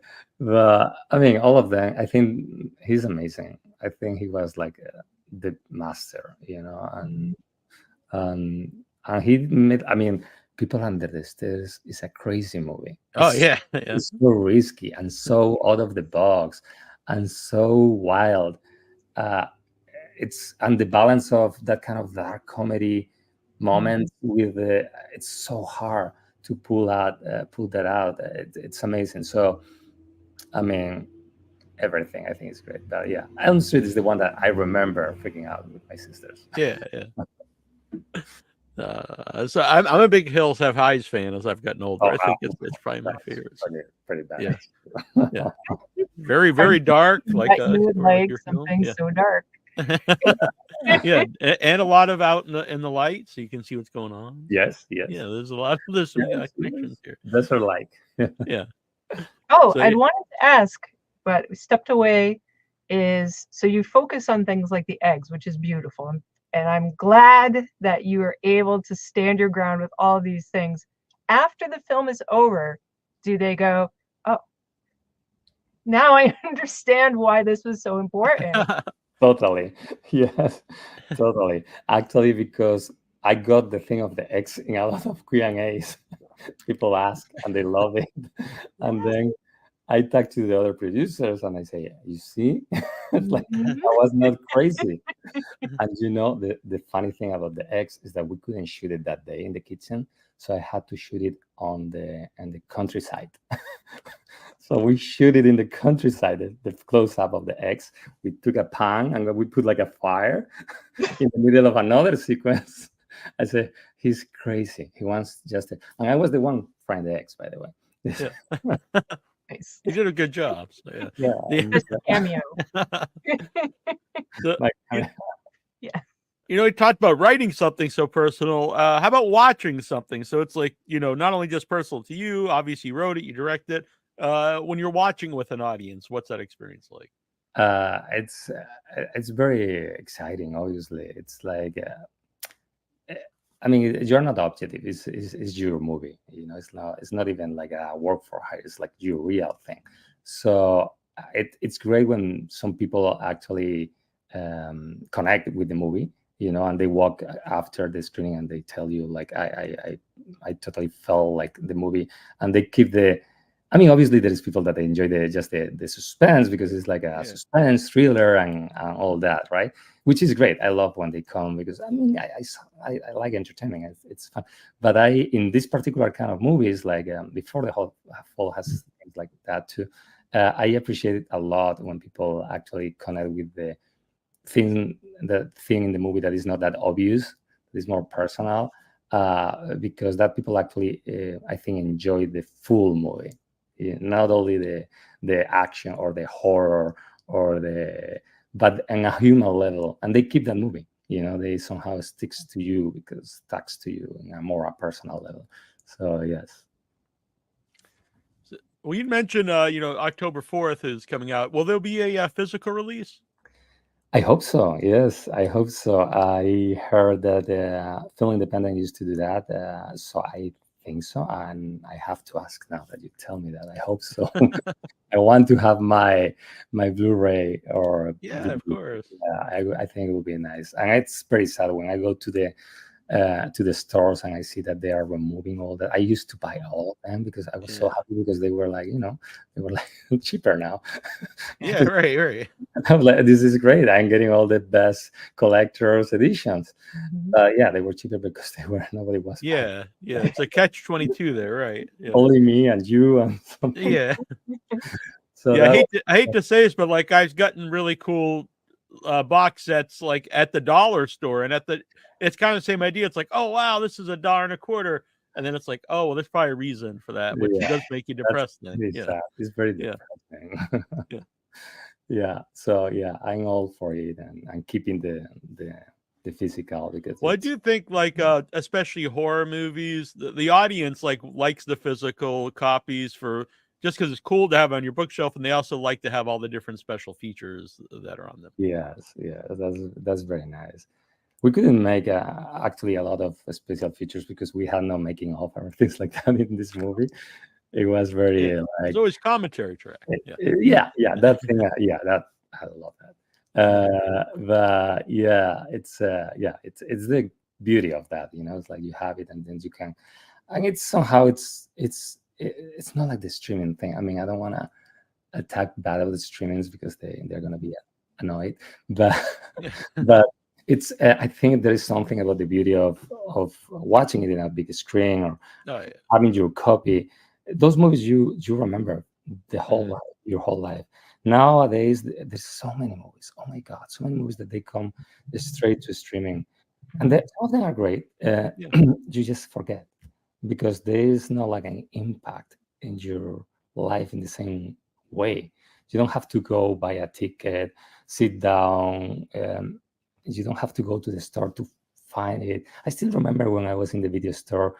mean, all of them. I think he's amazing. I think he was like the master, and he made. I mean, People Under the Stairs is a crazy movie. Oh yeah. It's so risky and so out of the box and so wild. And the balance of that kind of dark comedy moment with it's so hard to pull that out. It's amazing. So, I mean, everything I think is great. But yeah, Elm Street is the one that I remember freaking out with my sisters. Yeah. So I'm a big Hills Have Eyes fan as I've gotten older. I think it's probably my favorite. Pretty bad. Yeah. Very, very dark. Like you would like something so dark. Yeah, and a lot of out in the light, so you can see what's going on. Yes. Yeah, there's a lot of this connections here. That's what I like. Yeah. Oh, So, I'd wanted to ask, but we stepped away. So you focus on things like the eggs, which is beautiful, and I'm glad that you are able to stand your ground with all these things. After the film is over, do they go, "Oh, now I understand why this was so important"? Totally. Yes, totally. Actually, because I got the thing of the X in a lot of Q&As. People ask and they love it. And then I talk to the other producers and I say, you see, it's like, I was not crazy. And the funny thing about the X is that we couldn't shoot it that day in the kitchen. So I had to shoot it in the countryside. So we shoot it in the countryside, the close-up of the X. We took a pan and we put like a fire in the middle of another sequence. I said, he's crazy. He wants just and I was the one frying the X, by the way. Yeah. Nice. You did a good job. So, Yeah. Just a cameo. Yeah. You talked about writing something so personal. How about watching something? So it's like, not only just personal to you, obviously you wrote it, you directed it. When you're watching with an audience, what's that experience like? It's very exciting. Obviously, it's like, I mean, you're not objective. It's your movie. It's not even like a work for hire. It's like your real thing. So it's great when some people actually connect with the movie. And they walk after the screening and they tell you like, I totally felt like the movie, and they keep I mean, obviously there is people that enjoy the suspense because it's like a suspense thriller and all that, right? Which is great. I love when they come because I mean, I like entertainment. It's fun. But in this particular kind of movies, like Before the Fall has things like that too. I appreciate it a lot when people actually connect with the thing in the movie that is not that obvious, that is more personal, because that people actually, I think, enjoy the full movie, not only the action or the horror but on a human level, and they keep that movie. They somehow sticks to you because it talks to you in a more personal level. So yes. Well, you mentioned, October 4th is coming out. Will there be a physical release? I hope so. Yes, I hope so. I heard that Film Independent used to do that, so I think so. And I have to ask now that you tell me that. I hope so. I want to have my Blu-ray or of course. Yeah, I think it would be nice. And it's pretty sad when I go to the stores and I see that they are removing all that. I used to buy all of them because I was so happy because they were like, they were like cheaper now. Yeah, right. I'm like, this is great. I'm getting all the best collector's editions. Yeah, they were cheaper because nobody was. Yeah. It's a catch-22 there, right? Yeah. Only me and you and something. Yeah. So yeah, I hate to say this, but like I've gotten really cool box sets like at the dollar store, and it's kind of the same idea. It's like, oh wow, this is $1.25, and then it's like, oh well, there's probably a reason for that, which does make you depressed. Then it's very depressing. Yeah. So yeah, I'm all for it and keeping the the physical, because Well, I do think like especially horror movies, the audience likes the physical copies for just because it's cool to have on your bookshelf, and they also like to have all the different special features that are on them. yes, yeah, that's very nice. We couldn't make actually a lot of special features because we had no making of or things like that in this movie. It was very Yeah. There's always commentary track. yeah, that thing, that I love that. But yeah, it's the beauty of that, it's like you have it and then you can, and it's somehow it's not like the streaming thing. I mean, I don't want to attack bad of the streamings because they're gonna be annoyed, but it's I think there is something about the beauty of watching it in a big screen or having your copy. Those movies you remember the whole life, your whole life. Nowadays, there's so many movies. Oh my God, so many movies that they come straight to streaming, and some of them are great. You just forget because there is no like an impact in your life in the same way. You don't have to go buy a ticket, sit down. You don't have to go to the store to find it. I still remember when I was in the video store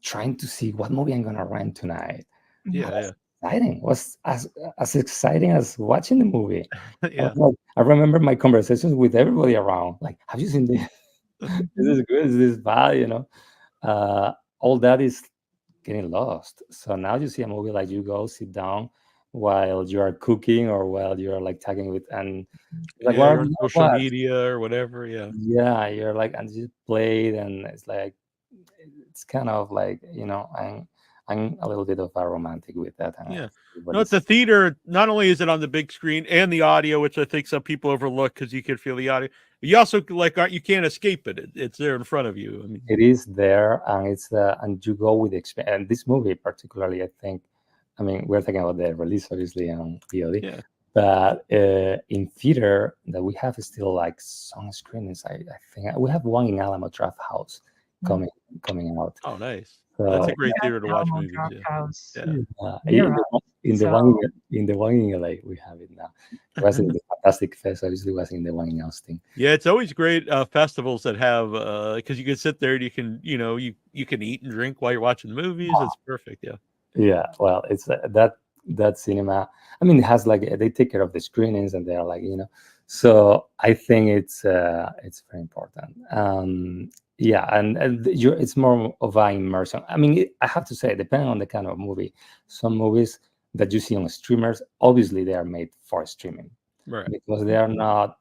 trying to see what movie I'm gonna rent tonight. Exciting. It was as exciting as watching the movie. I remember my conversations with everybody around. Like, have you seen this? Is this good? Is this bad? All that is getting lost. So now you see a movie, like you go sit down while you are cooking or while you're like tagging with and like you're on social media or whatever. You're like and you play it and it's like it's kind of like I'm a little bit of a romantic with that. No, it's a theater. Not only is it on the big screen and the audio, which I think some people overlook because you can feel the audio. You also you can't escape it. It's there in front of you. I mean, it is there, and it's and you go with the experience. And this movie particularly, I think. I mean, we're talking about the release, obviously, on VOD. But in theater, that we have still like some screenings. I think we have one in Alamo Draft House coming out. Oh, nice. So, that's a great theater to watch movies. In the one in LA, we have it now. It was in the Fantastic Fest. Obviously, was in the one in Austin. Yeah, it's always great festivals that have because you can sit there and you can you can eat and drink while you're watching the movies. It's perfect. Yeah, well, it's that cinema. I mean, it has like they take care of the screenings and they are like So I think it's very important. And it's more of an immersion. I mean, I have to say, depending on the kind of movie, some movies that you see on streamers, obviously they are made for streaming, right? Because they are not.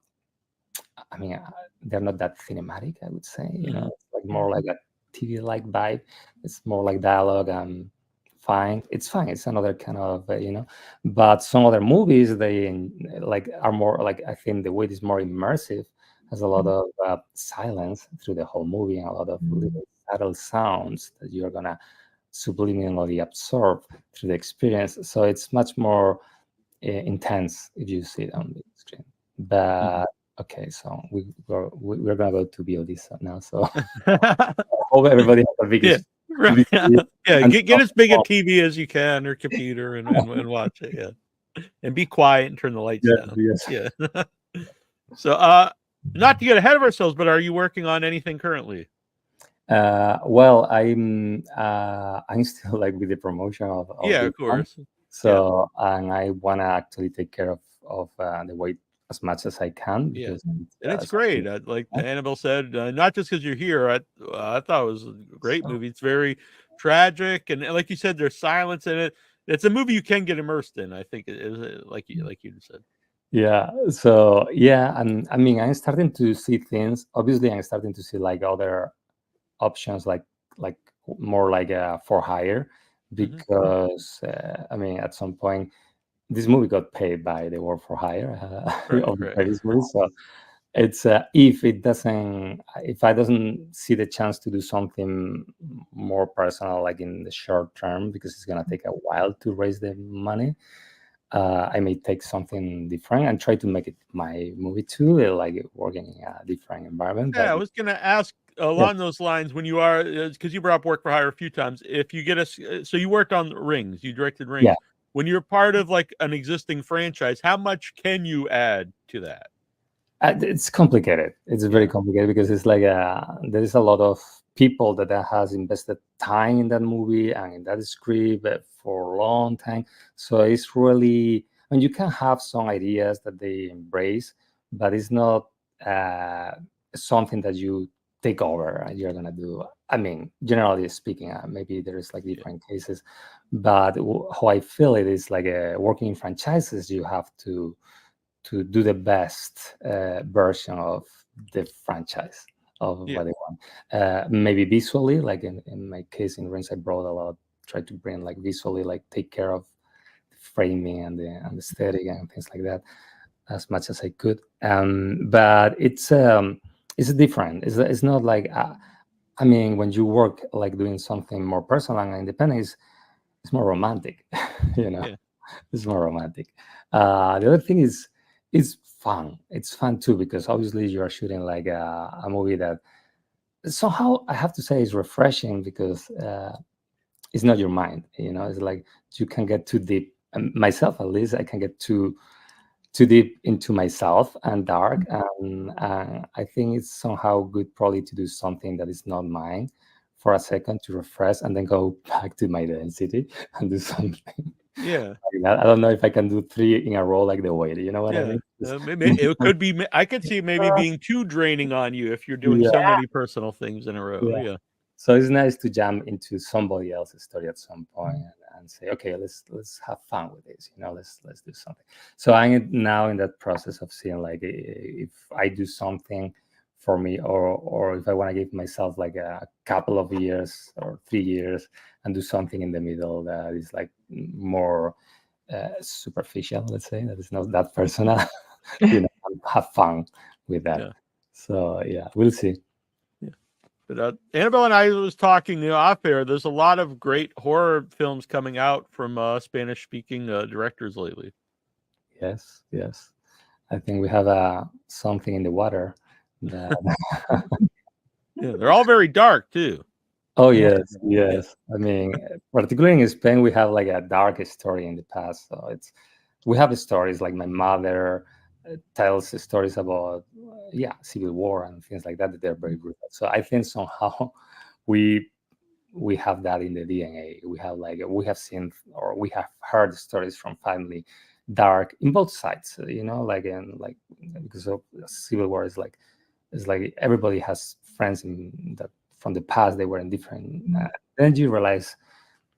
I mean, they're not that cinematic. I would say, it's like more like a TV-like vibe. It's more like dialogue and. Fine, it's fine. It's another kind of but some other movies they like are more like I think the way it is more immersive, has a lot of silence through the whole movie and a lot of little subtle sounds that you're gonna subliminally absorb through the experience. So it's much more intense if you see it on the screen. But okay, so we're gonna go to VOD now. So I hope everybody has a big. Right. Get as big a TV as you can or computer and watch it. And be quiet and turn the lights down. So not to get ahead of ourselves, but are you working on anything currently? Well, I'm still like with the promotion of of course. So and I want to actually take care of the weight as much as I can. Because and it's great. Like Annabelle said, not just because you're here. I thought it was a great movie. It's very tragic, and like you said, there's silence in it. It's a movie you can get immersed in. I think it is like you said. Yeah. So and I mean, I'm starting to see things. Obviously, I'm starting to see like other options, like more like for hire, because I mean, at some point. This movie got paid by the Work for Hire of the previous movie. So it's if I doesn't see the chance to do something more personal, like in the short term, because it's gonna take a while to raise the money, I may take something different and try to make it my movie too, like working in a different environment. I was gonna ask along those lines when you are because you brought up Work for Hire a few times. If you get so you worked on Rings, you directed Rings. Yeah. When you're part of like an existing franchise, how much can you add to that? It's complicated. It's very complicated because it's like there is a lot of people that has invested time in that movie and in that script for a long time. So it's really, and you can have some ideas that they embrace, but it's not something that you take over and you're gonna do. I mean, generally speaking, maybe there is like different cases, but how I feel it is like working in franchises, you have to do the best version of the franchise of what they want. Maybe visually, like in my case in Rings, I brought a lot, tried to bring like visually, like take care of the framing and the aesthetic and things like that as much as I could. But it's different. It's not like I mean, when you work like doing something more personal and independent, it's more romantic, you know. It's more romantic. The other thing is it's fun. It's fun too because obviously you are shooting like a movie that somehow I have to say is refreshing because it's not your mind. You know, it's like you can get too deep. Myself, at least, I can get too deep into myself and dark, and I think it's somehow good probably to do something that is not mine for a second to refresh and then go back to my density and do something. Yeah. I don't know if I can do 3 in a row like the Wade. You know what I mean? Maybe it could be. I could see maybe being too draining on you if you're doing so many personal things in a row. Yeah. So it's nice to jump into somebody else's story at some point and say, okay, let's have fun with this. You know, let's do something. So I'm now in that process of seeing like if I do something for me, or if I want to give myself like a couple of years or 3 years and do something in the middle that is like more superficial, let's say, that is not that personal, you know, have fun with that. So yeah, we'll see. But Annabelle and I was talking off air. There's a lot of great horror films coming out from Spanish-speaking directors lately. Yes. I think we have something in the water. They're all very dark too. Oh yes. I mean, particularly in Spain, we have like a dark story in the past. So we have stories like my mother tells stories about civil war and things like that they're very brutal. So I think somehow we have that in the DNA. We have seen or we have heard stories from family dark in both sides. You know, like because of civil war is like everybody has friends in that from the past. They were in different. Then you realize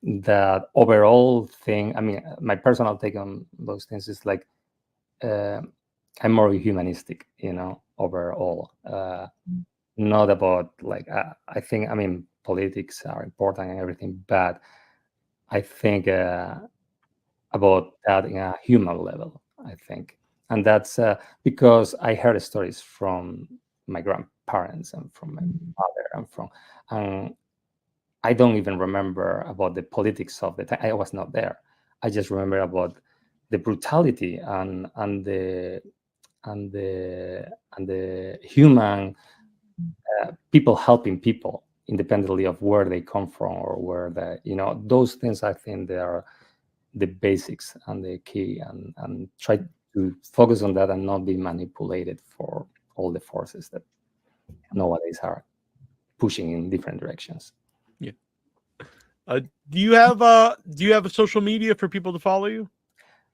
that overall thing. I mean, my personal take on those things is like I'm more humanistic, you know, overall. Not about like I think. I mean, politics are important and everything, but I think about that in a human level. I think, and that's because I heard stories from my grandparents and from my mother and I don't even remember about the politics of the time. I was not there. I just remember about the brutality and the human people helping people independently of where they come from or where those things. I think they are the basics and the key, and try to focus on that and not be manipulated for all the forces that nowadays are pushing in different directions. Yeah. Do you have a social media for people to follow you?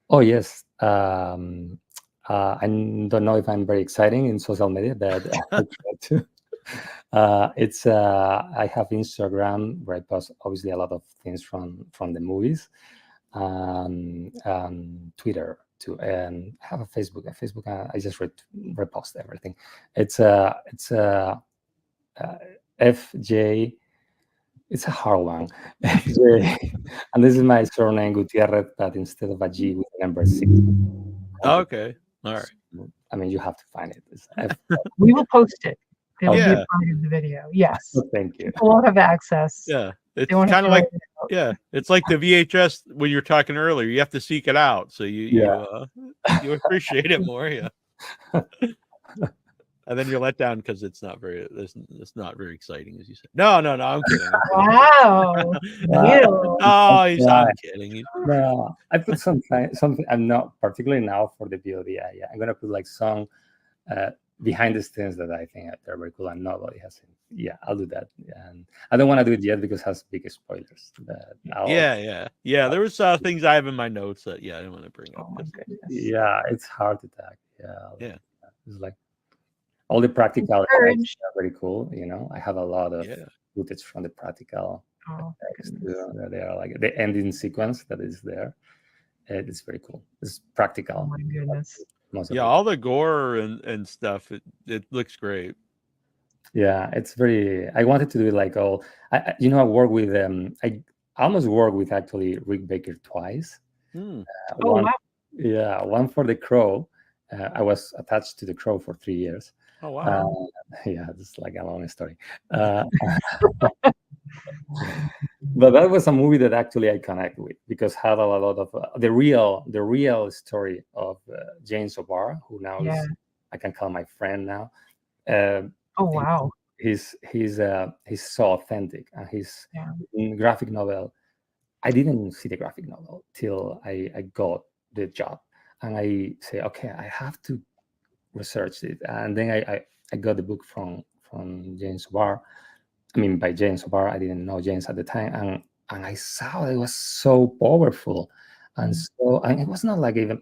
Oh yes. I don't know if I'm very exciting in social media, but I try to. I have Instagram where I post obviously a lot of things from the movies, Twitter too, and I have a Facebook. I just repost everything. It's FJ. It's a hard one. FJ, and this is my surname Gutiérrez, but instead of a G with the number 6. Okay. All right. I mean, you have to find it. We will post it. It will be Yeah. a part of the video. Yes. Oh, thank you. People won't have access. Yeah. It's They won't have kind of to like it's like the VHS when you were talking earlier. You have to seek it out, so you appreciate it more. Yeah. And then you're let down because it's not very exciting, as you said. No, I'm kidding. Wow. I'm kidding. No, I put something. I'm not particularly now for the VOD. I'm gonna put like some behind the scenes that I think they're very cool and nobody has seen. Yeah, I'll do that. And I don't want to do it yet because it has big spoilers. But Yeah. There was things I have in my notes that I didn't want to bring up. Yeah, it's hard to tag. Yeah. It's like all the practical effects are very cool. I have a lot of footage from the practical effects. They are like the ending sequence that is there. It's very cool. It's practical. Oh my goodness. All the gore and stuff. It looks great. Yeah, it's very. I wanted to do it like all. I work with. I almost worked with actually Rick Baker twice. Wow. Yeah, one for The Crow. I was attached to The Crow for 3 years. Oh wow. Yeah, it's like a long story. But that was a movie that actually I connect with because had a lot of the real story of James O'Barr, who now is, I can call my friend now. Oh wow. He's so authentic, and his graphic novel. I didn't see the graphic novel till I got the job, and I say, okay, I have to research it, and then I got the book from James O'Barr. I mean, by James O'Barr. I didn't know James at the time, and I saw it was so powerful, and it was not like even.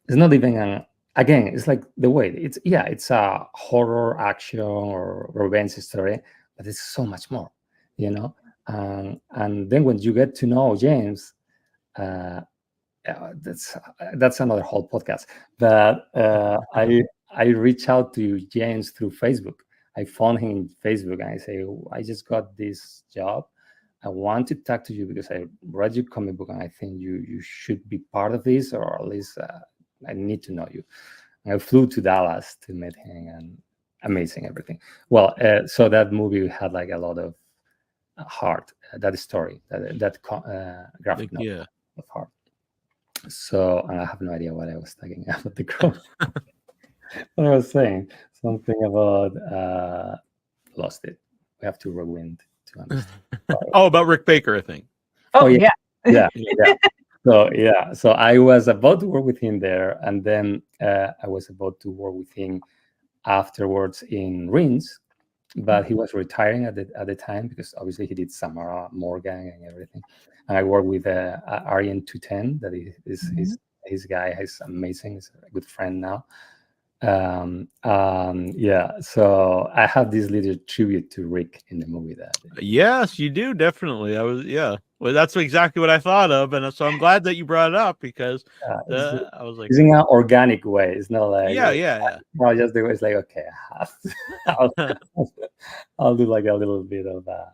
It's not even again. It's like the way it's a horror action or revenge story, but it's so much more, And then when you get to know James, that's another whole podcast. But I reach out to James through Facebook. I found him in Facebook and I say, I just got this job. I want to talk to you because I read your comic book and I think you should be part of this, or at least I need to know you. And I flew to Dallas to meet him, and amazing everything. Well, so that movie had like a lot of heart. That story, that graphic novel of heart. So I have no idea what I was talking about The Crow. What I was saying something about lost it. We have to rewind to understand. About Rick Baker, I think. Yeah. So I was about to work with him there, and then I was about to work with him afterwards in Rins, but he was retiring at the time because obviously he did Samara Morgan and everything. And I worked with Arjen 210. That is his guy. He's amazing. He's a good friend now. So I have this little tribute to Rick in the movie. Yes, you do, definitely. Well, that's exactly what I thought of, and so I'm glad that you brought it up because I was like, it's in an organic way. It's not like no, just the way it's like, okay, I have to. I'll do like a little bit of a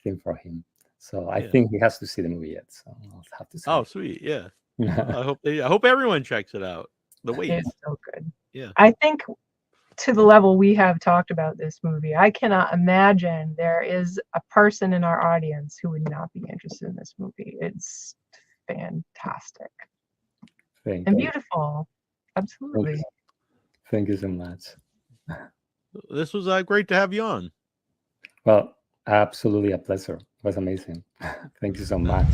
thing for him. So I think he has to see the movie yet. So I'll have to see. Oh, sweet, yeah. I hope everyone checks it out. The Wait. It's so good. Yeah. I think to the level we have talked about this movie, I cannot imagine there is a person in our audience who would not be interested in this movie. It's fantastic and beautiful. Absolutely. Thank you so much. This was great to have you on. Well, absolutely a pleasure. It was amazing. Thank you so much.